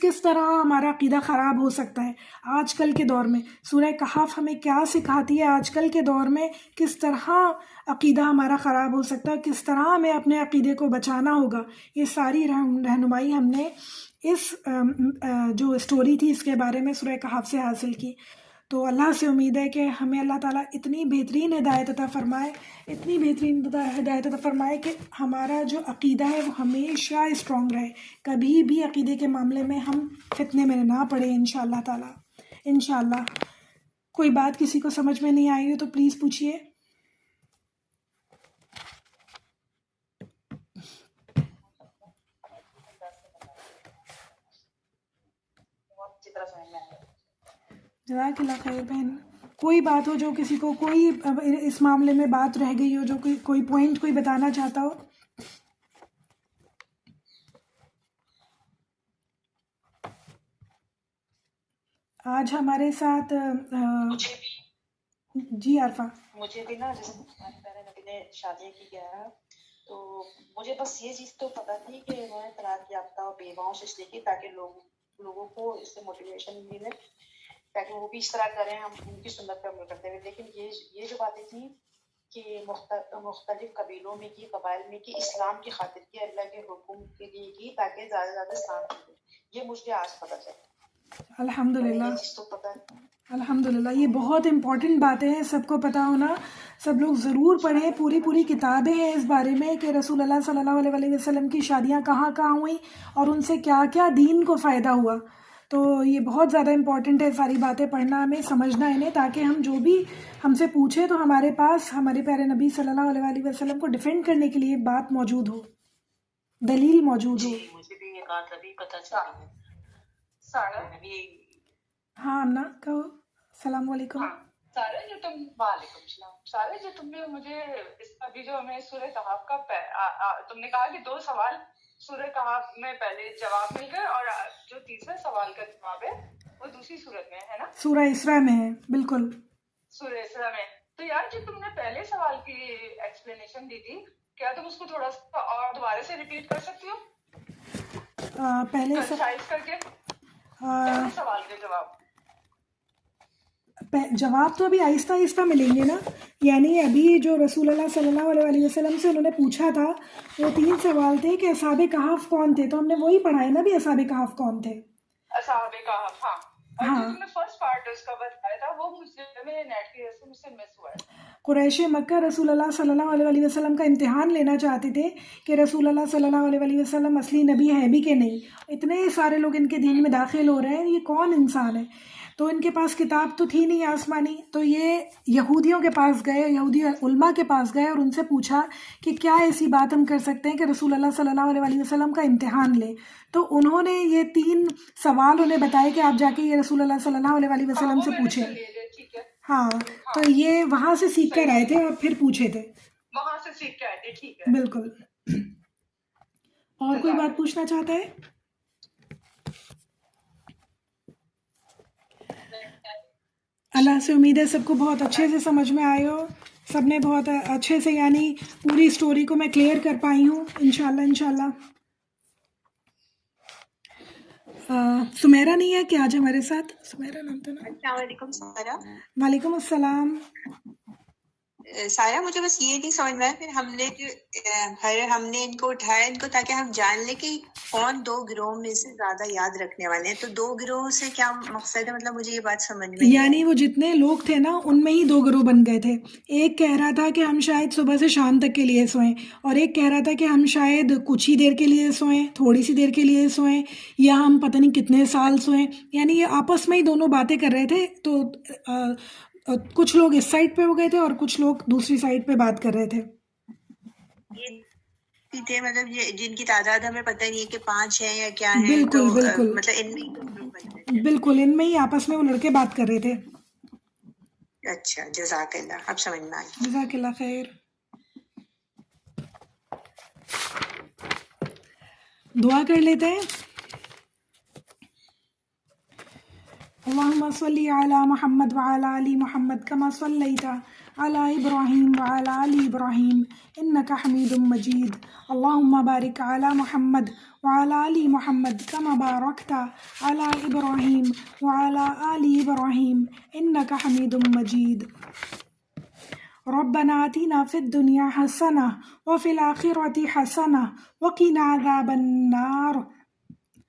کس طرح ہمارا عقیدہ خراب ہو سکتا ہے آج کل کے دور میں۔ سورہ کہف ہمیں کیا سکھاتی ہے آج کل کے دور میں، کس طرح عقیدہ ہمارا خراب ہو سکتا ہے، کس طرح ہمیں اپنے عقیدے کو بچانا ہوگا، یہ ساری رہنمائی ہم نے اس جو اسٹوری تھی اس کے بارے میں سورہ کہف سے حاصل کی۔ تو اللہ سے امید ہے کہ ہمیں اللہ تعالیٰ اتنی بہترین ہدایت عطا فرمائے، اتنی بہترین ہدایت عطا فرمائے کہ ہمارا جو عقیدہ ہے وہ ہمیشہ اسٹرانگ رہے، کبھی بھی عقیدے کے معاملے میں ہم فتنے میں نہ پڑیں انشاءاللہ تعالیٰ۔ انشاءاللہ کوئی بات کسی کو سمجھ میں نہیں آئی ہو تو پلیز پوچھیے۔ جزاک اللہ خیر بہن، کوئی بات ہو جو کسی کو کوئی اس معاملے میں بات رہ گئی ہو، جو کوئی پوائنٹ کوئی بتانا چاہتا ہو۔ آج ہمارے ساتھ جی عارفہ،
مجھے بھی نا جیسے میرے نبی نے شادی کی گیا، تو مجھے بس یہ چیز تو پتا تھی کہ انہوں نے طلاق یافتہ اور بیواؤں سے اس لیے کی تاکہ لوگوں کو اس سے موٹیویشن ملے، تاکہ وہ بھی اس طرح کریں، ہم ان کی سنت پہ عمل کرتے ہوئے۔ لیکن یہ جو باتیں تھیں کہ مختلف قبیلوں میں کی، قبائل میں کی، اسلام کی خاطر کی، اللہ کے حکم کے لیے کی، تاکہ زیادہ سے زیادہ اسلام کی، یہ مجھے آج پتا چلا۔
الحمدللہ
یہ چیز تو پتا ہے۔
الحمدللہ، یہ بہت امپورٹنٹ باتیں ہیں، سب کو پتہ ہونا، سب لوگ ضرور پڑھیں۔ پوری کتابیں ہیں اس بارے میں کہ رسول اللہ صلی اللہ علیہ وسلم کی شادیاں کہاں ہوئیں اور ان سے کیا کیا دین کو فائدہ ہوا۔ تو یہ بہت زیادہ امپورٹنٹ ہے ساری باتیں پڑھنا، ہمیں سمجھنا انہیں، تاکہ ہم جو بھی ہم سے پوچھیں تو ہمارے پاس ہمارے پیارے نبی صلی اللہ علیہ وسلم کو ڈیفینڈ کرنے کے لیے بات موجود ہو، دلیل موجود ہو۔
مجھے بھی یہ بات ابھی پتا چلی ہے۔ سارا
ہاں امنا کہو۔ السلام علیکم۔
سارا جو وعلیکم السلام، سارا جو تم نے مجھے ابھی جو ہمیں سورہ کہف کا تم نے کہا کہ 2 سوال سورہ کہف میں پہلے جواب مل گئے، اور جو تیسرا سوال کا جواب ہے وہ دوسری سورت میں ہے نا،
سورہ اسراء میں ہے، بالکل
سورہ اسراء میں۔ تو یار جو تم نے پہلے سوال کی ایکسپلینیشن دی تھی، کیا تم اس کو تھوڑا سا اور دوبارہ سے ریپیٹ کر سکتی ہو
پہلے
کنسائز کر کے؟ پہلے سوال کے
جواب تو ابھی آہستہ آہستہ ملیں گے نا، یعنی ابھی جو رسول اللہ صلی اللہ علیہ وسلم سے انہوں نے پوچھا تھا وہ 3 سوال تھے کہ اصحاب کہف کون تھے، تو ہم نے وہی پڑھا ہے نا بھی اصحاب کہف کون تھے۔
اصحاب کہف، ہاں، اور جو تم نے فرسٹ پارٹ اس کا بتایا تھا وہ مجھے نیٹ کی وجہ سے مجھ سے مس ہوا ہے۔
قریش مکہ رسول اللہ صلی اللہ علیہ وسلم کا امتحان لینا چاہتے تھے کہ رسول اللہ صلی اللہ علیہ وسلم اصلی نبی ہے بھی کہ نہیں، اتنے سارے لوگ ان کے دین میں داخل ہو رہے ہیں، یہ کون انسان ہے۔ تو ان کے پاس کتاب تو تھی نہیں آسمانی، تو یہ یہودیوں کے پاس گئے، یہودی علماء کے پاس گئے اور ان سے پوچھا کہ کیا ایسی بات ہم کر سکتے ہیں کہ رسول اللہ صلی اللہ علیہ وسلم کا امتحان لیں. تو انہوں نے یہ 3 سوال انہیں بتائے کہ آپ جا کے یہ رسول اللہ صلی اللہ علیہ وسلم سے پوچھیں. ہاں، تو یہ وہاں سے سیکھ کر آئے تھے اور پھر پوچھے تھے.
وہاں سے سیکھ کے آئے تھے. ٹھیک ہے،
بالکل. اور کوئی بات پوچھنا چاہتا ہے؟ اللہ سے امید ہے سب کو بہت اچھے سے سمجھ میں آئے ہو، سب نے بہت اچھے سے یعنی پوری سٹوری کو میں کلیئر کر پائی ہوں انشاءاللہ. سمیرہ نہیں ہے کہ آج ہمارے ساتھ؟ سمیرہ نام تھا نا.
السلام علیکم سارا.
وعلیکم السلام.
سارا مجھے بس یہ نہیں سمجھ میں آیا، پھر ہم نے ان کو اٹھایا ان کو تاکہ ہم جان لیں کہ کون 2 گروہ میں سے زیادہ یاد رکھنے والے ہیں. تو 2 گروہ سے کیا مقصد ہے؟ مطلب مجھے یہ بات سمجھ میں
یعنی وہ جتنے لوگ تھے نا ان میں ہی 2 گروہ بن گئے تھے. ایک کہہ رہا تھا کہ ہم شاید صبح سے شام تک کے لیے سوئیں، اور ایک کہہ رہا تھا کہ ہم شاید کچھ ہی دیر کے لیے سوئیں، تھوڑی سی دیر کے لیے سوئیں، یا ہم پتہ نہیں کتنے سال سوئیں. یعنی یہ آپس میں ہی دونوں باتیں کر رہے تھے. تو کچھ لوگ اس سائڈ پہ ہو گئے تھے اور کچھ لوگ دوسری سائڈ پہ بات کر رہے تھے.
تھے مطلب جن کی تعداد ہمیں پتہ نہیں ہے کہ 5 ہیں یا کیا ہے.
بالکل بالکل
مطلب ان میں
بالکل ان میں ہی آپس میں وہ لڑکے بات کر رہے تھے.
اچھا، جزاک اللہ، اب سمجھ میں آئی.
جزاک اللہ خیر. دعا کر لیتے ہیں. اللہم صلی علی محمد وعلی آل محمد کما صلیت علی ابراہیم وعلی آل ابراہیم انک حمید مجید. اللہم بارک علی محمد وعلی آل محمد کما بارکت علی ابراہیم وعلی آل ابراہیم انک حمید مجید. ربنا آتنا فی الدنیا حسنہ وفی الآخرۃ حسنہ وقنا عذاب النار.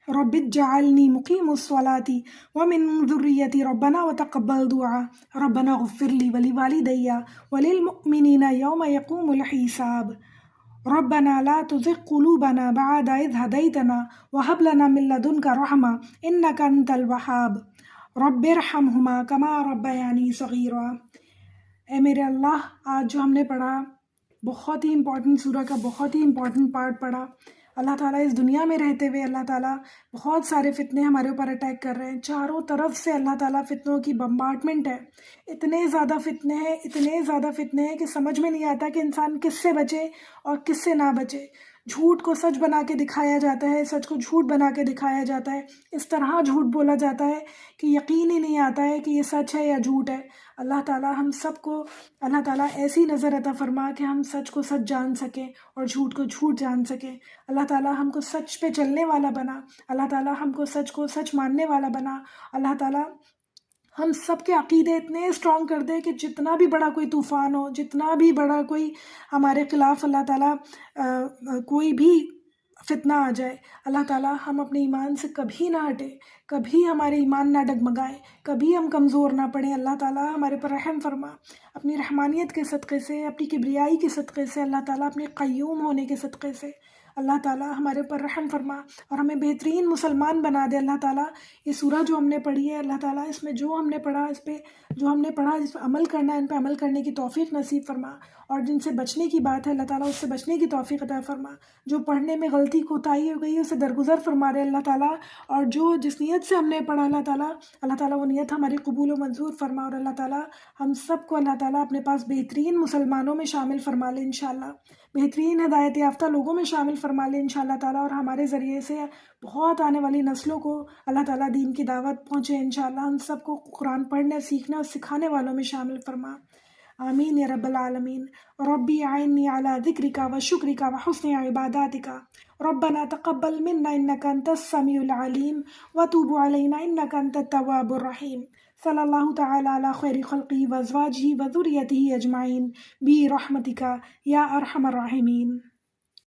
رب اجعلنی مقیم الصلاة ومن ذریتی ربنا وتقبل دعاء. ربنا اغفر لی ولوالدی وللمؤمنین یوم یقوم الحساب. ربنا لا تزغ قلوبنا بعد اذ ہدیتنا وہب لنا من لدنک رحمہ انک انت الوہاب. رب ارحمہما کما ربیانی صغیرا. اے میرے اللہ، آج جو ہم نے پڑھا بہت ہی امپورٹنٹ سورہ کا بہت ہی امپورٹنٹ پارٹ پڑھا. اللہ تعالیٰ اس دنیا میں رہتے ہوئے اللہ تعالیٰ بہت سارے فتنے ہمارے اوپر اٹیک کر رہے ہیں. چاروں طرف سے اللہ تعالیٰ فتنوں کی بمبارڈمنٹ ہے. اتنے زیادہ فتنے ہیں کہ سمجھ میں نہیں آتا کہ انسان کس سے بچے اور کس سے نہ بچے. جھوٹ کو سچ بنا کے دکھایا جاتا ہے، سچ کو جھوٹ بنا کے دکھایا جاتا ہے. اس طرح جھوٹ بولا جاتا ہے کہ یقین ہی نہیں آتا ہے کہ یہ سچ ہے یا جھوٹ ہے. اللہ تعالیٰ ہم سب کو اللہ تعالیٰ ایسی نظر عطا فرما کہ ہم سچ کو سچ جان سکیں اور جھوٹ کو جھوٹ جان سکیں. اللہ تعالیٰ ہم کو سچ پہ چلنے والا بنا. اللہ تعالیٰ ہم کو سچ ماننے والا بنا. اللہ تعالیٰ ہم سب کے عقیدے اتنے اسٹرانگ کر دے کہ جتنا بھی بڑا کوئی طوفان ہو، جتنا بھی بڑا کوئی ہمارے خلاف اللہ تعالیٰ کوئی بھی فتنہ آ جائے، اللہ تعالیٰ ہم اپنے ایمان سے کبھی نہ ہٹے، کبھی ہمارے ایمان نہ ڈگمگائے، کبھی ہم کمزور نہ پڑیں. اللہ تعالیٰ ہمارے پر رحم فرما. اپنی رحمانیت کے صدقے سے، اپنی کبریائی کے صدقے سے، اللہ تعالیٰ اپنے قیوم ہونے کے صدقے سے اللہ تعالیٰ ہمارے اوپر رحم فرما اور ہمیں بہترین مسلمان بنا دے. اللہ تعالیٰ یہ سورہ جو ہم نے پڑھی ہے، اللہ تعالیٰ اس میں جو ہم نے پڑھا، اس پہ جس پہ عمل کرنا ہے، ان پہ عمل کرنے کی توفیق نصیب فرما. اور جن سے بچنے کی بات ہے اللہ تعالیٰ اس سے بچنے کی توفیق عطا فرما. جو پڑھنے میں غلطی کوتاہی ہو گئی ہے اسے درگزر فرما دے اللہ تعالیٰ. اور جس نیت سے ہم نے پڑھا اللہ تعالیٰ وہ نیت ہماری قبول و منظور فرما. اور اللہ تعالیٰ ہم سب کو اللہ تعالیٰ اپنے پاس بہترین مسلمانوں میں شامل فرما لے انشاءاللہ. بہترین ہدایت یافتہ لوگوں میں شامل فرما لے انشاءاللہ تعالیٰ. اور ہمارے ذریعے سے بہت آنے والی نسلوں کو اللہ تعالیٰ دین کی دعوت پہنچے انشاءاللہ. ہم سب کو قرآن پڑھنے، سیکھنے اور سکھانے والوں میں شامل فرما. آمین یا رب العالمین. ربی اعنی علی ذکرک و شکرک و حسن عباداتک. ربنا تقبل منا انک انت السمیع العلیم وتوب علینا انک انت التواب الرحیم. صلی اللہ تعالی علی خیر خلقہ و ازواجہ و ذریتہ اجمعین برحمتک یا ارحم الراحمین.